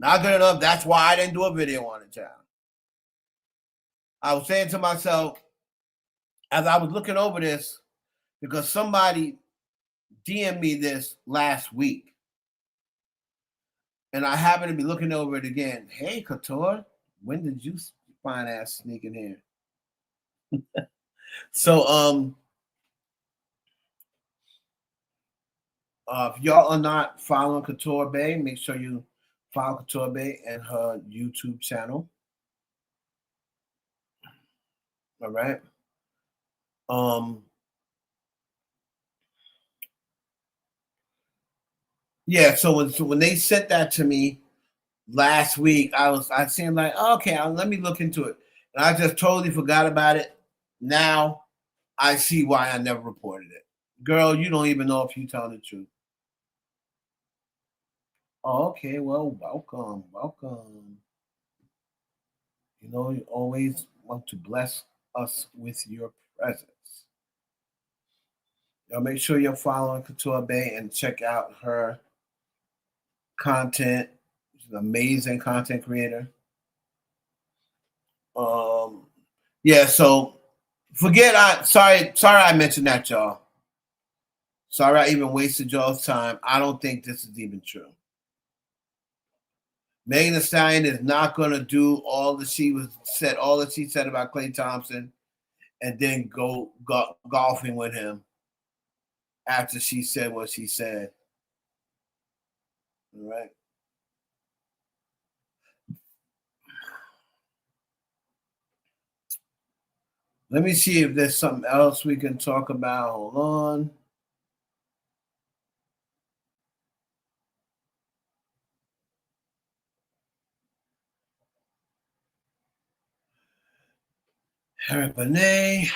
Not good enough. That's why I didn't do a video on it, child. I was saying to myself, as I was looking over this, because somebody DM'd me this last week, and I happened to be looking over it again. Hey, Couture, when did you fine ass sneak in here? So, if y'all are not following Couture Bay, make sure you follow Couture Bay and her YouTube channel. All right. Yeah. So when they sent that to me last week, I seemed like, okay, let me look into it, and I just totally forgot about it. Now I see why I never reported it. Girl, you don't even know if you're telling the truth. Oh, okay, well, welcome. You know, you always want to bless us with your presence. Y'all make sure you're following Couture Bay and check out her content. She's an amazing content creator. Yeah, so sorry I mentioned that, y'all. Sorry I even wasted y'all's time. I don't think this is even true. Megan Thee Stallion is not going to do all that she said about Klay Thompson and then go golfing with him after she said what she said. All right. Let me see if there's something else we can talk about. Hold on. Eric Benet.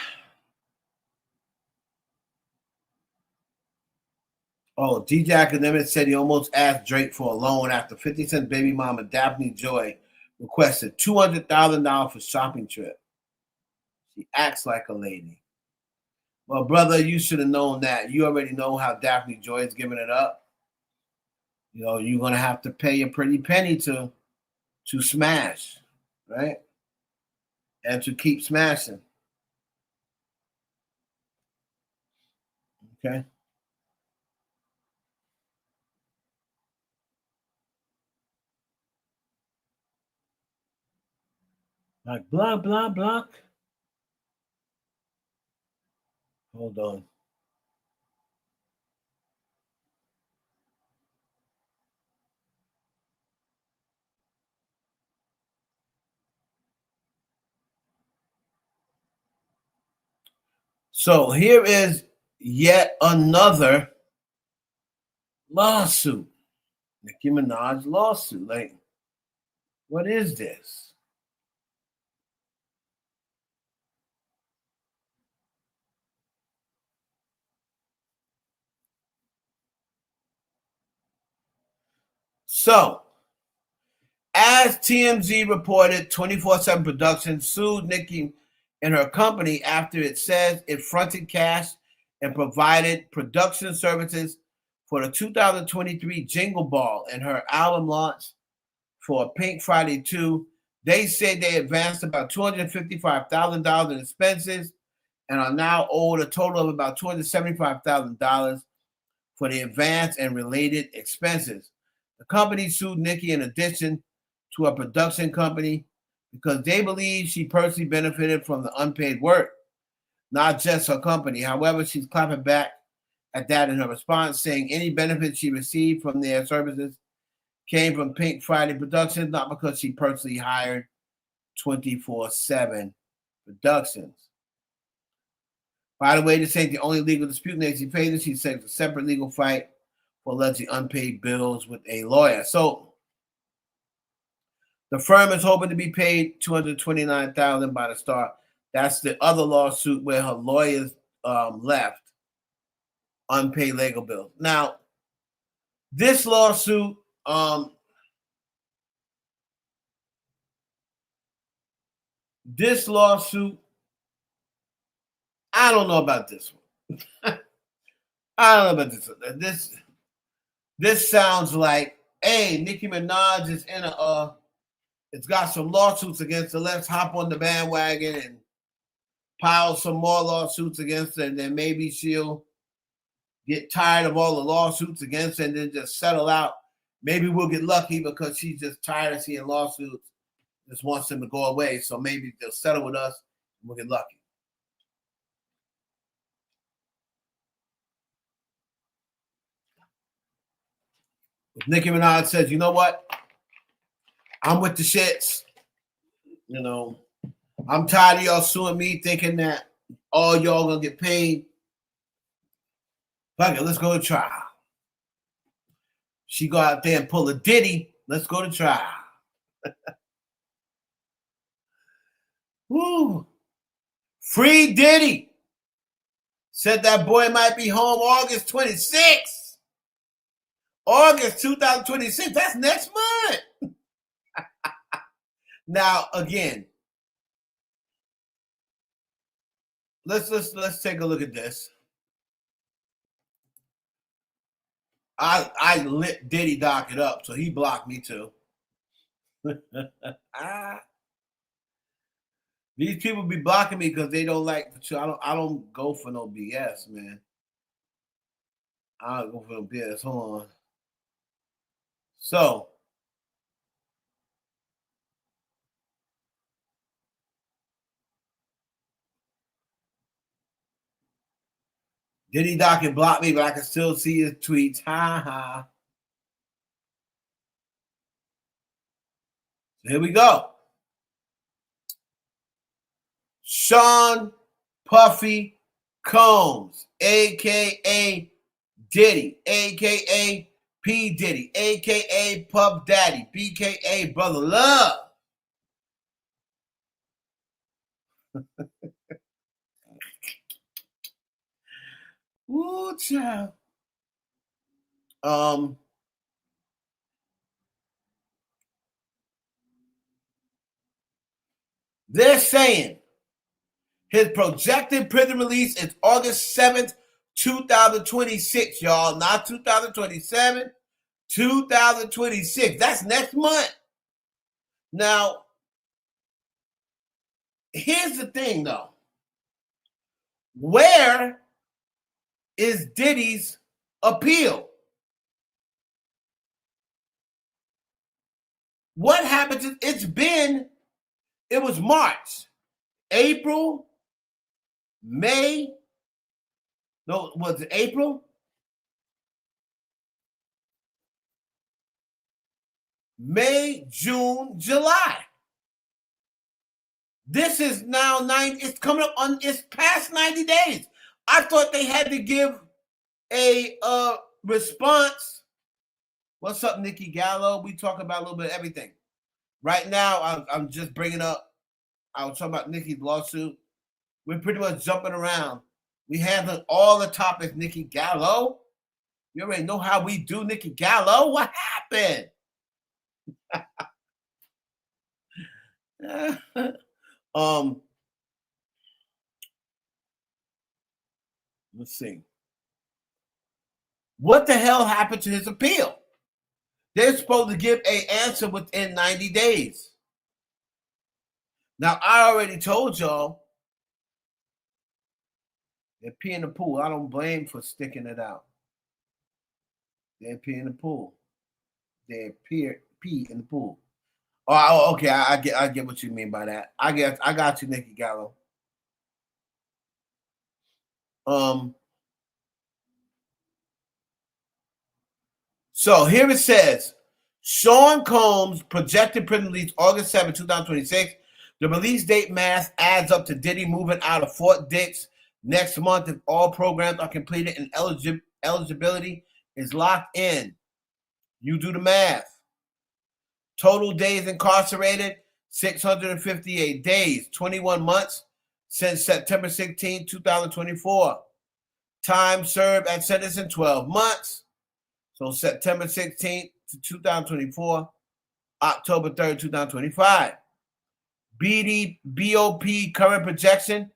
Oh, DJ Academic said he almost asked Drake for a loan after 50 Cent's baby mama Daphne Joy requested $200,000 for shopping trip. She acts like a lady. Well, brother, you should have known that. You already know how Daphne Joy is giving it up. You know, you're going to have to pay a pretty penny to smash, right? And to keep smashing. Okay. Like block, block, block. Hold on. So here is yet another lawsuit. Nicki Minaj lawsuit. Like, what is this? So, as TMZ reported, 24/7 Productions sued Nicki and her company after it says it fronted cash and provided production services for the 2023 Jingle Ball and her album launch for Pink Friday 2. They say they advanced about $255,000 in expenses and are now owed a total of about $275,000 for the advance and related expenses. The company sued Nicki in addition to a production company because they believe she personally benefited from the unpaid work, not just her company. However, she's clapping back at that in her response, saying any benefits she received from their services came from Pink Friday Productions, not because she personally hired 24/7 Productions. By the way, this ain't the only legal dispute Nancy faces. She said it's a separate legal fight for allegedly unpaid bills with a lawyer. So the firm is hoping to be paid $229,000 by the Star. That's the other lawsuit where her lawyers left unpaid legal bills. Now, this lawsuit, I don't know about this one. I don't know about this one. This sounds like, hey, Nicki Minaj is in it's got some lawsuits against her. Let's hop on the bandwagon and pile some more lawsuits against her, and then maybe she'll get tired of all the lawsuits against her and then just settle out. Maybe we'll get lucky because she's just tired of seeing lawsuits, just wants them to go away. So maybe they'll settle with us and we'll get lucky. If Nicki Minaj says, you know what? I'm with the shits. You know, I'm tired of y'all suing me thinking that all y'all gonna get paid. Fuck it, let's go to trial. She go out there and pull a Diddy. Let's go to trial. Woo. Free Diddy. Said that boy might be home August 26th. August 2026. That's next month. Now, again, let's take a look at this. I lit Diddy docket up, so he blocked me too. These people be blocking me because they don't like the show. I don't go for no BS, man. I don't go for no BS. Hold on. So Diddy docket blocked me, but I can still see his tweets. Ha ha. So here we go. Sean Puffy Combs, a.k.a. Diddy, a.k.a. P. Diddy, a.k.a. Puff Daddy, b.k.a. Brother Love. Ooh, child. They're saying his projected prison release is August 7th, 2026, y'all. Not 2027, 2026. That's next month. Now, here's the thing, though. Where is Diddy's appeal. What happened? It was March, April, May. No, was it April? May, June, July. This is now it's coming up on, it's past 90 days. I thought they had to give a response. What's up, Nicki Gallo? We talk about a little bit of everything. Right now, I'm just bringing up, I was talking about Nicki's lawsuit. We're pretty much jumping around. We handled all the topics, Nicki Gallo. You already know how we do, Nicki Gallo. What happened? Let's see. What the hell happened to his appeal? They're supposed to give an answer within 90 days. Now, I already told y'all they're peeing in the pool. I don't blame for sticking it out. They're peeing in the pool. They pee in the pool. Oh, okay. I get what you mean by that. I got you, Nicki Gallo. So here it says, Sean Combs projected prison release August 7, 2026. The release date math adds up to Diddy moving out of Fort Dix next month if all programs are completed and eligibility is locked in. You do the math. Total days incarcerated, 658 days, 21 months since September 16, 2024. Time served at sentencing, 12 months. So September 16th to 2024, October 3rd, 2025. BOP current projection,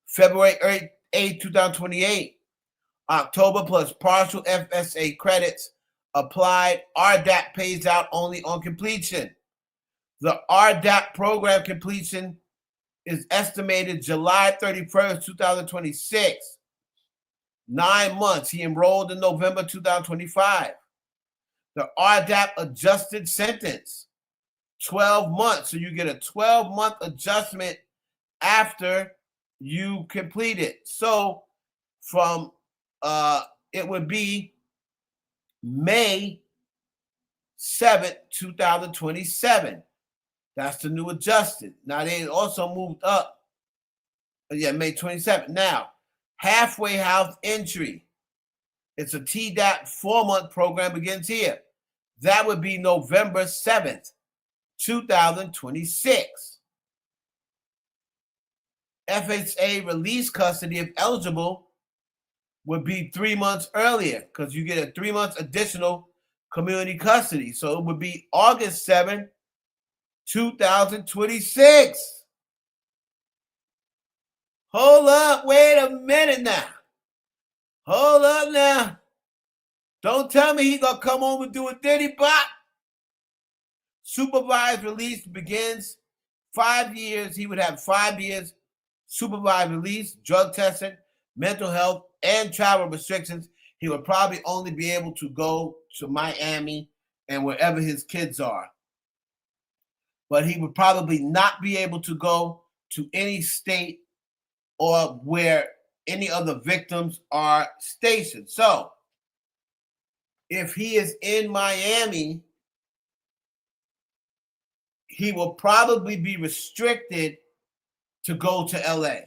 February 8th, 2028. October plus partial FSA credits applied. RDAP pays out only on completion. The RDAP program completion is estimated July 31st, 2026. 9 months. He enrolled in November 2025. The RDAP adjusted sentence, 12 months. So you get a 12-month adjustment after you complete it. So from it would be May 7th, 2027. That's the new adjusted. Now they also moved up. Yeah, May 27th. Now, halfway house entry. It's a TDAP 4-month program begins here. That would be November 7th, 2026. FHA release custody, if eligible, would be 3 months earlier because you get a 3 months additional community custody. So it would be August 7th, 2026. Hold up. Wait a minute now. Hold up now. Don't tell me he's going to come home and do a Diddy Bop. Supervised release begins 5 years. He would have 5 years supervised release, drug testing, mental health, and travel restrictions. He would probably only be able to go to Miami and wherever his kids are. But he would probably not be able to go to any state or where any other victims are stationed. So if he is in Miami, he will probably be restricted to go to LA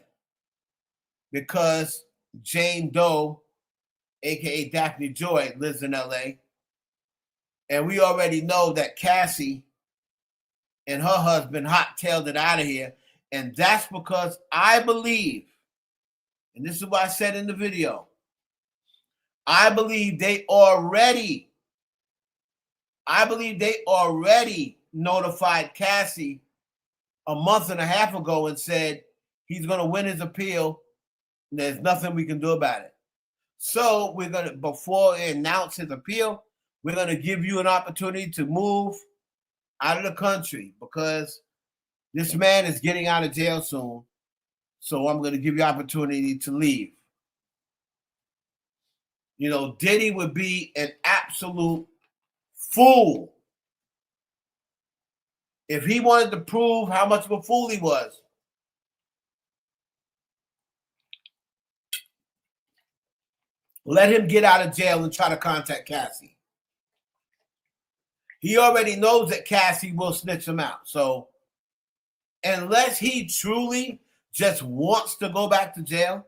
because Jane Doe, aka Daphne Joy, lives in LA. And we already know that Cassie and her husband hot-tailed it out of here. And that's because I believe, and this is what I said in the video, I believe they already notified Cassie a month and a half ago and said he's going to win his appeal. And there's nothing we can do about it. So we're going to, before he announce his appeal, we're going to give you an opportunity to move out of the country because this man is getting out of jail soon. So I'm going to give you opportunity to leave. You know, Diddy would be an absolute fool if he wanted to prove how much of a fool he was. Let him get out of jail and try to contact Cassie. He already knows that Cassie will snitch him out. So unless he truly just wants to go back to jail,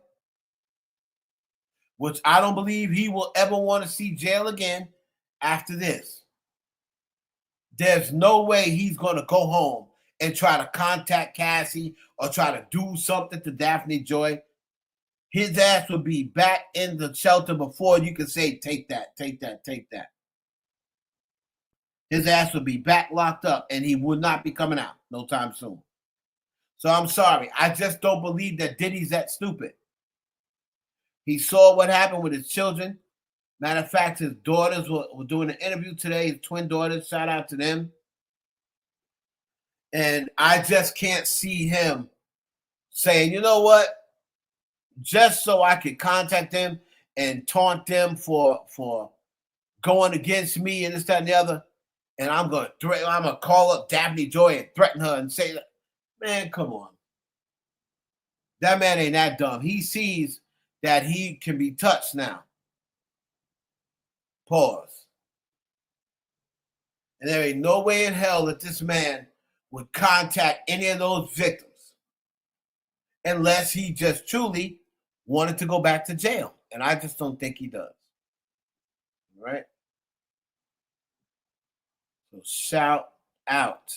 which I don't believe he will ever want to see jail again after this, there's no way he's going to go home and try to contact Cassie or try to do something to Daphne Joy. His ass would be back in the shelter before you can say, take that, take that, take that. His ass would be back locked up and he would not be coming out no time soon. So I'm sorry. I just don't believe that Diddy's that stupid. He saw what happened with his children. Matter of fact, his daughters were doing an interview today, his twin daughters, shout out to them. And I just can't see him saying, you know what, just so I could contact them and taunt them for going against me and this, that, and the other, and I'm gonna call up Daphne Joy and threaten her and say, man, come on. That man ain't that dumb. He sees that he can be touched now. Pause. And there ain't no way in hell that this man would contact any of those victims unless he just truly wanted to go back to jail. And I just don't think he does. All right? So shout out.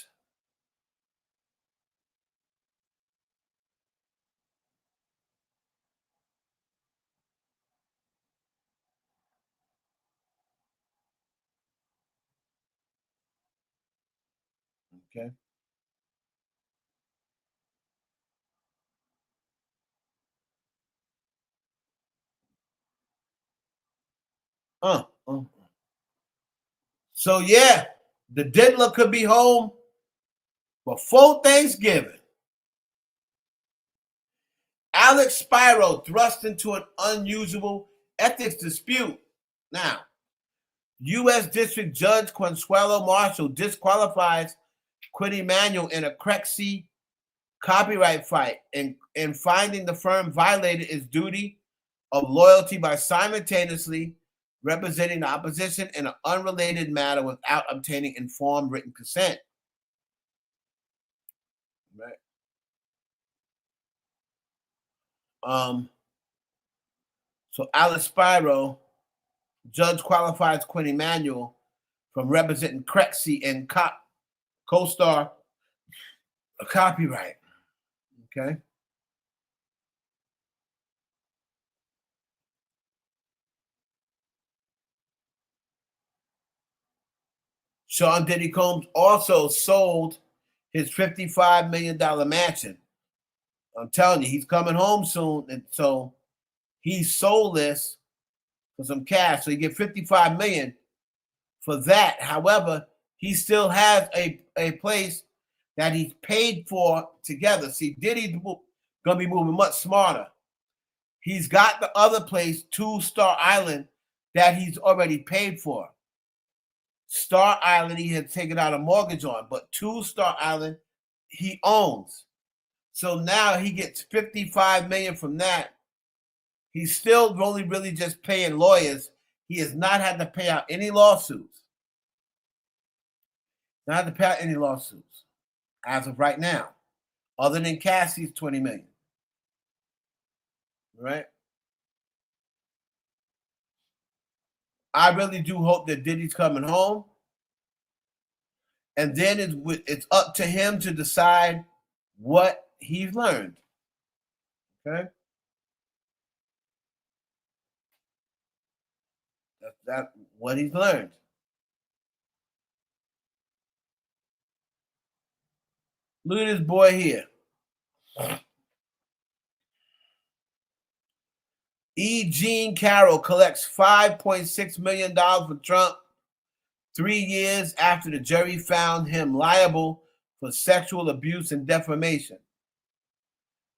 Okay. So yeah, the diddler could be home before Thanksgiving. Alex Spiro thrust into an unusual ethics dispute. Now, U.S. District Judge Consuelo Marshall disqualifies Quinn Emanuel in a Crexy copyright fight and finding the firm violated its duty of loyalty by simultaneously representing the opposition in an unrelated matter without obtaining informed written consent. Right. So Alex Spiro, judge qualifies Quinn Emanuel from representing Crexy and co-star a copyright. Okay. Sean Diddy Combs also sold his $55 million mansion. I'm telling you, he's coming home soon. And so he sold this for some cash. So you get $55 million for that. However, he still has a place that he's paid for together. See, Diddy's going to be moving much smarter. He's got the other place, 2 Star Island, that he's already paid for. Star Island, he had taken out a mortgage on, but 2 Star Island, he owns. So now he gets $55 million from that. He's still only really just paying lawyers. He has not had to pay out any lawsuits. Not had to pay out any lawsuits as of right now, other than Cassie's $20 million. Right? I really do hope that Diddy's coming home. And then it's up to him to decide what he's learned. Okay? That's what he's learned. Look at this boy here. E. Jean Carroll collects $5.6 million for Trump 3 years after the jury found him liable for sexual abuse and defamation.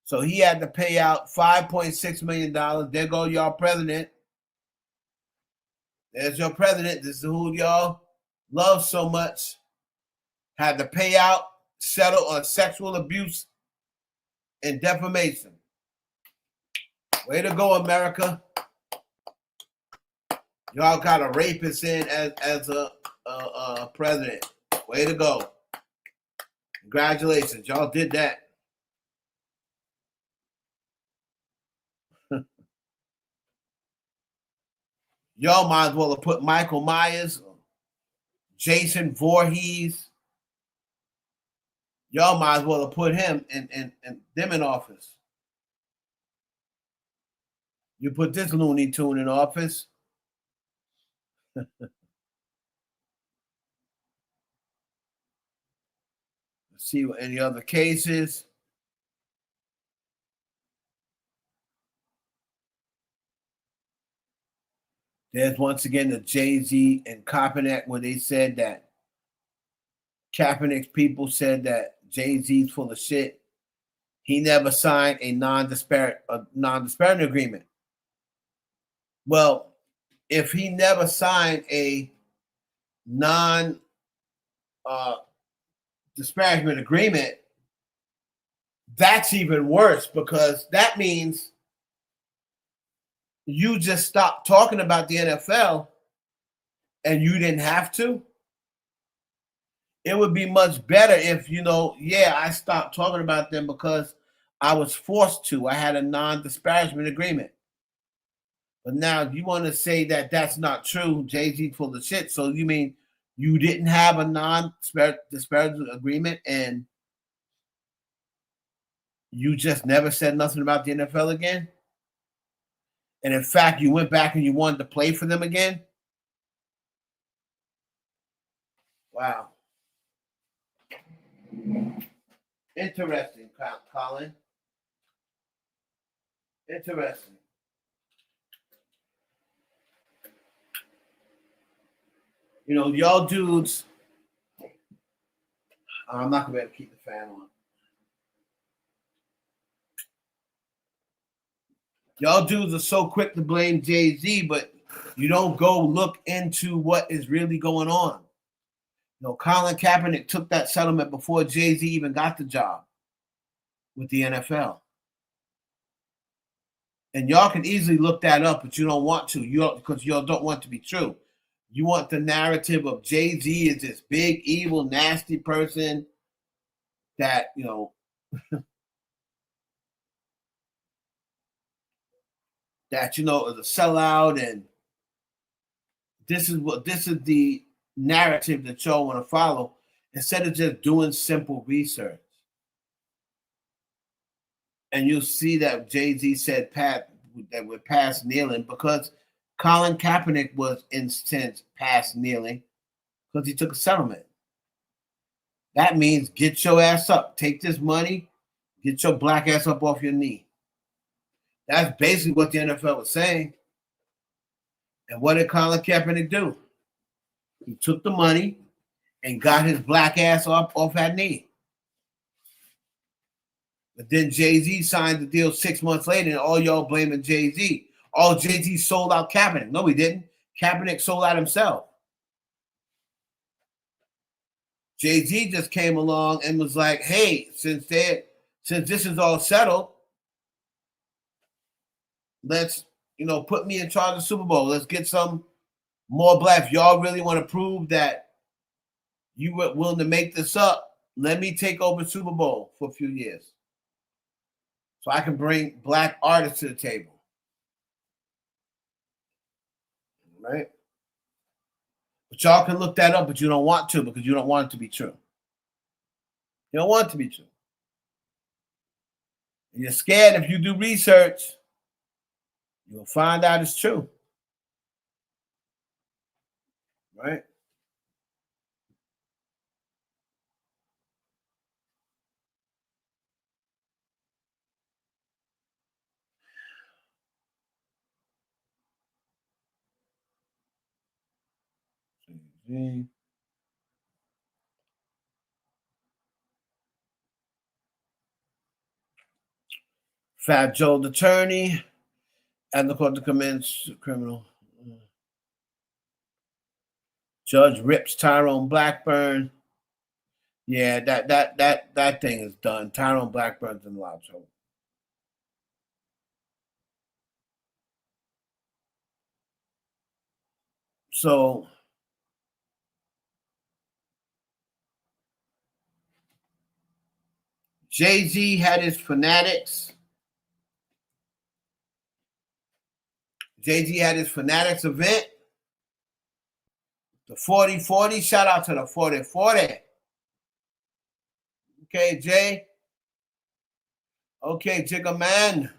So he had to pay out $5.6 million. There go y'all president. There's your president. This is who y'all love so much. Had to pay out, settle on sexual abuse and defamation. Way to go, America. Y'all got a rapist in as a president. Way to go. Congratulations. Y'all did that. Y'all might as well have put Michael Myers, Jason Voorhees. Y'all might as well have put him and them in office. You put this Looney Tune in office. Let's see what any other cases. There's once again the Jay-Z and Kaepernick where they said that Kaepernick's people said that Jay-Z's full of shit. He never signed a non-disparaging agreement. Well, if he never signed a non-disparagement agreement, that's even worse because that means you just stopped talking about the NFL and you didn't have to. It would be much better if, I stopped talking about them because I was forced to. I had a non-disparagement agreement. But now you want to say that that's not true, Jay-Z full of shit. So you mean you didn't have a non-disparagement agreement and you just never said nothing about the NFL again? And in fact, you went back and you wanted to play for them again? Wow. Interesting, Colin. Interesting. Y'all dudes, I'm not going to be able to keep the fan on. Y'all dudes are so quick to blame Jay-Z, but you don't go look into what is really going on. Colin Kaepernick took that settlement before Jay-Z even got the job with the NFL. And y'all can easily look that up, but you don't want to. Because y'all don't want it to be true. You want the narrative of Jay-Z as this big, evil, nasty person that, that, is a sellout. And this is the narrative that y'all want to follow instead of just doing simple research. And you'll see that Jay-Z said that we're past kneeling because Colin Kaepernick was in sense past kneeling because he took a settlement. That means get your ass up. Take this money. Get your black ass up off your knee. That's basically what the NFL was saying. And what did Colin Kaepernick do? He took the money and got his black ass off that knee. But then Jay-Z signed the deal 6 months later, and all y'all blaming Jay-Z. Oh, Jay-Z sold out Kaepernick. No, he didn't. Kaepernick sold out himself. Jay-Z just came along and was like, hey, since this is all settled, let's, put me in charge of the Super Bowl. Let's get some more black. If y'all really want to prove that you were willing to make this up, let me take over Super Bowl for a few years so I can bring black artists to the table. Right? But y'all can look that up, but you don't want to because you don't want it to be true. You don't want it to be true. And you're scared if you do research, you'll find out it's true. Right? Fat Joe's attorney and the court to commence criminal. Judge rips Tyrone Blackburn. Yeah, that thing is done. Tyrone Blackburn's in a lot of trouble. So Jay-Z had his Fanatics. Jay-Z had his Fanatics event. The 40-40. Shout out to the 40-40. Okay, Jay. Okay, Jigga Man.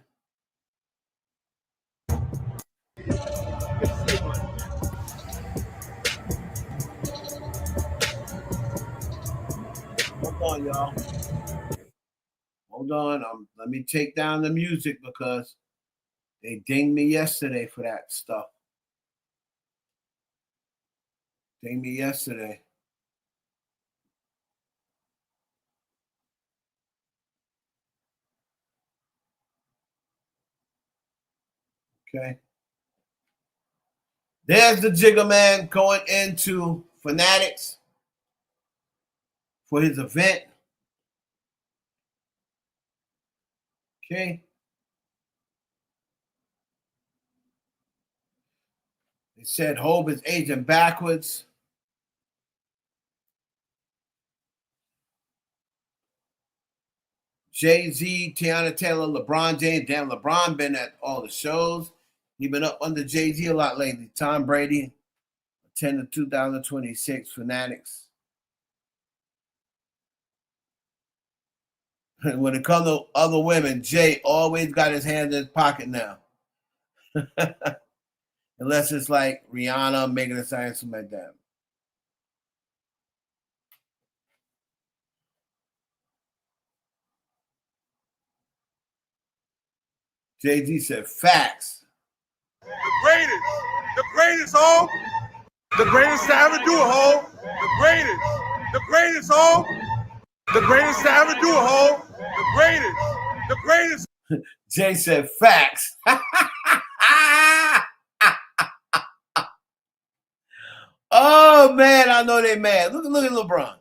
Hold on, y'all. Hold on. Let me take down the music because they dinged me yesterday for that stuff. Dinged me yesterday. Okay. There's the Jigga Man going into Fanatics for his event. Okay. They said Hope is aging backwards. Jay-Z, Tiana Taylor, LeBron James. Damn, LeBron been at all the shows. He been up under Jay-Z a lot lately. Tom Brady, attend the 2026 Fanatics. When it comes to other women, Jay always got his hand in his pocket now. Unless it's like Rihanna, Megan Thee Stallion, something like that. Jay-Z said facts. The greatest, Hov. The greatest to ever do it, Hov. The greatest, Hov. The greatest to ever do it, Hov. The greatest. Jay said facts. Oh man, I know they mad. Look at LeBron.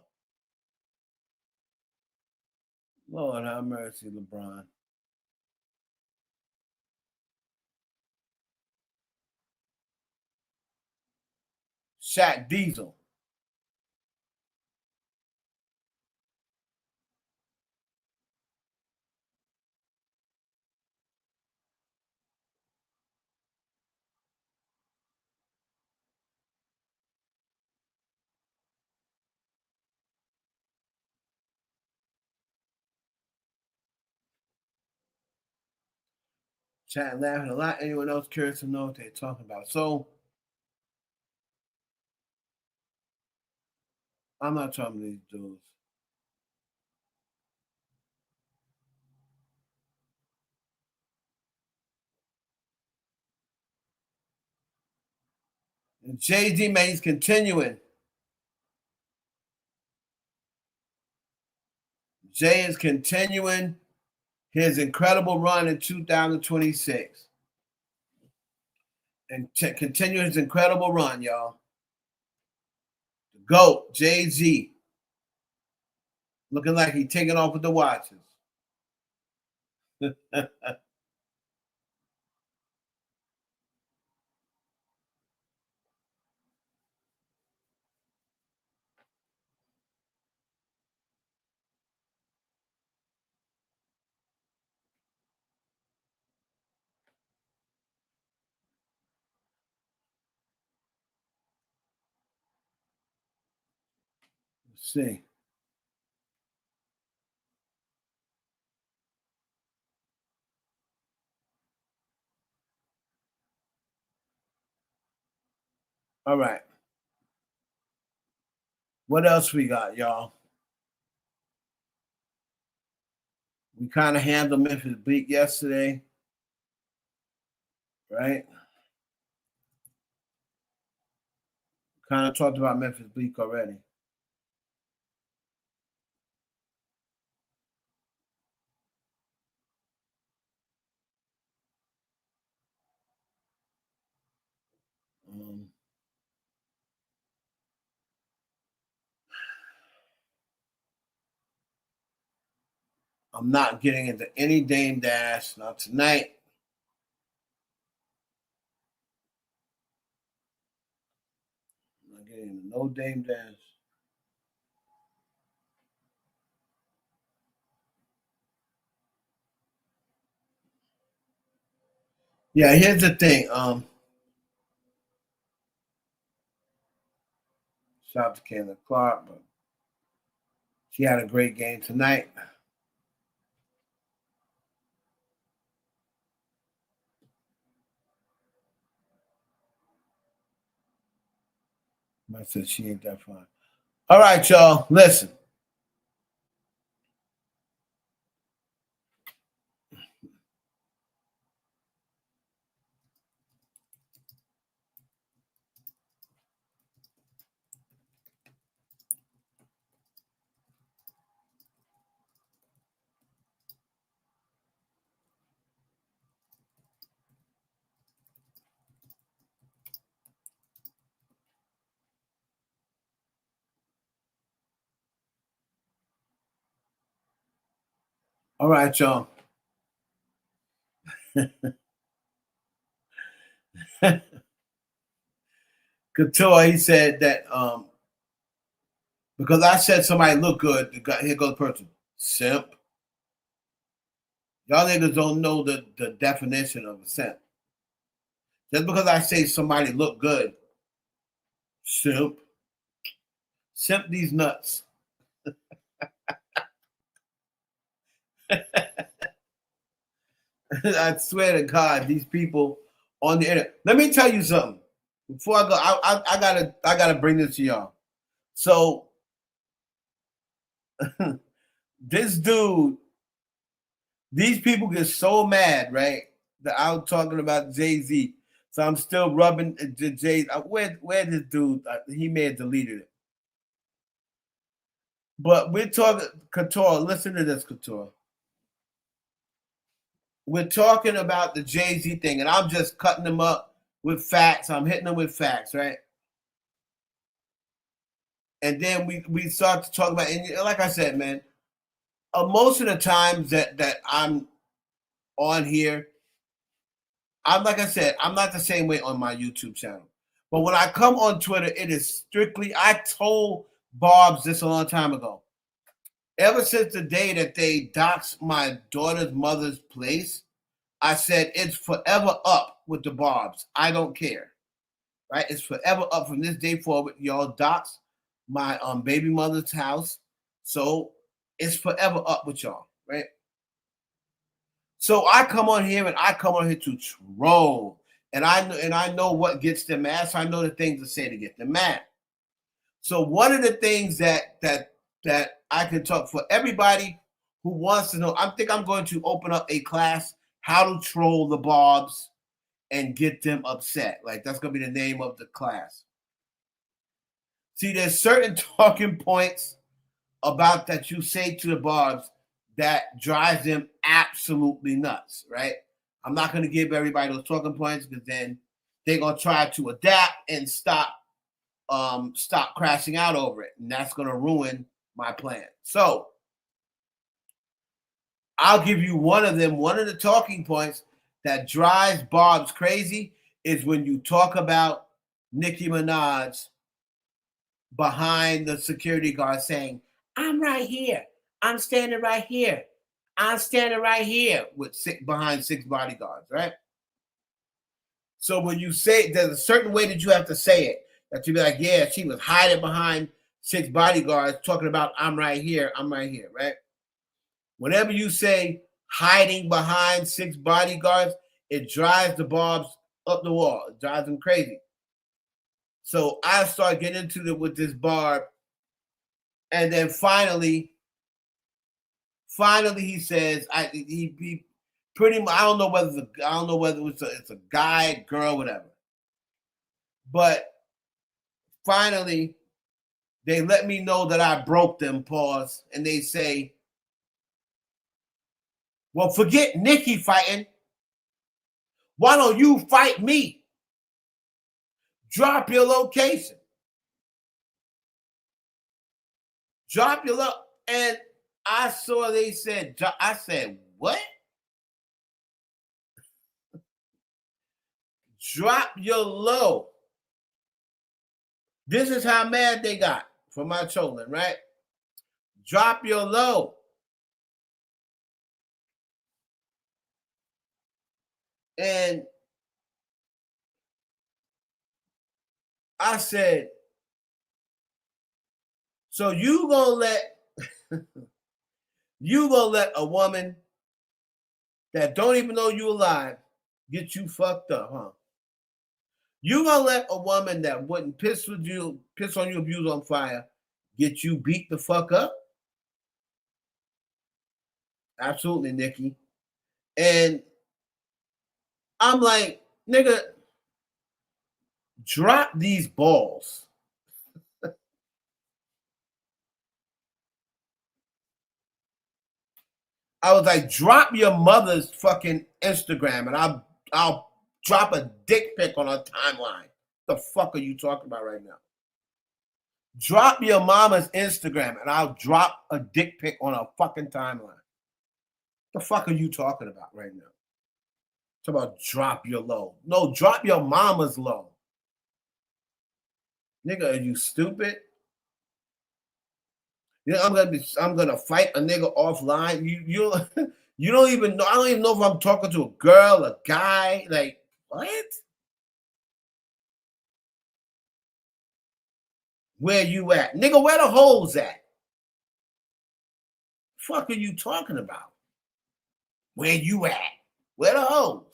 Lord have mercy, LeBron. Shaq Diesel. Chat laughing a lot. Anyone else curious to know what they're talking about? So I'm not talking to these dudes. And Jay-Z, man, he's continuing. Jay is continuing his incredible run in 2026. And continue his incredible run, y'all. The GOAT, Jay-Z. Looking like he's taking off with the watches. Let's see. All right. What else we got, y'all? We kind of handled Memphis Bleek yesterday, right? Kind of talked about Memphis Bleek already. I'm not getting into any Dame Dash, not tonight. I'm not getting into no Dame Dash. Yeah, here's the thing. Shout out to Kayla Clark, but she had a great game tonight. I said she ain't that fine. All right, y'all. Listen. All right, y'all. Couture, he said that because I said somebody look good, here goes the person. Simp. Y'all niggas don't know the definition of a simp. Just because I say somebody look good, simp. Simp these nuts. I swear to God, these people on the internet. Let me tell you something. Before I go, I gotta bring this to y'all. So this dude, these people get so mad, right? That I was talking about Jay-Z. So I'm still rubbing the Jay. Where this dude? He may have deleted it. But we're talking Couture. Listen to this, Couture. We're talking about the Jay-Z thing, and I'm just cutting them up with facts. I'm hitting them with facts, right? And then we start to talk about, and like I said, man, most of the times that I'm on here, I'm like I said, I'm not the same way on my YouTube channel. But when I come on Twitter, it is strictly, I told Barb's this a long time ago. Ever since the day that they doxed my daughter's mother's place, I said it's forever up with the Barbs. I don't care. Right? It's forever up from this day forward. Y'all doxed my baby mother's house. So it's forever up with y'all, right? So I come on here to troll. And I know what gets them mad. So I know the things to say to get them mad. So one of the things that I can talk for everybody who wants to know, I think I'm going to open up a class, how to troll the Barbs and get them upset. Like that's going to be the name of the class. See, there's certain talking points about that you say to the Barbs that drives them absolutely nuts, right? I'm not going to give everybody those talking points because then they're going to try to adapt and stop crashing out over it. And that's going to ruin my plan. So I'll give you one of them. One of the talking points that drives Barbs crazy is when you talk about Nicki Minaj behind the security guard saying, I'm right here. I'm standing right here. I'm standing right here behind 6 bodyguards, right? So when you say, there's a certain way that you have to say it, that you be like, yeah, she was hiding behind 6 bodyguards talking about I'm right here, right? Whenever you say hiding behind 6 bodyguards, it drives the Barbs up the wall. It drives them crazy. So I start getting into it with this Barb. And then finally he says, he pretty much, I don't know whether it's a guy, girl, whatever. But finally, they let me know that I broke them, pause, and they say, well, forget Nicki fighting. Why don't you fight me? Drop your location. Drop your look. And I saw they said, I said, what? Drop your low. This is how mad they got for my trolling, right? Drop your low. And I said, so you gonna let a woman that don't even know you alive get you fucked up, huh? You gonna let a woman that wouldn't piss on you, abuse on fire, get you beat the fuck up? Absolutely, Nicki. And I'm like, nigga, drop these balls. I was like, drop your mother's fucking Instagram and I'll drop a dick pic on her timeline. The fuck are you talking about right now? Drop your mama's Instagram and I'll drop a dick pic on her fucking timeline. The fuck are you talking about right now? Talk about drop your low. No, drop your mama's low. Nigga, are you stupid? You know, I'm gonna fight a nigga offline. You don't even know. I don't even know if I'm talking to a girl, a guy. Like, what? Where you at? Nigga, where the hoes at? Fuck are you talking about? Where you at? Where the hoes?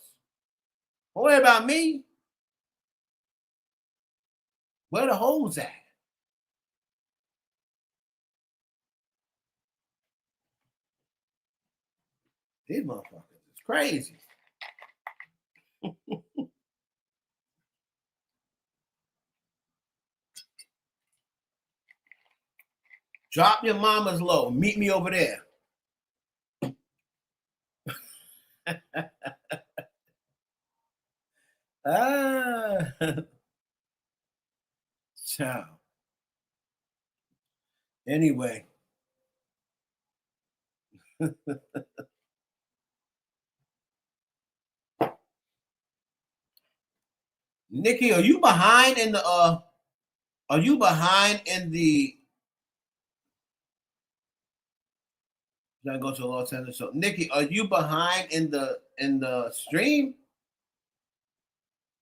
Don't worry about me. Where the hoes at? These motherfuckers is crazy. Drop your mama's low. Meet me over there. Ciao. Anyway. Nicki, are you behind in the I go to the Los Angeles show. Nicki, are you behind in the stream?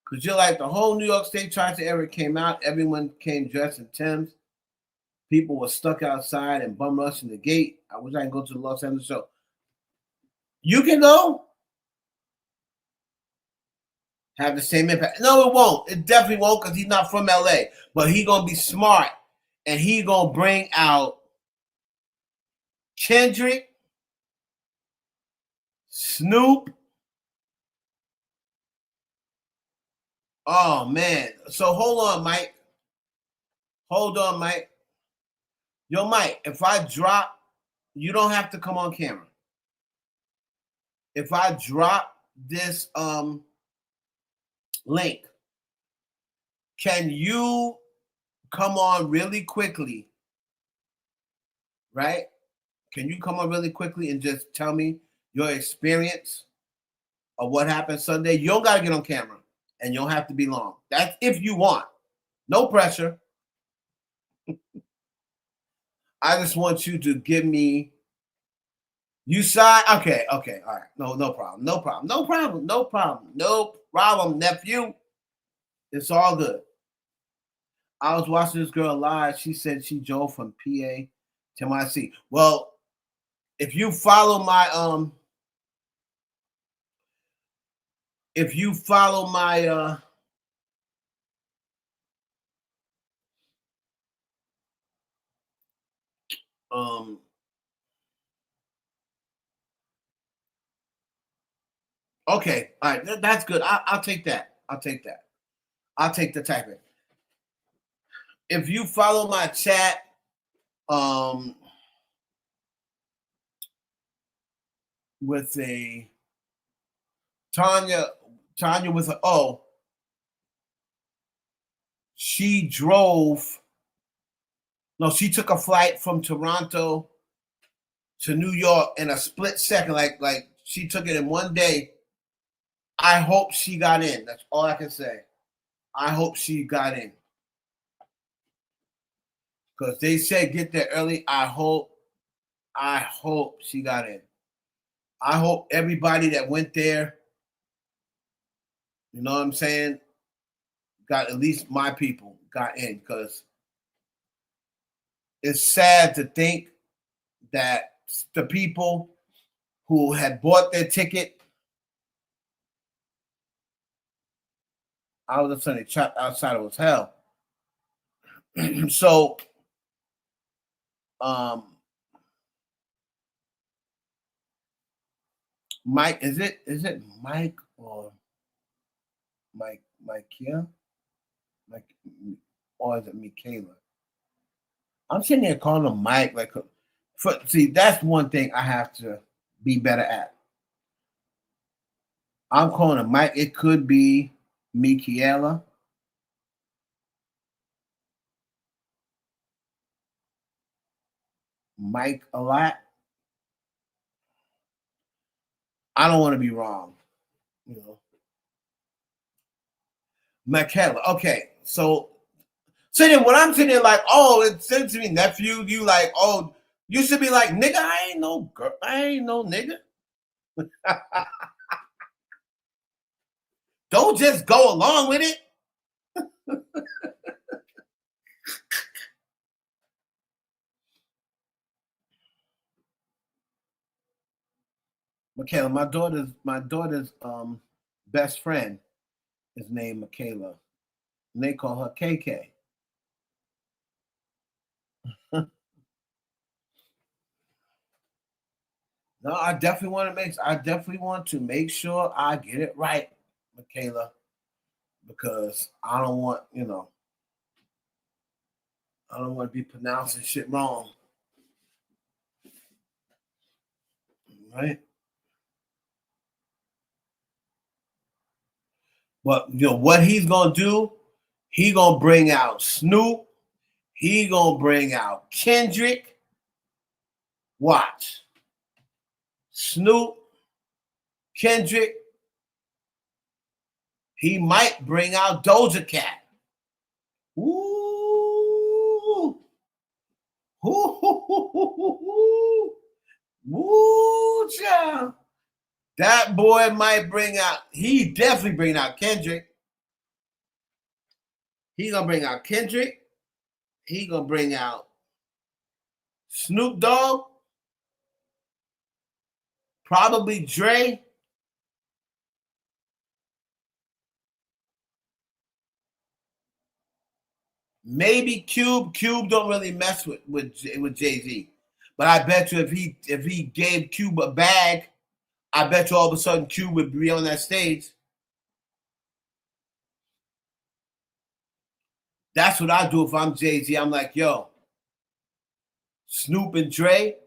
Because you're like the whole New York State Tri-State area came out. Everyone came dressed in Timbs. People were stuck outside and bum rushing the gate. I wish I could go to the Los Angeles show. You can go. Have the same impact. No, it won't. It definitely won't because he's not from LA. But he gonna be smart and he gonna bring out Kendrick, Snoop. Oh man. So hold on, Mike. Hold on, Mike. Yo, Mike, if I drop, you don't have to come on camera. If I drop this link, can you come on really quickly? Right? Can you come on really quickly and just tell me your experience of what happened Sunday? You don't got to get on camera and you don't have to be long. That's if you want. No pressure. I just want you to give me. You side? Okay, all right. No problem, nephew. It's all good. I was watching this girl live. She said she drove from PA to NYC. Well, if you follow my okay, all right, that's good. I'll take that. I'll take the typing. If you follow my chat, with a Tanya with an O, she took a flight from Toronto to New York in a split second, like she took it in one day. I hope she got in. That's all I can say. I hope she got in. Because they said get there early. I hope she got in. I hope everybody that went there, you know what I'm saying, got at least my people got in. Because it's sad to think that the people who had bought their ticket, all of a sudden they trapped outside of a hotel. So, Mike, is it Mike or Mike here? Mike, or is it Michaela? I'm sitting there calling him Mike. See, that's one thing I have to be better at. I'm calling him Mike. It could be Michaela. Mike a lot. I don't want to be wrong, you know. Michaela. Okay, so then when I'm sitting there like, oh, it said to me, nephew, you like, oh, you should be like, nigga, I ain't no girl, I ain't no nigga. Don't just go along with it. Michaela, my daughter's best friend is named Michaela. And they call her KK. No, I definitely want to make sure I get it right, Michaela, because I don't want, I don't want to be pronouncing shit wrong. Right? But what he's gonna do, he gonna bring out Snoop, he gonna bring out Kendrick. Watch. Snoop, Kendrick, he might bring out Doja Cat. Ooh. Ooh. Ooh, child. That boy might he definitely bring out Kendrick. He gonna bring out Kendrick. He gonna bring out Snoop Dogg. Probably Dre. Maybe Cube. Cube don't really mess with Jay-Z. But I bet you if he gave Cube a bag, I bet you all of a sudden Cube would be on that stage. That's what I do if I'm Jay-Z. I'm like, yo, Snoop and Dre.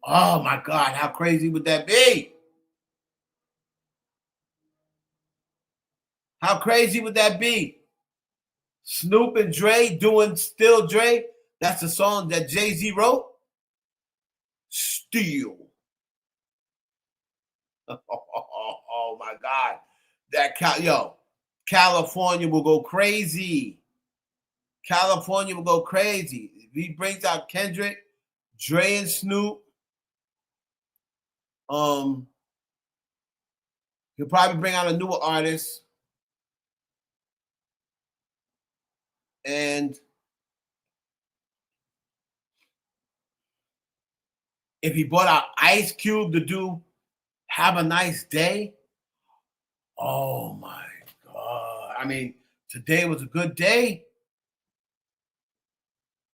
Oh my God, how crazy would that be? How crazy would that be? Snoop and Dre doing Still Dre. That's the song that Jay-Z wrote. Still. Oh my God. California will go crazy. California will go crazy. If he brings out Kendrick, Dre and Snoop, he'll probably bring out a newer artist. And if he brought out Ice Cube to do Have a Nice Day, oh my God. I mean, today was a good day.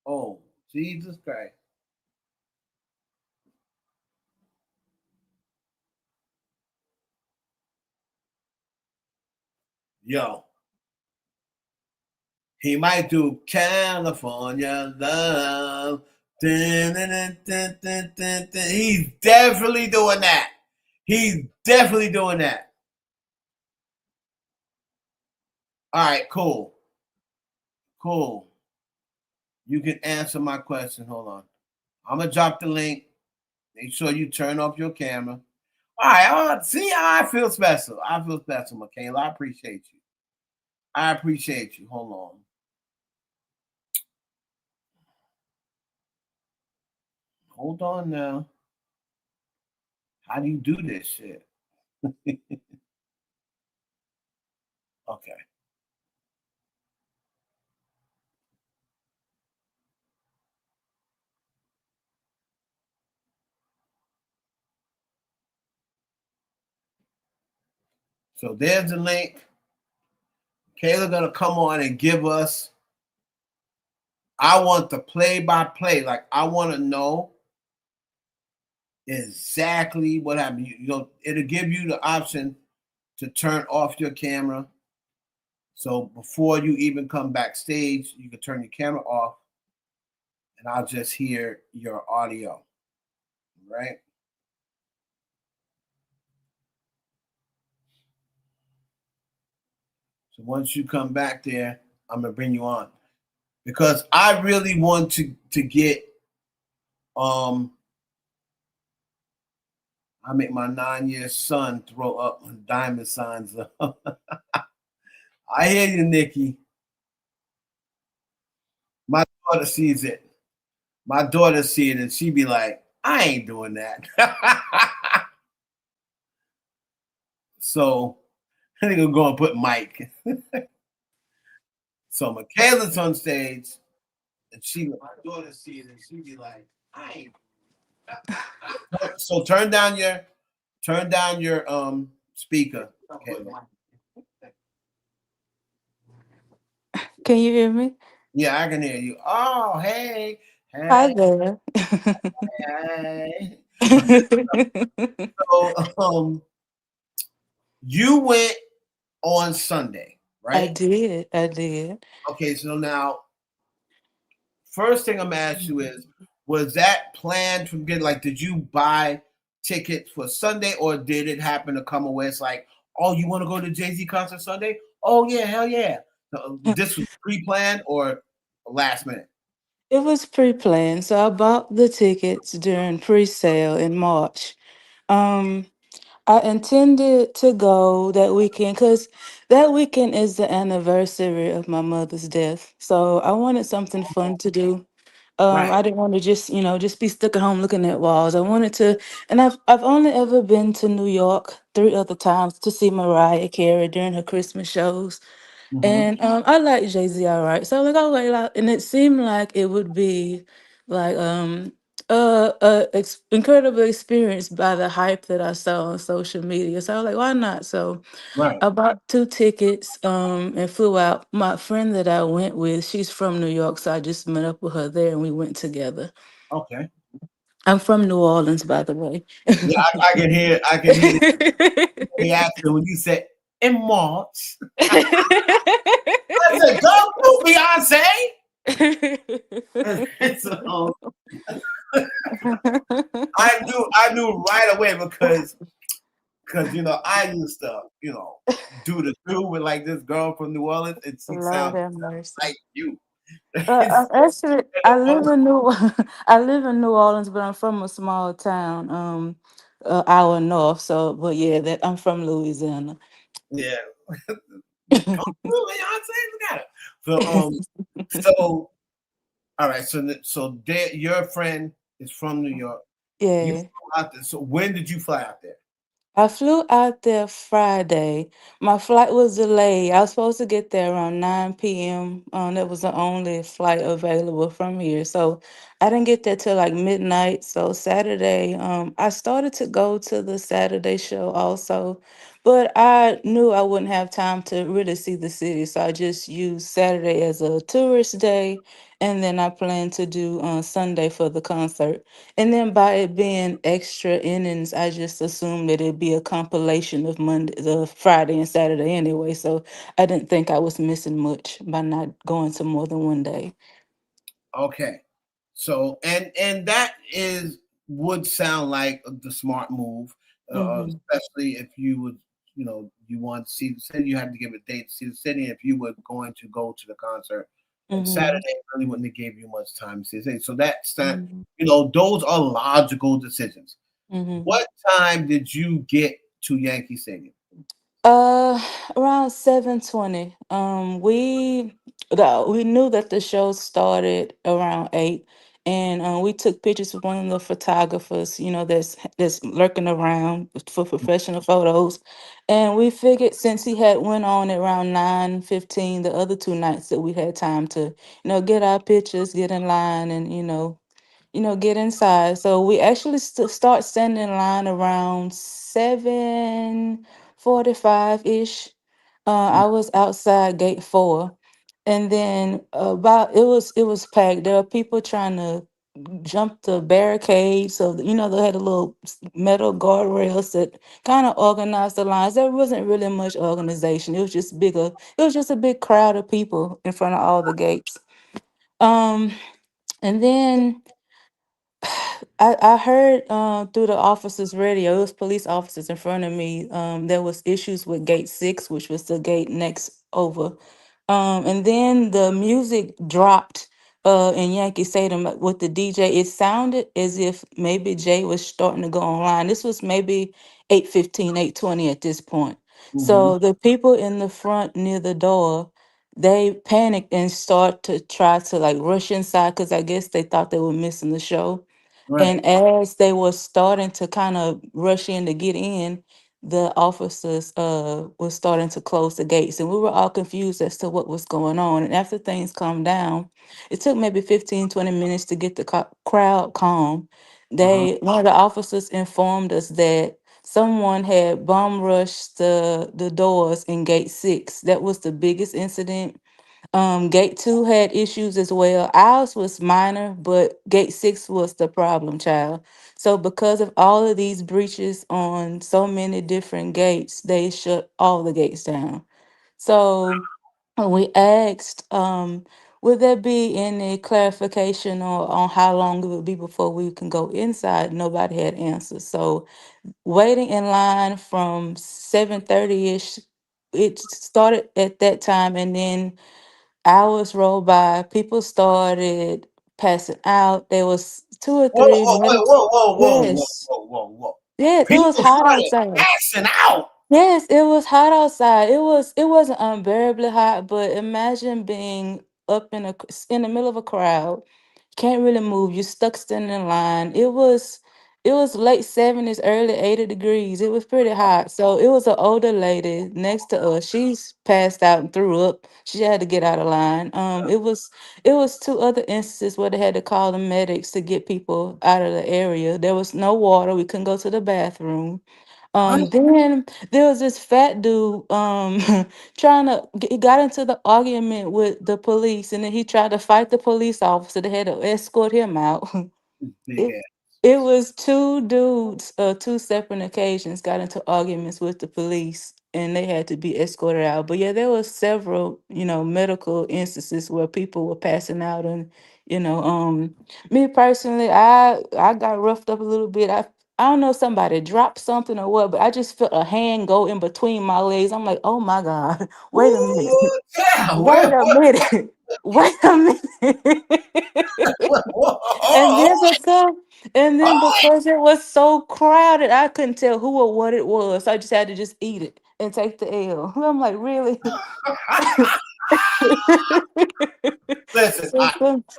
Oh, Jesus Christ. Yo. He might do California Love. Dun, dun, dun, dun, dun, dun, dun. He's definitely doing that. He's definitely doing that. All right, cool. Cool. You can answer my question. Hold on. I'm going to drop the link. Make sure you turn off your camera. All right, see, I feel special. I feel special, Michaela. I appreciate you. I appreciate you. Hold on. Hold on now. How do you do this shit? Okay. So there's the link. Kayla gonna come on and give us. I want the play-by-play. Like I want to know exactly what happened. It'll give you the option to turn off your camera. So before you even come backstage, you can turn your camera off, and I'll just hear your audio. Right? So once you come back there, I'm gonna bring you on because I really want to get. I make my 9-year son throw up diamond signs. I hear you, Nicki. My daughter sees it. My daughter see it, and she be like, "I ain't doing that." So I think I'm going to put Mike. So Michaela's on stage, and my daughter see it, and she be like, "I ain't." So turn down your speaker. Can you hear me? Yeah, I can hear you. Oh, hey. Hi there. Hey. So, you went on Sunday, right? I did. Okay, so now, first thing I'm asking you is, was that planned from getting, like, did you buy tickets for Sunday, or did it happen to come away? It's like, oh, you want to go to Jay-Z concert Sunday? Oh, yeah, hell yeah. So, this was pre-planned or last minute? It was pre-planned, so I bought the tickets during pre-sale in March. Um, I intended to go that weekend because that weekend is the anniversary of my mother's death. So I wanted something fun to do. Right. I didn't want to just be stuck at home looking at walls. I wanted to, and I've only ever been to New York 3 other times to see Mariah Carey during her Christmas shows. And I like Jay-Z, all right. So like I like and it seemed like it would be like incredible experience by the hype that I saw on social media. So I was like, why not? So Right. I bought 2 tickets and flew out. My friend that I went with, she's from New York, so I just met up with her there and we went together. Okay. I'm from New Orleans, by the way. Yeah, I can hear the reaction when you said in March. I said, go to Beyonce. So, I knew right away because I used to do the do with like this girl from New Orleans, and she Lord sounds have mercy. like you. Actually, I live in I live in New Orleans, but I'm from a small town, hour north. So, but yeah, that I'm from Louisiana. Yeah. Beyonce, look at it. So all right. So your friend is from New York. You Yeah. flew out there. So when did you fly out there? I flew out there Friday. My flight was delayed. I was supposed to get there around 9 p.m. That was the only flight available from here. So I didn't get there till like midnight. So Saturday, I started to go to the Saturday show also, but I knew I wouldn't have time to really see the city. So I just used Saturday as a tourist day. And then I plan to do Sunday for the concert. And then by it being extra innings, I just assumed that it'd be a compilation of the Friday and Saturday anyway. So I didn't think I was missing much by not going to more than one day. Okay. So and that would sound like the smart move, especially if you would, you want to see the city. You have to give a date to see the city. If you were going to go to the concert And Mhm. Saturday really wouldn't have gave you much time to say. So that's that. Mhm. Those are logical decisions. Mhm. What time did you get to Yankee Stadium? Around 7:20. We knew that the show started around 8, and we took pictures with one of the photographers, that's lurking around for professional photos. And we figured since he had went on at around 9:15 the other two nights that we had time to, get our pictures, get in line, and get inside. So we actually start standing in line around 7:45 ish. I was outside gate 4, and then about it was packed. There were people trying to jump the barricade, so they had a little metal guardrails that kind of organized the lines. There wasn't really much organization. It was just bigger. It was just a big crowd of people in front of all the gates. And then I heard through the officers' radio, it was police officers in front of me. There was issues with gate 6, which was the gate next over. And then the music dropped in Yankee Stadium with the DJ. It sounded as if maybe Jay was starting to go online. This was maybe 8:15, 8:20 at this point. So the people in the front near the door, they panicked and start to try to like rush inside because I guess they thought they were missing the show. Right. And as they were starting to kind of rush in to get in, the officers was starting to close the gates, and we were all confused as to what was going on. And after things calmed down, it took maybe 15-20 minutes to get the crowd calm. One of the officers informed us that someone had bomb rushed the doors in gate 6. That was the biggest incident. Gate 2 had issues as well. Ours was minor, but gate 6 was the problem child. So because of all of these breaches on so many different gates, they shut all the gates down. So when we asked, would there be any clarification on how long it would be before we can go inside, nobody had answers. So waiting in line from 7:30ish, it started at that time, and then hours rolled by, people started passing out. There was two or Whoa, three whoa, wait, medical. whoa, whoa, whoa, whoa, Yes. whoa, whoa, whoa. Yes, it was People hot started outside. passing out. Yes, it was hot outside. It wasn't unbearably hot, but imagine being up in the middle of a crowd, can't really move. You're stuck standing in line. It was late 70s, early 80 degrees. It was pretty hot. So it was an older lady next to us. She's passed out and threw up. She had to get out of line. It was two other instances where they had to call the medics to get people out of the area. There was no water. We couldn't go to the bathroom. Then there was this fat dude he got into the argument with the police, and then he tried to fight the police officer. They had to escort him out. Big It, ass. it was two dudes, two separate occasions got into arguments with the police, and they had to be escorted out. But yeah, there was several, medical instances where people were passing out, and me personally, I got roughed up a little bit. I don't know if somebody dropped something or what, but I just felt a hand go in between my legs. I'm like, oh my God, wait a minute. Ooh, yeah, Wait a minute. Wait a minute. And then because it was so crowded, I couldn't tell who or what it was. So I just had to just eat it and take the L. I'm like, really? Listen,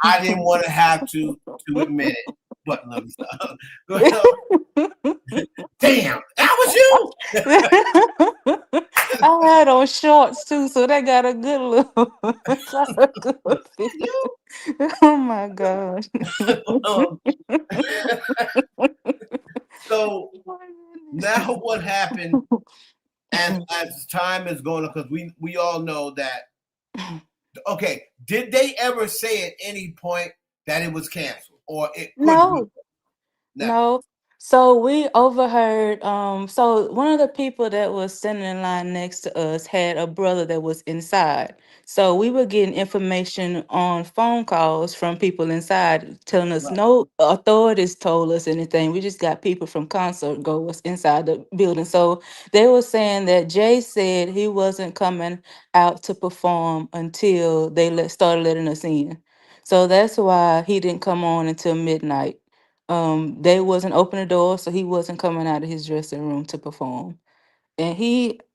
I didn't want to have to admit it, but let me stop. Damn, that was you. I had on shorts too, so they got a good look. Got a good feel. Oh my God. So now what happened as time is going on, because we all know that. Okay, did they ever say at any point that it was canceled or it could be? No. So we overheard. So one of the people that was standing in line next to us had a brother that was inside. So we were getting information on phone calls from people inside telling us Right. no authorities told us anything. We just got people from concert goers inside the building. So they were saying that Jay said he wasn't coming out to perform until they started letting us in. So that's why he didn't come on until midnight. They wasn't opening the door, so he wasn't coming out of his dressing room to perform. And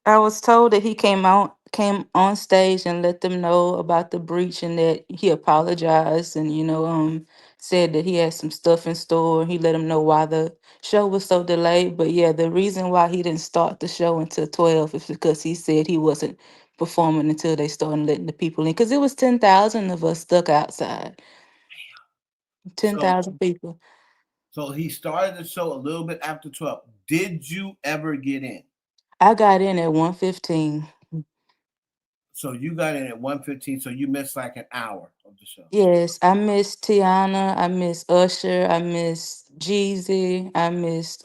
I was told that he came on stage and let them know about the breach and that he apologized and said that he had some stuff in store. He let them know why the show was so delayed. But yeah, the reason why he didn't start the show until 12 is because he said he wasn't performing until they started letting the people in. Because it was 10,000 of us stuck outside. So 10,000 people. so he started the show a little bit after 12. Did you ever get in? I got in at 1:15. So you got in at 1:15, so you missed like an hour of the show. Yes, I miss Tiana, I miss Usher, I miss Jeezy, I missed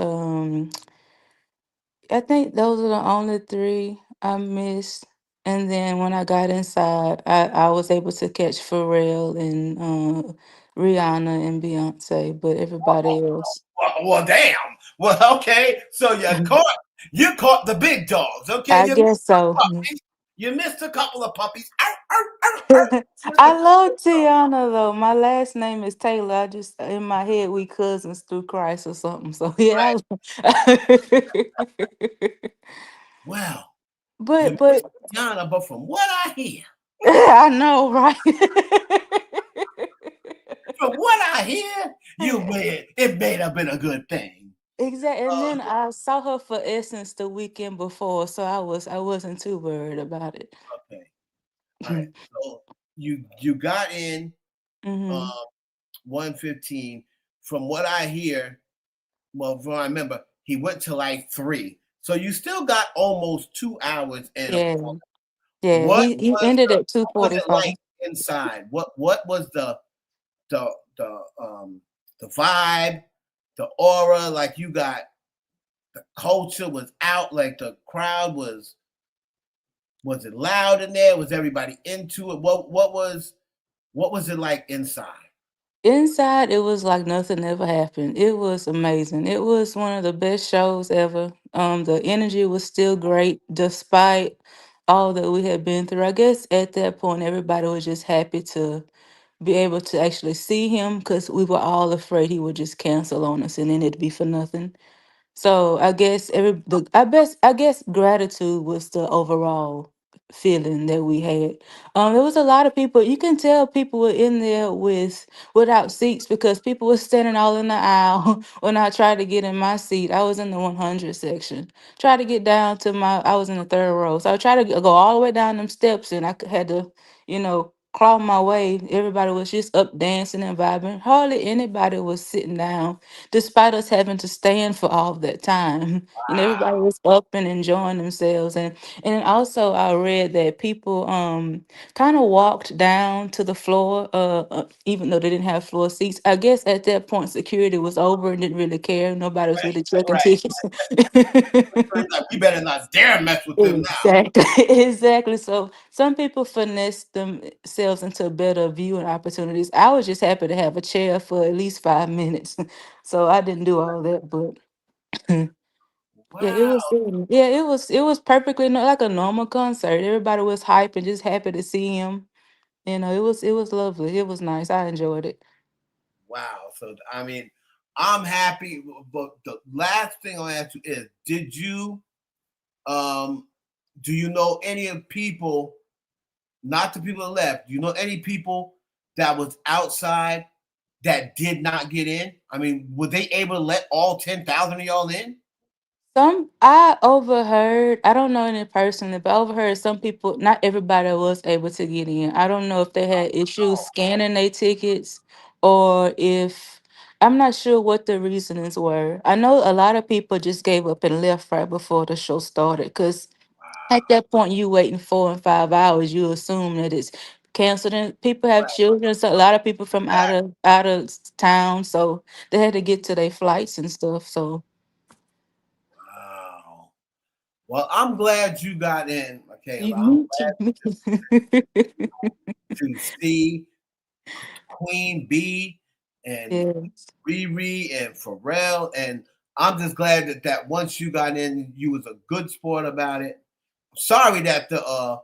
I think those are the only three I missed. And then when I got inside, I was able to catch Pharrell and Rihanna and Beyonce, but everybody else. Well, damn. Well, okay. So you caught the big dogs. Okay, I you missed guess the so. puppies. You missed a couple of puppies. Arr, arr, arr, arr. I love Tiana though. My last name is Taylor. I just in my head we cousins through Christ or something. So yeah. Well, you but missed Tiana, but from what I hear, I know, right? from what I hear, it may have been a good thing. Exactly. And then I saw her for Essence the weekend before, so I wasn't too worried about it. Okay. All right. So you got in um Hmm. 1:15. From what I hear, well, from what I remember, he went to like 3. So you still got almost 2 hours in of Yeah. performance. Yeah. He ended at What was it 2:45. like inside? What was the the vibe, the aura? Like you got the culture was out, like the crowd was it loud in there? Was everybody into it? What was it like inside? Inside, it was like nothing ever happened. It was amazing. It was one of the best shows ever. The energy was still great despite all that we had been through. I guess at that point, everybody was just happy to be able to actually see him because we were all afraid he would just cancel on us and then it'd be for nothing. So I guess gratitude was the overall feeling that we had. There was a lot of people. You can tell people were in there without seats because people were standing all in the aisle. When I tried to get in my seat, I was in the 100 section. Tried to get down to I was in the third row. So I tried to go all the way down them steps, and had to, claw my way. Everybody was just up dancing and vibing. Hardly anybody was sitting down despite us having to stand for all of that time. Everybody was up and enjoying themselves. And also I read that people kind of walked down to the floor, even though they didn't have floor seats. I guess at that point security was over and didn't really care. Nobody was really checking Right. tickets. Like, we better not dare mess with them now. Exactly, exactly. So some people finesse themselves into better viewing opportunities. I was just happy to have a chair for at least 5 minutes, so I didn't do all that. But yeah, Wow. it was perfectly like a normal concert. Everybody was hype and just happy to see him. It was lovely. It was nice. I enjoyed it. Wow. So I mean, I'm happy, but the last thing I'll ask you is, um do you know any of people, not the people that left, do you know any people that was outside that did not get in? I mean, were they able to let all 10,000 of y'all in? Some I overheard, I don't know any personally, but I overheard some people, not everybody was able to get in. I don't know if they had issues scanning their tickets or if I'm not sure what the reasonings were. I know a lot of people just gave up and left right before the show started because at that point you waiting 4 and 5 hours, you assume that it's canceled, and people have children. So a lot of people from out of town, so they had to get to their flights and stuff. So Wow. Well, I'm glad you got in, Michaela. I'm me glad too. to see Queen B and Yes. Riri and Pharrell, and I'm just glad that once you got in, you was a good sport about it. Sorry that the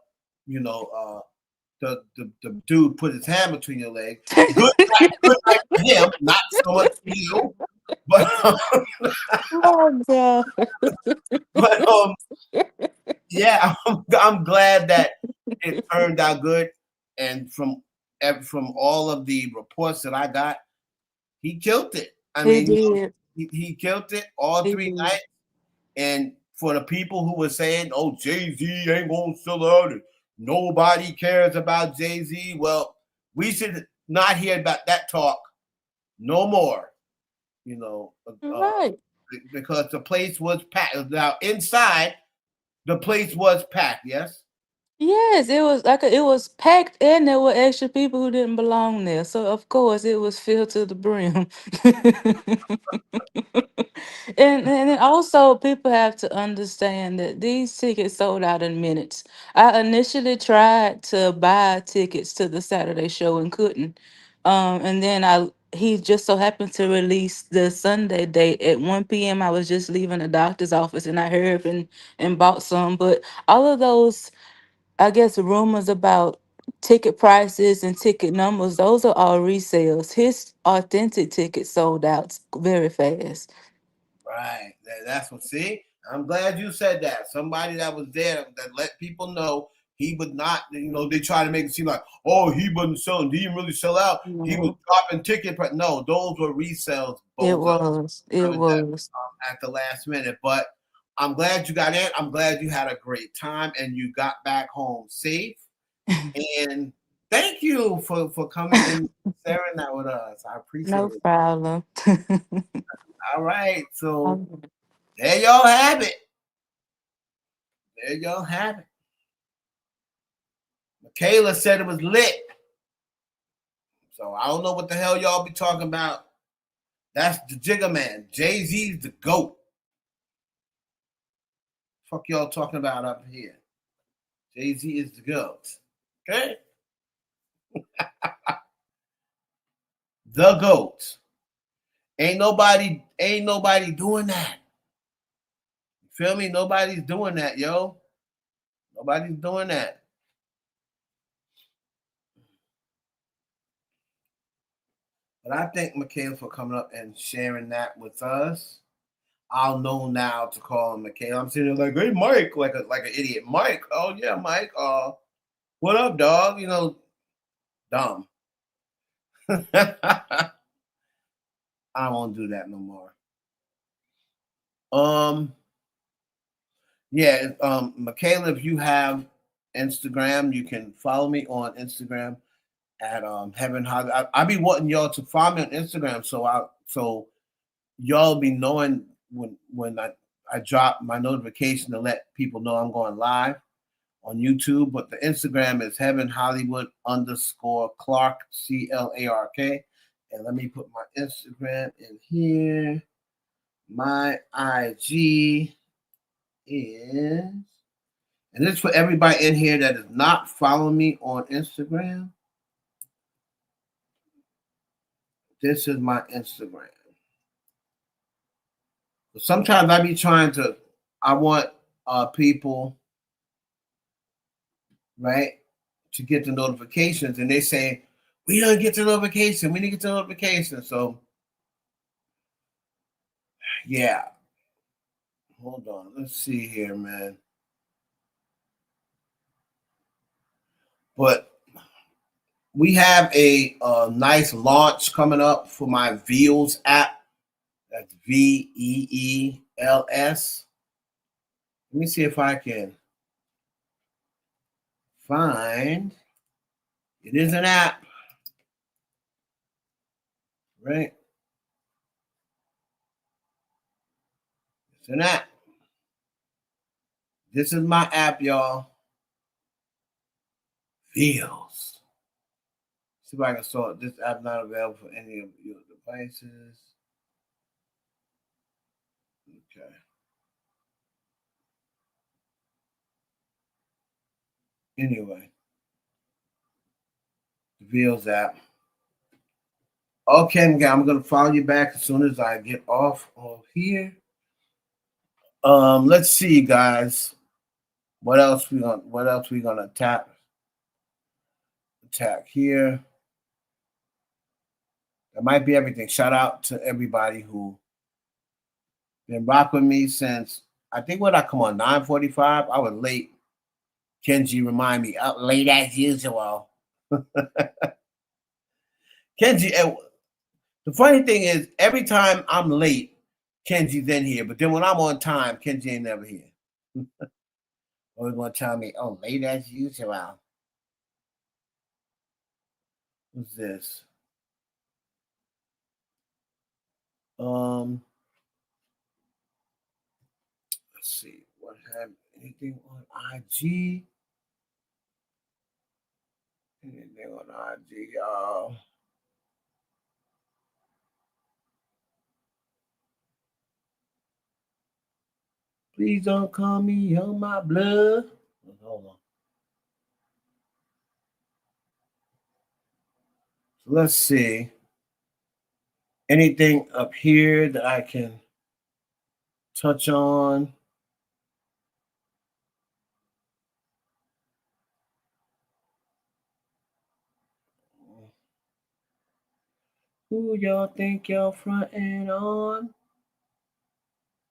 dude put his hand between your legs. Good night for him, not so much for you. But Oh God. but yeah, I'm glad that it turned out good. And from all of the reports that I got, he killed it. I He mean, did. he killed it all He 3 did. nights. And for the people who were saying, "Oh, Jay-Z ain't gonna sell out, and nobody cares about Jay-Z," well, we should not hear about that talk no more. You know, Right. because the place was packed. Now inside, the place was packed. Yes. Yes, it was like it was packed, and there were extra people who didn't belong there. So of course it was filled to the brim. And then also people have to understand that these tickets sold out in minutes. I initially tried to buy tickets to the Saturday show and couldn't. And then he just so happened to release the Sunday date at 1 p.m. I was just leaving the doctor's office and I hurried and bought some. But all of those, I guess, rumors about ticket prices and ticket numbers, those are all resales. His authentic tickets sold out very fast. Right. That's what. See, I'm glad you said that. Somebody that was there that let people know he would not. They try to make it seem like, oh, he wasn't selling. He didn't really sell out. He was No, dropping ticket price. No, those were resales. it Bozo, was. It coming back, was. at the last minute. But I'm glad you got in. I'm glad you had a great time and you got back home safe. And thank you for coming and sharing that with us. I appreciate No it. problem. All right. So there y'all have it. There y'all have it. Michaela said it was lit. So I don't know what the hell y'all be talking about. That's the Jigga Man. Jay-Z's the GOAT. Fuck y'all talking about up here. Jay-Z is the GOAT. Okay? The GOAT. Ain't nobody doing that. You feel me? Nobody's doing that, yo. Nobody's doing that. But I thank Michaela for coming up and sharing that with us. I'll know now to call him Michaela. I'm sitting there like, hey, Mike, like an idiot. Mike, oh yeah, Mike. What up, dog? Dumb. I won't do that no more. Yeah, Michaela, if you have Instagram, you can follow me on Instagram at Heaven Holly. I be wanting y'all to follow me on Instagram so y'all be knowing when I drop my notification to let people know I'm going live on YouTube. But the Instagram is Heaven Hollywood _ Clark CLARK. And let me put my Instagram in here. My IG is, and this is for everybody in here that is not following me on Instagram. This is my Instagram. Sometimes I be I want people, right, to get the notifications, and they say, we don't get the notification. We didn't get the notification. So, yeah. Hold on. Let's see here, man. But we have a nice launch coming up for my Veels app. That's VEELS. Let me see if I can find. It is an app, right? It's an app. This is my app, y'all. Veels. See if I can sort this app not available for any of your devices. Okay. Anyway, the Vils app. Okay, I'm gonna follow you back as soon as I get off of here. Let's see, guys. What else we gonna attack here? That might be everything. Shout out to everybody who been rocking with me since I think when I come on 9:45. I was late. Kenji remind me up late as usual. Kenji, the funny thing is every time I'm late, Kenji's in here, but then when I'm on time, Kenji ain't never here. Always gonna tell me, oh, late as usual. What's this? Let's see. What have anything on IG? Anything on IG, y'all? Please don't call me on my blood. Hold on. So let's see. Anything up here that I can touch on? Who y'all think y'all fronting on?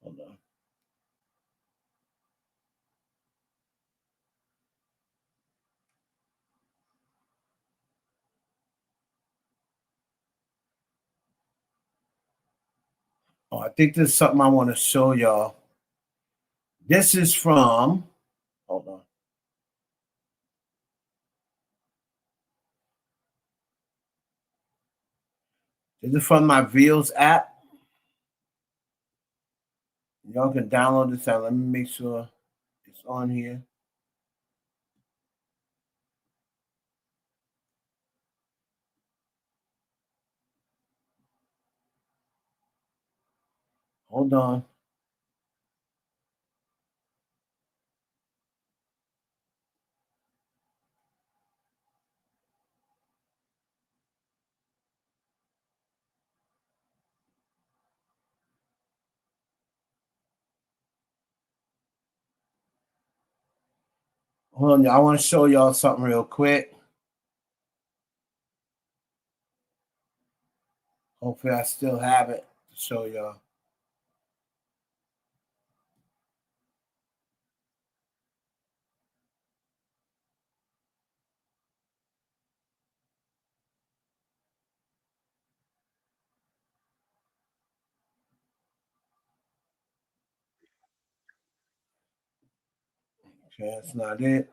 Hold on. Oh, I think this is something I want to show y'all. This is from, hold on. This is from my Vils app. Y'all can download this app. Let me make sure it's on here. Hold on. Hold on, I want to show y'all something real quick. Hopefully I still have it to show y'all. Okay, that's not it.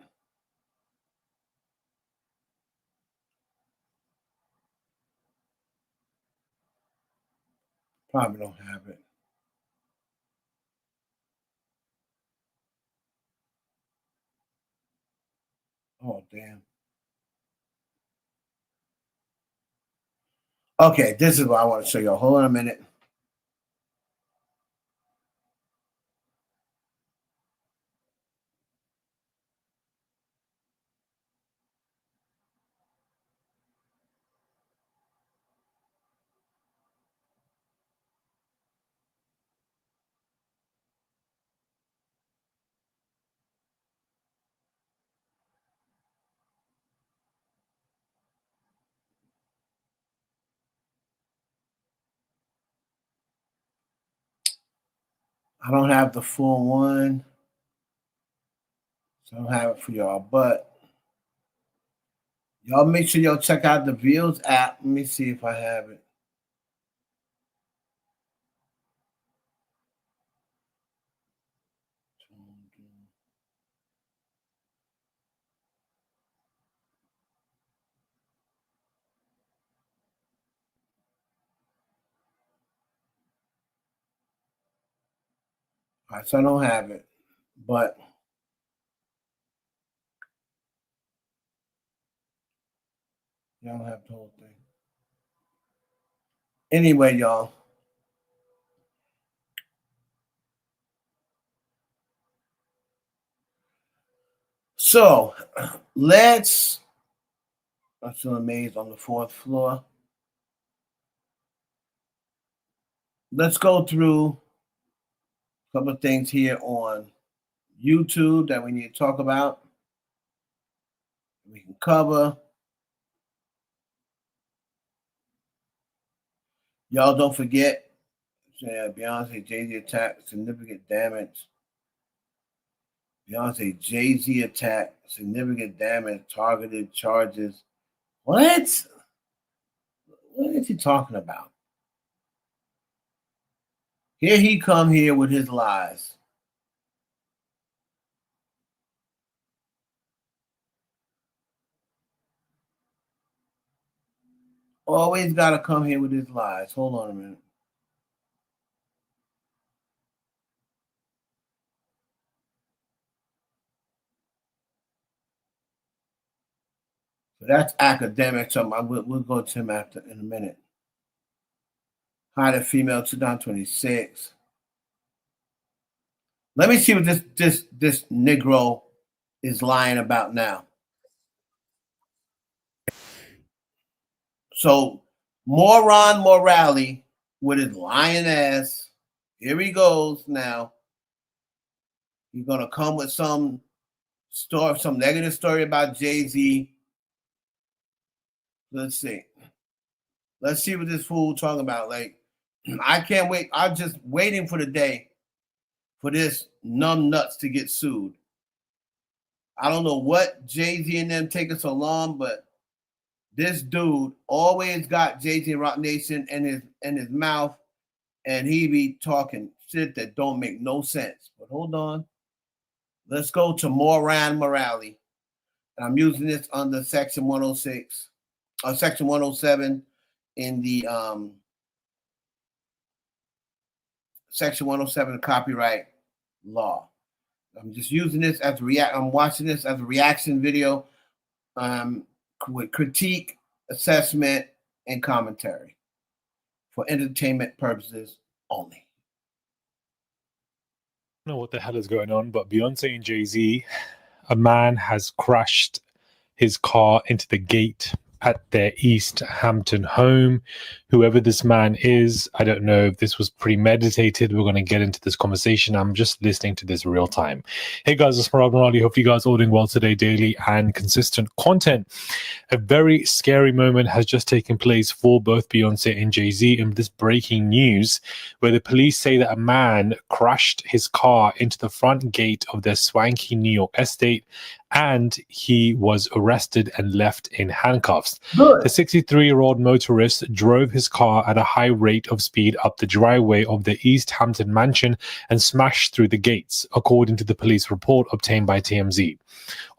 Probably don't have it. Oh, damn. Okay, this is what I want to show y'all. Hold on a minute. I don't have the full one. So I don't have it for y'all. But y'all make sure y'all check out the Vils app. Let me see if I have it. All right, so I don't have it. But Y'all don't have the whole thing. Anyway, y'all. So I'm still amazed on the 4th floor. Let's go through a couple of things here on YouTube that we need to talk about. We can cover. Y'all don't forget, Beyonce, Jay-Z attack, significant damage. Beyonce, Jay-Z attack, significant damage, targeted charges. What? What is he talking about? Here he come here with his lies. Always got to come here with his lies. Hold on a minute. So that's academic. So we'll go to him after in a minute. Hired a female 2026. Let me see what this Negro is lying about now. So Moron Morale with his lying ass. Here he goes now. He's gonna come with some story, some negative story about Jay-Z. Let's see. Let's see what this fool talking about. Like, I can't wait. I'm just waiting for the day for this numb nuts to get sued. I don't know what Jay-Z and them taking so long, but this dude always got Jay-Z and Rock Nation in his mouth, and he be talking shit that don't make no sense. But hold on. Let's go to Moran Morale. And I'm using this under Section 106, or Section 107 in the Section 107 of copyright law. I'm just using this as I'm watching this as a reaction video with critique, assessment, and commentary for entertainment purposes only. I don't know what the hell is going on, but Beyonce and Jay-Z, a man has crashed his car into the gate at their East Hampton home. Whoever this man is, I don't know if this was premeditated. We're going to get into this conversation. I'm just listening to this real time. Hey guys, it's Parag Morali. Hope you guys are all doing well today. Daily and consistent content. A very scary moment has just taken place for both Beyonce and Jay-Z in this breaking news, where the police say that a man crashed his car into the front gate of their swanky New York estate, and he was arrested and left in handcuffs. Good. The 63-year-old motorist drove his car at a high rate of speed up the driveway of the East Hampton mansion and smashed through the gates, according to the police report obtained by TMZ.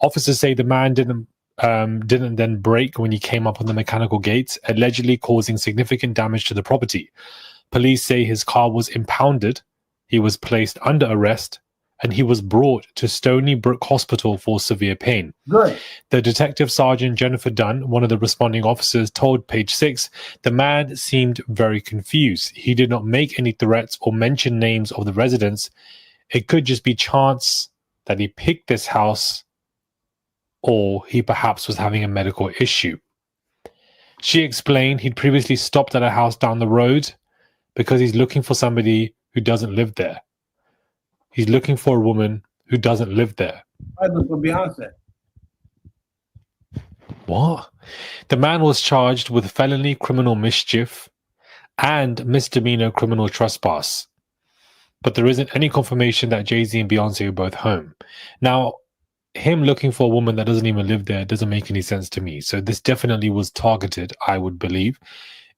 Officers say the man didn't then brake when he came up on the mechanical gates, allegedly causing significant damage to the property. Police say his car was impounded, he was placed under arrest, and he was brought to Stony Brook Hospital for severe pain. Good. The Detective Sergeant Jennifer Dunn, one of the responding officers, told Page 6, the man seemed very confused. He did not make any threats or mention names of the residents. It could just be chance that he picked this house, or he perhaps was having a medical issue. She explained he'd previously stopped at a house down the road because he's looking for somebody who doesn't live there. He's looking for a woman who doesn't live there. I look for Beyonce. What? The man was charged with felony criminal mischief and misdemeanor criminal trespass. But there isn't any confirmation that Jay-Z and Beyonce are both home. Now, him looking for a woman that doesn't even live there doesn't make any sense to me. So this definitely was targeted, I would believe.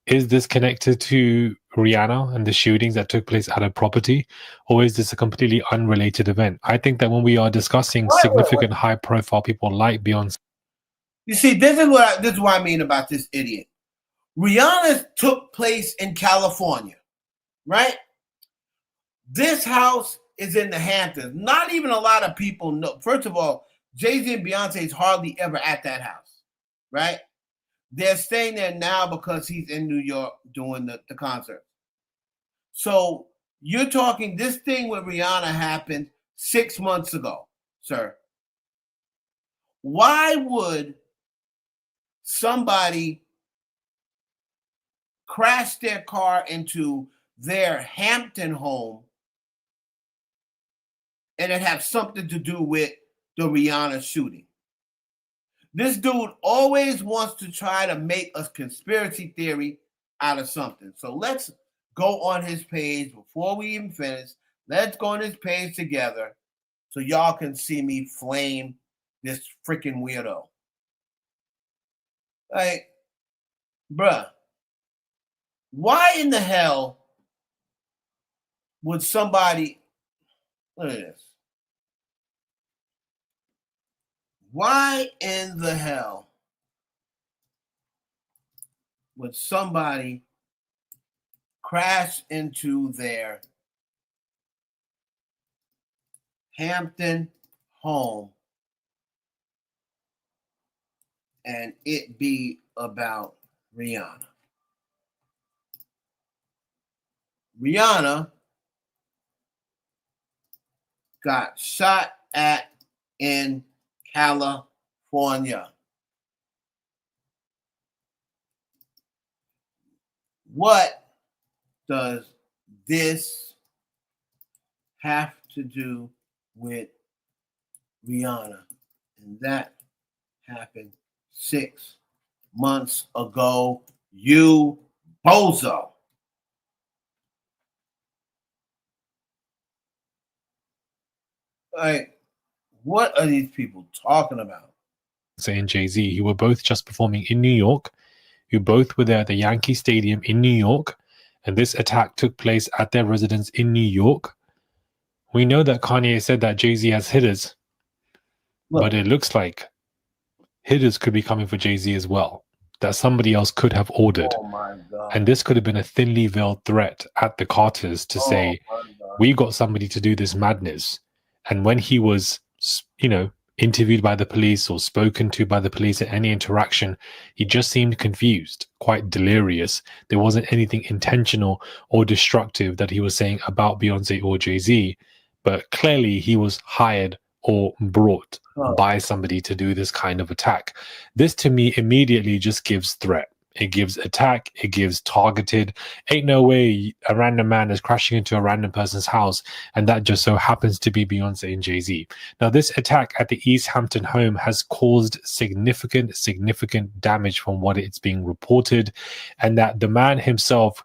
Is this connected to Rihanna and the shootings that took place at her property? Or is this a completely unrelated event? I think that when we are discussing significant high-profile people like Beyonce... You see, this is what I mean about this idiot. Rihanna took place in California, right? This house is in the Hamptons. Not even a lot of people know. First of all, Jay-Z and Beyonce is hardly ever at that house, right? They're staying there now because he's in New York doing the concert. So you're talking this thing with Rihanna happened 6 months ago, sir. Why would somebody crash their car into their Hampton home and it have something to do with the Rihanna shooting? This dude always wants to try to make a conspiracy theory out of something. So let's go on his page before we even finish. Let's go on his page together so y'all can see me flame this freaking weirdo. Like, bruh, why in the hell would somebody, look at this. Why in the hell would somebody crash into their Hampton home and it be about Rihanna? Rihanna got shot at in California. What does this have to do with Rihanna? And that happened 6 months ago, you bozo. Like, what are these people talking about? And Jay-Z, who were both just performing in New York, who both were there at the Yankee Stadium in New York, and this attack took place at their residence in New York. We know that Kanye said that Jay-Z has hitters, but it looks like hitters could be coming for Jay-Z as well, that somebody else could have ordered. Oh my God. And this could have been a thinly veiled threat at the Carters to say, we got somebody to do this madness. And when he was, interviewed by the police or spoken to by the police at any interaction, he just seemed confused, quite delirious. There wasn't anything intentional or destructive that he was saying about Beyonce or Jay-Z, but clearly he was hired or brought by somebody to do this kind of attack. This to me immediately just gives threat. It gives attack. It gives targeted. Ain't no way a random man is crashing into a random person's house, and that just so happens to be Beyonce and Jay-Z. Now, this attack at the East Hampton home has caused significant damage from what it's being reported, and that the man himself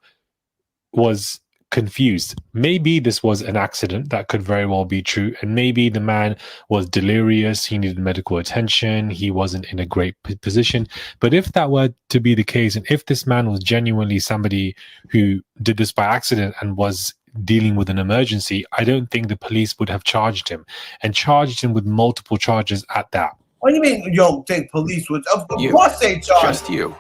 was confused. Maybe this was an accident. That could very well be true. And maybe the man was delirious. He needed medical attention. He wasn't in a great position. But if that were to be the case, and if this man was genuinely somebody who did this by accident and was dealing with an emergency, I don't think the police would have charged him with multiple charges at that. What do you mean you don't think police would? Of course they charge. Just you.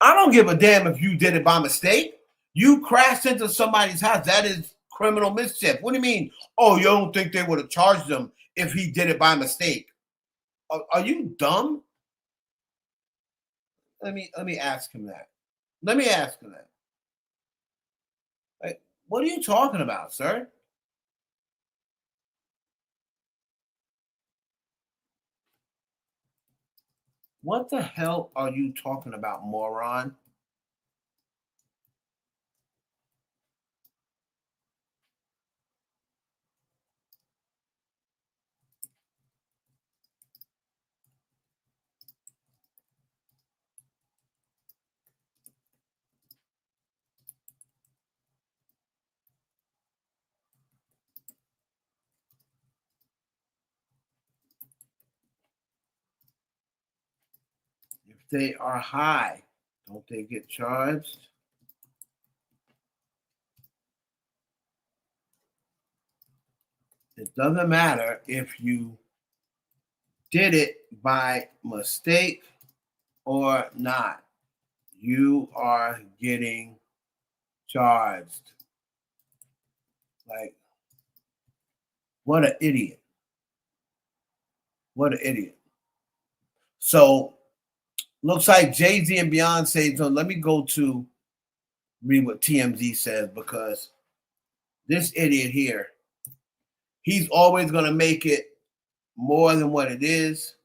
I don't give a damn if you did it by mistake. You crashed into somebody's house. That is criminal mischief. What do you mean? Oh, you don't think they would have charged him if he did it by mistake? Are you dumb? Let me ask him that. Let me ask him that. Like, what are you talking about, sir? What the hell are you talking about, moron? If they are high, don't they get charged? It doesn't matter if you did it by mistake or not. You are getting charged. Like, what an idiot. What an idiot. So Looks like Jay-Z and Beyonce. So let me go to read what TMZ says, because this idiot here, he's always going to make it more than what it is.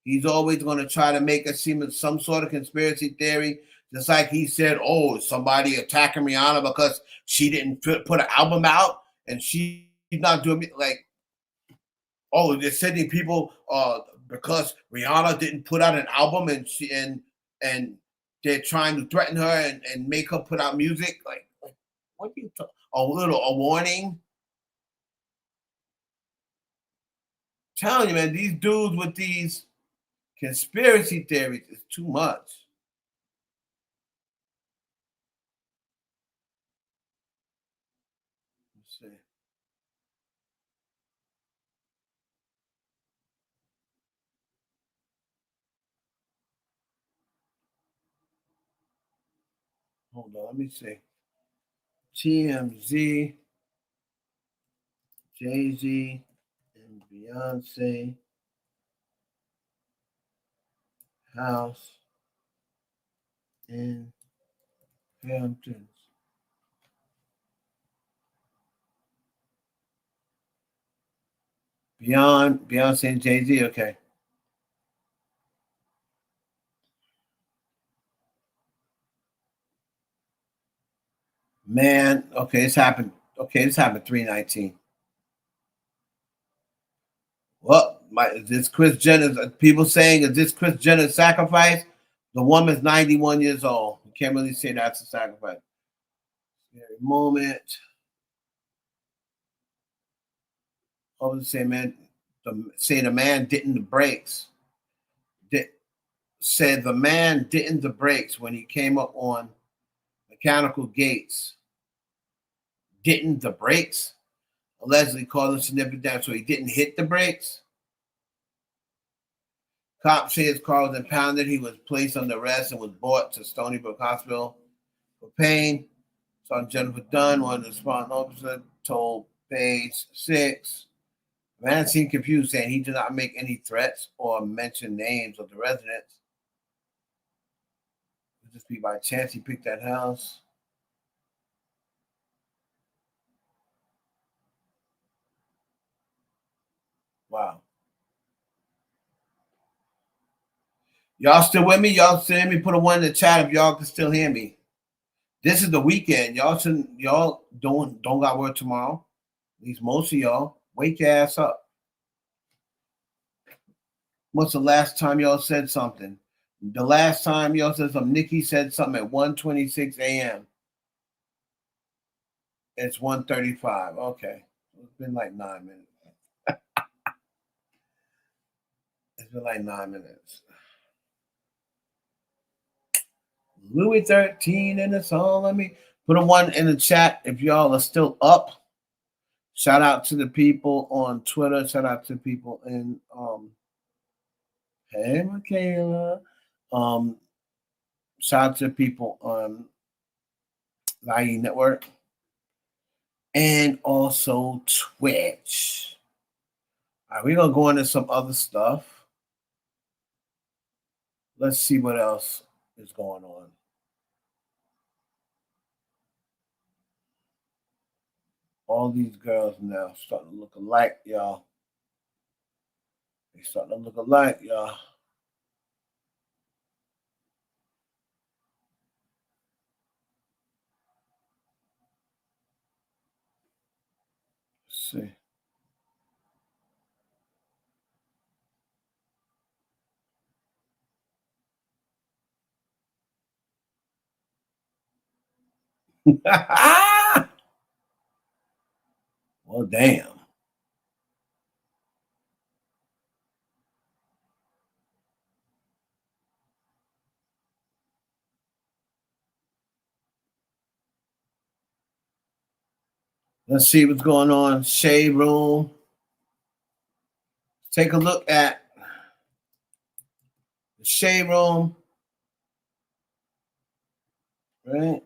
He's always going to try to make it seem as some sort of conspiracy theory. Just like he said, oh, somebody attacking Rihanna because she didn't put an album out and she's not doing it. Like, oh, they're sending people because Rihanna didn't put out an album and they're trying to threaten her and make her put out music. Like what do you talk? A warning. I'm telling you, man, these dudes with these conspiracy theories is too much. Let's see. Hold on, let me see. TMZ, Jay-Z, and Beyonce house in Hamptons. Beyonce and Jay-Z, okay. Man, okay, this happened. Okay, this happened 3/19. Well, is this Kris Jenner? People saying, is this Kris Jenner's sacrifice? The woman's 91 years old. You can't really say that's a sacrifice. Scary moment. I was saying, man, the man didn't the brakes. Said the man didn't the brakes when he came up on mechanical gates. Didn't the brakes? Allegedly caused a significant damage, so he didn't hit the brakes. Cops say his car was impounded. He was placed under arrest and was brought to Stony Brook Hospital for pain. Sergeant Jennifer Dunn, one of the responding officers, told Page 6. The man seemed confused, saying he did not make any threats or mention names of the residents. Could this be by chance he picked that house? Wow. Y'all still with me? Y'all still hear me? Put a one in the chat if y'all can still hear me. This is the weekend. Y'all don't got work tomorrow. At least most of y'all. Wake your ass up. What's the last time y'all said something? The last time y'all said something, Nicki said something at 1:26 a.m. It's 1:35. Okay. It's been like 9 minutes. It's been like 9 minutes. Louis 13 in the song. Let me put a one in the chat if y'all are still up. Shout out to the people on Twitter. Shout out to people in hey Michaela. Shout out to people on Value Network and also Twitch. All right, we're gonna go into some other stuff. Let's see what else is going on. All these girls now starting to look alike, y'all. They starting to look alike, y'all. Let's see. Well, damn. Let's see what's going on. Shade Room. Take a look at the Shade Room. Right?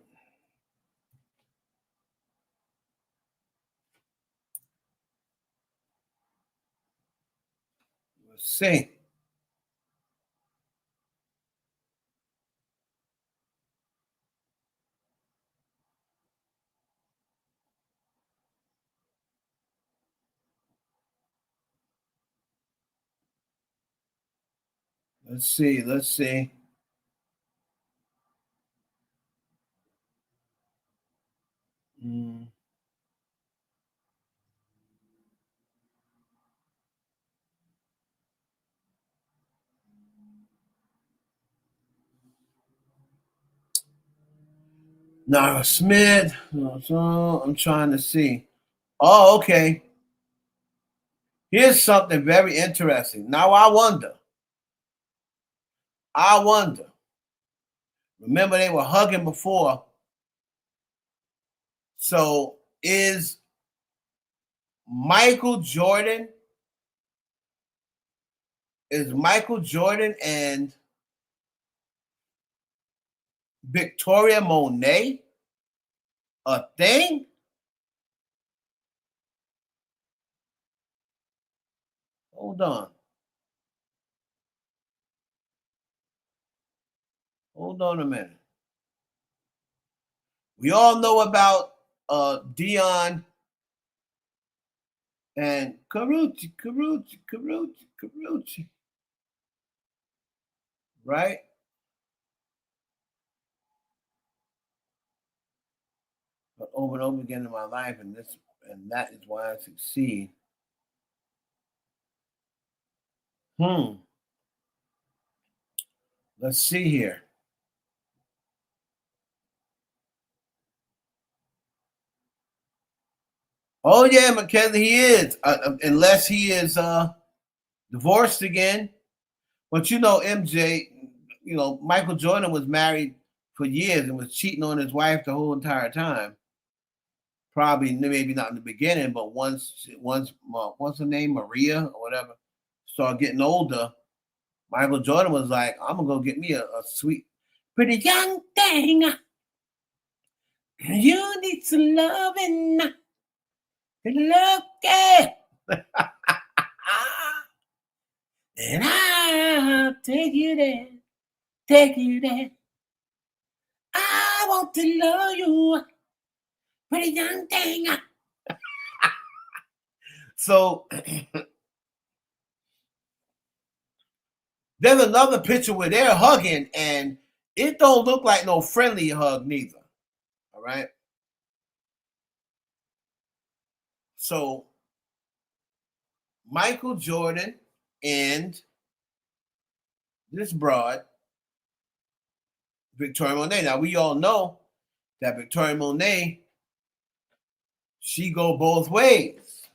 Let's see. Let's see. Let's see. Nara Smith. So I'm trying to see. Oh, okay. Here's something very interesting. Now I wonder. Remember, they were hugging before. So is Michael Jordan and Victoria Monet a thing? Hold on. Hold on a minute. We all know about Dion and Carucci. Right? But over and over again in my life, and that is why I succeed. Let's see here. Oh yeah, Mackenzie, he is. Unless he is divorced again. But you know, MJ, Michael Jordan was married for years and was cheating on his wife the whole entire time. Probably, maybe not in the beginning, but once what's her name, Maria or whatever, started getting older, Michael Jordan was like, I'm gonna go get me a sweet, pretty young thing. You need some loving. Look at. And I'll take you there. I want to love you, pretty young thing. So there's another picture where they're hugging, and it don't look like no friendly hug neither. All right. So Michael Jordan and this broad, Victoria Monet. Now we all know that Victoria Monet, she go both ways.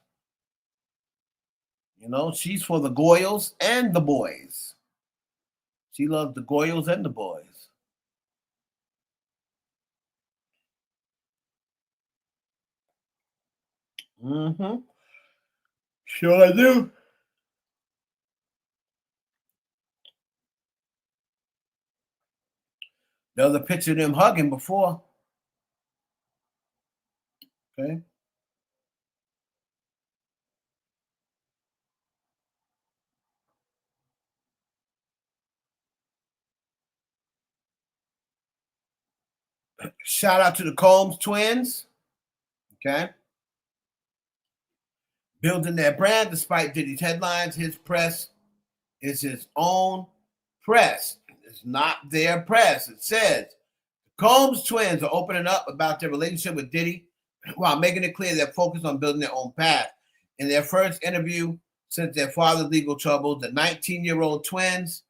She's for the Goyles and the boys. She loves the Goyles and the boys. Sure I do. There was a picture of them hugging before. Okay. Shout out to the Combs twins. Okay. Building their brand despite Diddy's headlines. His press is his own press. It's not their press. It says the Combs twins are opening up about their relationship with Diddy while making it clear they're focused on building their own path. In their first interview since their father's legal troubles, the 19-year-old twins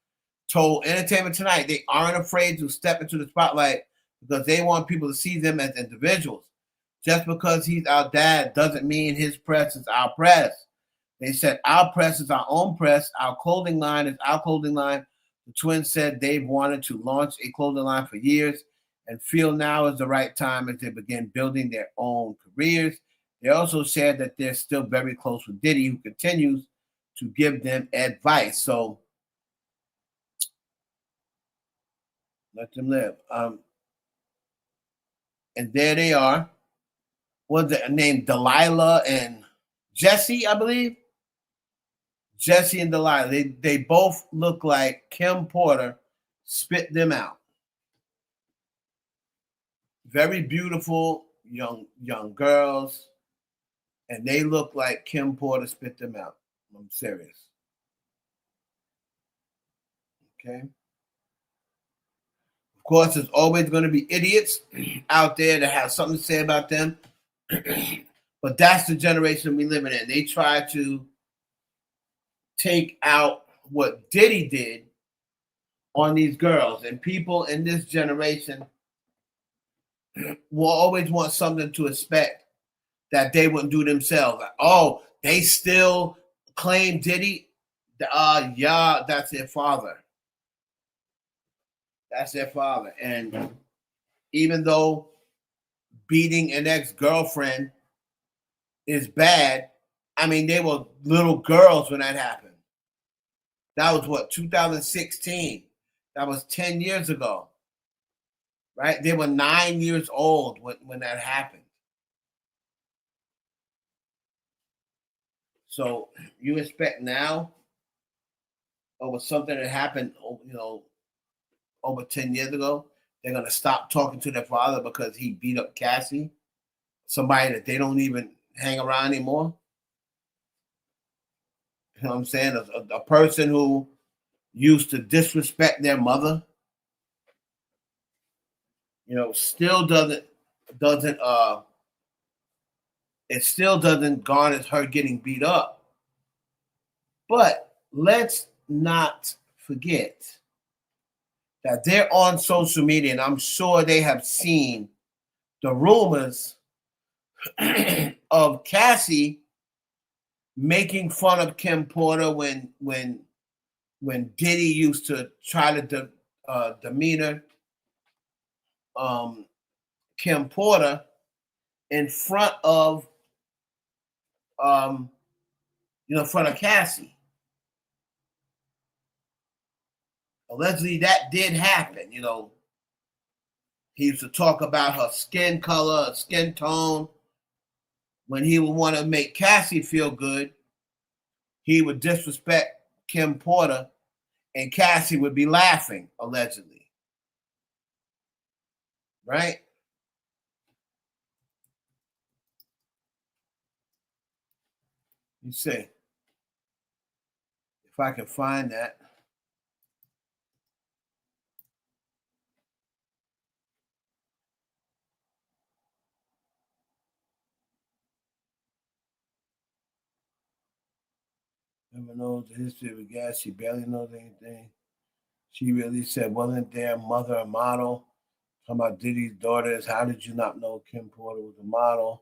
told Entertainment Tonight they aren't afraid to step into the spotlight because they want people to see them as individuals. Just because he's our dad doesn't mean his press is our press. They said our press is our own press. Our clothing line is our clothing line. The twins said they've wanted to launch a clothing line for years and feel now is the right time as they begin building their own careers. They also shared that they're still very close with Diddy, who continues to give them advice. So let them live. And there they are. What's their name? Delilah and Jesse, I believe. Jesse and Delilah. They both look like Kim Porter spit them out. Very beautiful young girls. And they look like Kim Porter spit them out. I'm serious. Okay. Of course, there's always going to be idiots out there that have something to say about them. But that's the generation we live in. They try to take out what Diddy did on these girls. And people in this generation will always want something to expect that they wouldn't do themselves. Like, oh, they still claim Diddy? Yeah, that's their father. That's their father. And even though beating an ex-girlfriend is bad, I mean, they were little girls when that happened. That was what, 2016? That was 10 years ago, right? They were 9 years old when that happened. So you expect now over something that happened, over 10 years ago, they're going to stop talking to their father because he beat up Cassie, somebody that they don't even hang around anymore? You know what I'm saying? A person who used to disrespect their mother, still doesn't it still doesn't garnish her getting beat up. But let's not forget that they're on social media, and I'm sure they have seen the rumors of Cassie making fun of Kim Porter when Diddy used to try to demeanor Kim Porter in front of Cassie. Allegedly, that did happen. He used to talk about her skin color, her skin tone. When he would want to make Cassie feel good, he would disrespect Kim Porter, and Cassie would be laughing, allegedly. Right? You see, if I can find that. Never knows the history of a guy. She barely knows anything. She really said, wasn't their mother a model? Talking about Diddy's daughters. How did you not know Kim Porter was a model?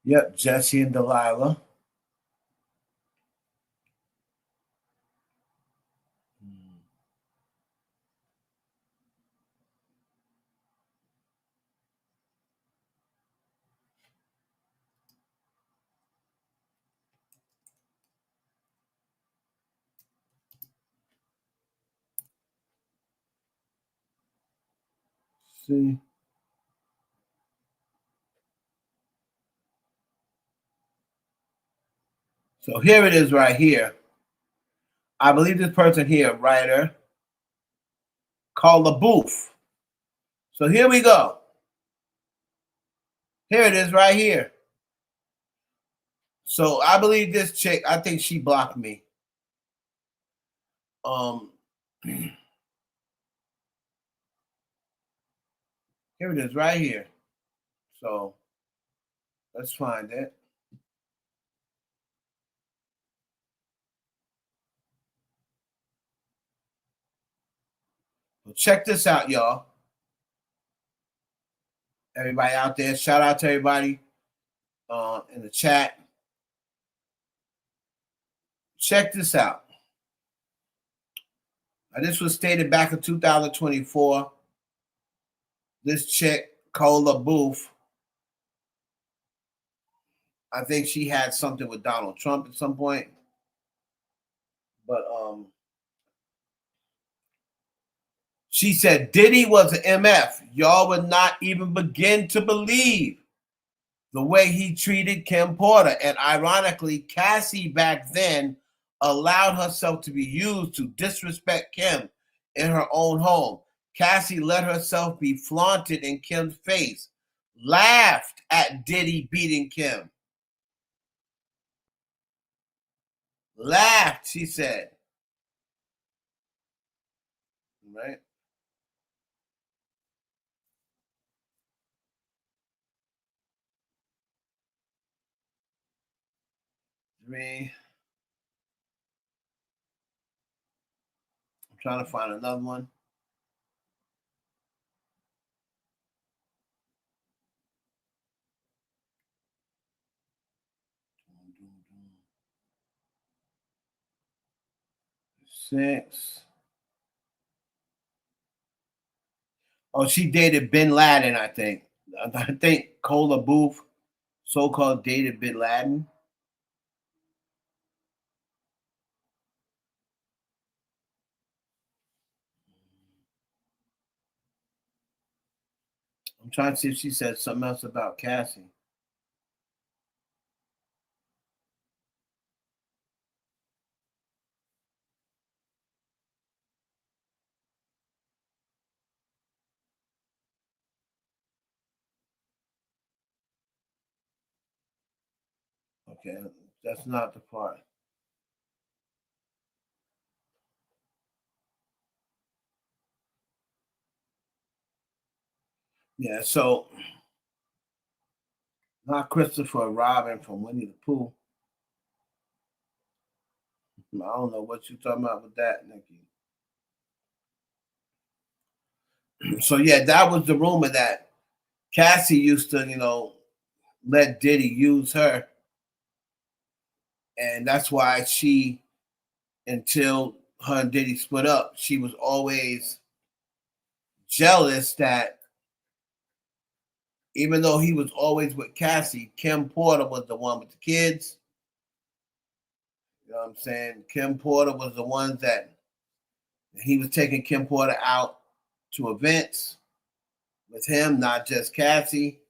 Yep, Jesse and Delilah. See? So here it is right here. I believe this person here, writer, called the booth. So here we go. Here it is right here. So I believe this chick, I think she blocked me. Here it is right here. So let's find it. Well, check this out, y'all. Everybody out there, shout out to everybody in the chat. Check this out. Now, this was stated back in 2024. This chick, Cola Booth, I think she had something with Donald Trump at some point. But she said Diddy was an MF. Y'all would not even begin to believe the way he treated Kim Porter. And ironically, Cassie back then allowed herself to be used to disrespect Kim in her own home. Cassie let herself be flaunted in Kim's face, laughed at Diddy beating Kim. Laughed, she said. Right? Three. I'm trying to find another one. Six. Oh, she dated Bin Laden, I think. I think Cola Booth so-called dated Bin Laden. I'm trying to see if she said something else about Cassie. Okay, that's not the part. Yeah, so not Christopher Robin from Winnie the Pooh. I don't know what you're talking about with that, Nicki. So yeah, that was the rumor that Cassie used to, let Diddy use her. And that's why until her and Diddy split up, she was always jealous that even though he was always with Cassie, Kim Porter was the one with the kids. You know what I'm saying? Kim Porter was the one that he was taking Kim Porter out to events with him, not just Cassie.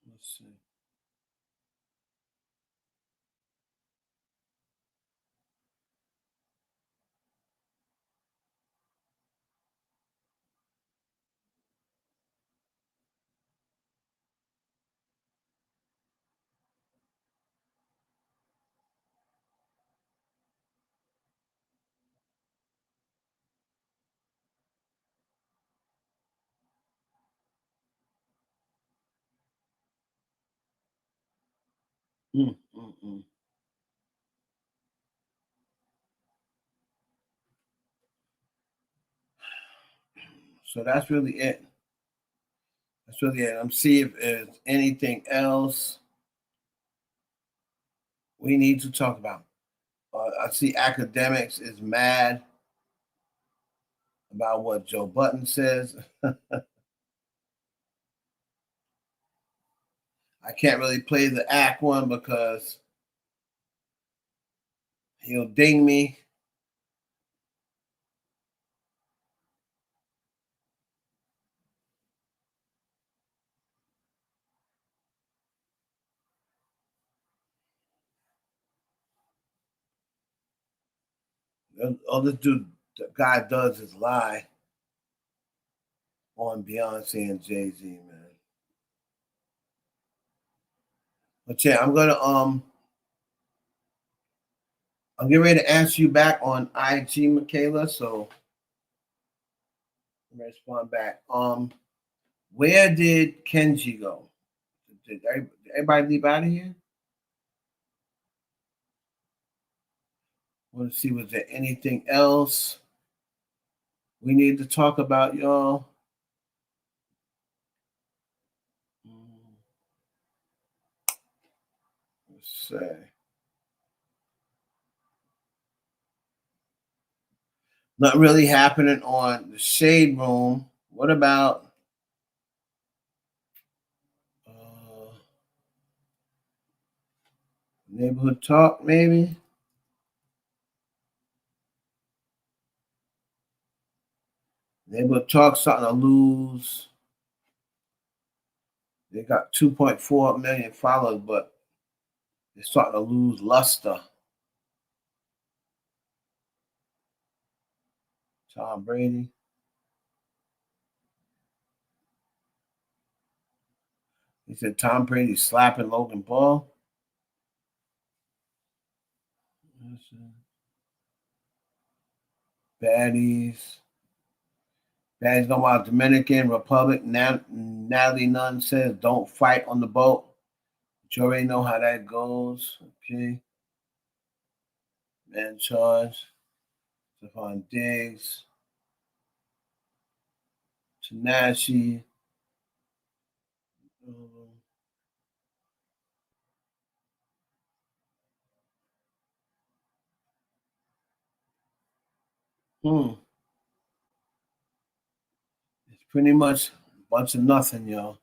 Let's see. Mm. So that's really it. That's really it. I'm seeing if there's anything else we need to talk about. I see academics is mad about what Joe Button says. I can't really play the act one because he'll ding me. All this dude, the guy does is lie on Beyonce and Jay-Z, man. But yeah, I'm getting ready to answer you back on IG, Michaela. So I'm gonna respond back. Where did Kenji go? Did everybody leave out of here? Want to see, was there anything else we need to talk about, y'all? Let's see. Not really happening on the Shade Room. What about Neighborhood Talk, maybe? They will talk something to lose. They got 2.4 million followers, but they're starting to lose luster. Tom Brady. He said Tom Brady slapping Logan Paul. Baddies. Baddies going about Dominican Republic. Natalie Nunn says, don't fight on the boat. But you already know how that goes. Okay. Man charge. Stefon Diggs. Tanashi. It's pretty much a bunch of nothing, y'all.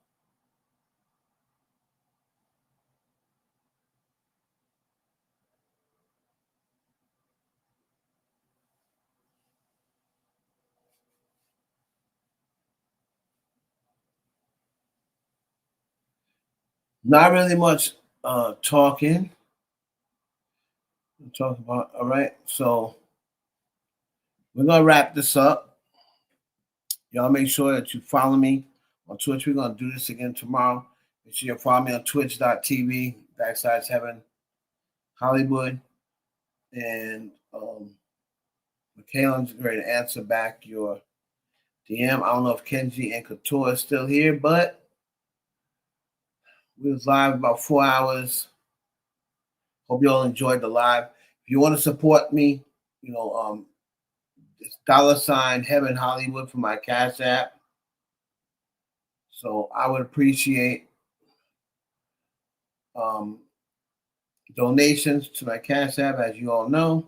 Not really much talking. We'll talk about, all right. So we're gonna wrap this up. Y'all make sure that you follow me on Twitch. We're gonna do this again tomorrow. Make sure you follow me on twitch.tv/Heaven Hollywood. And Michaela's going to answer back your DM. I don't know if Kenji and Couture is still here, but we was live about 4 hours. Hope you all enjoyed the live. If you want to support me, it's $ Heaven Hollywood for my Cash App. So I would appreciate donations to my Cash App, as you all know.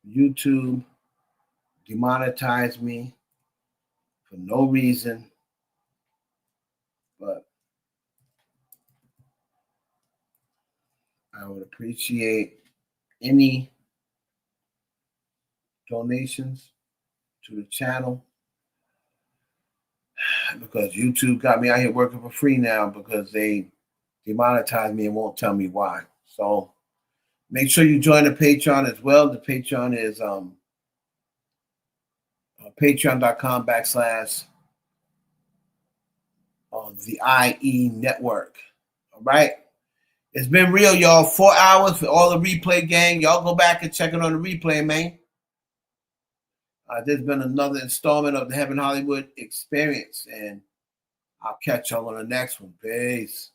YouTube demonetized me for no reason, but I would appreciate any donations to the channel, because YouTube got me out here working for free now because they demonetized me and won't tell me why. So make sure you join the Patreon as well. The Patreon is patreon.com/ the IE Network. All right. It's been real, y'all. 4 hours for all the replay gang. Y'all go back and check it on the replay, man. There's been another installment of the Heaven Hollywood Experience, and I'll catch y'all on the next one. Peace.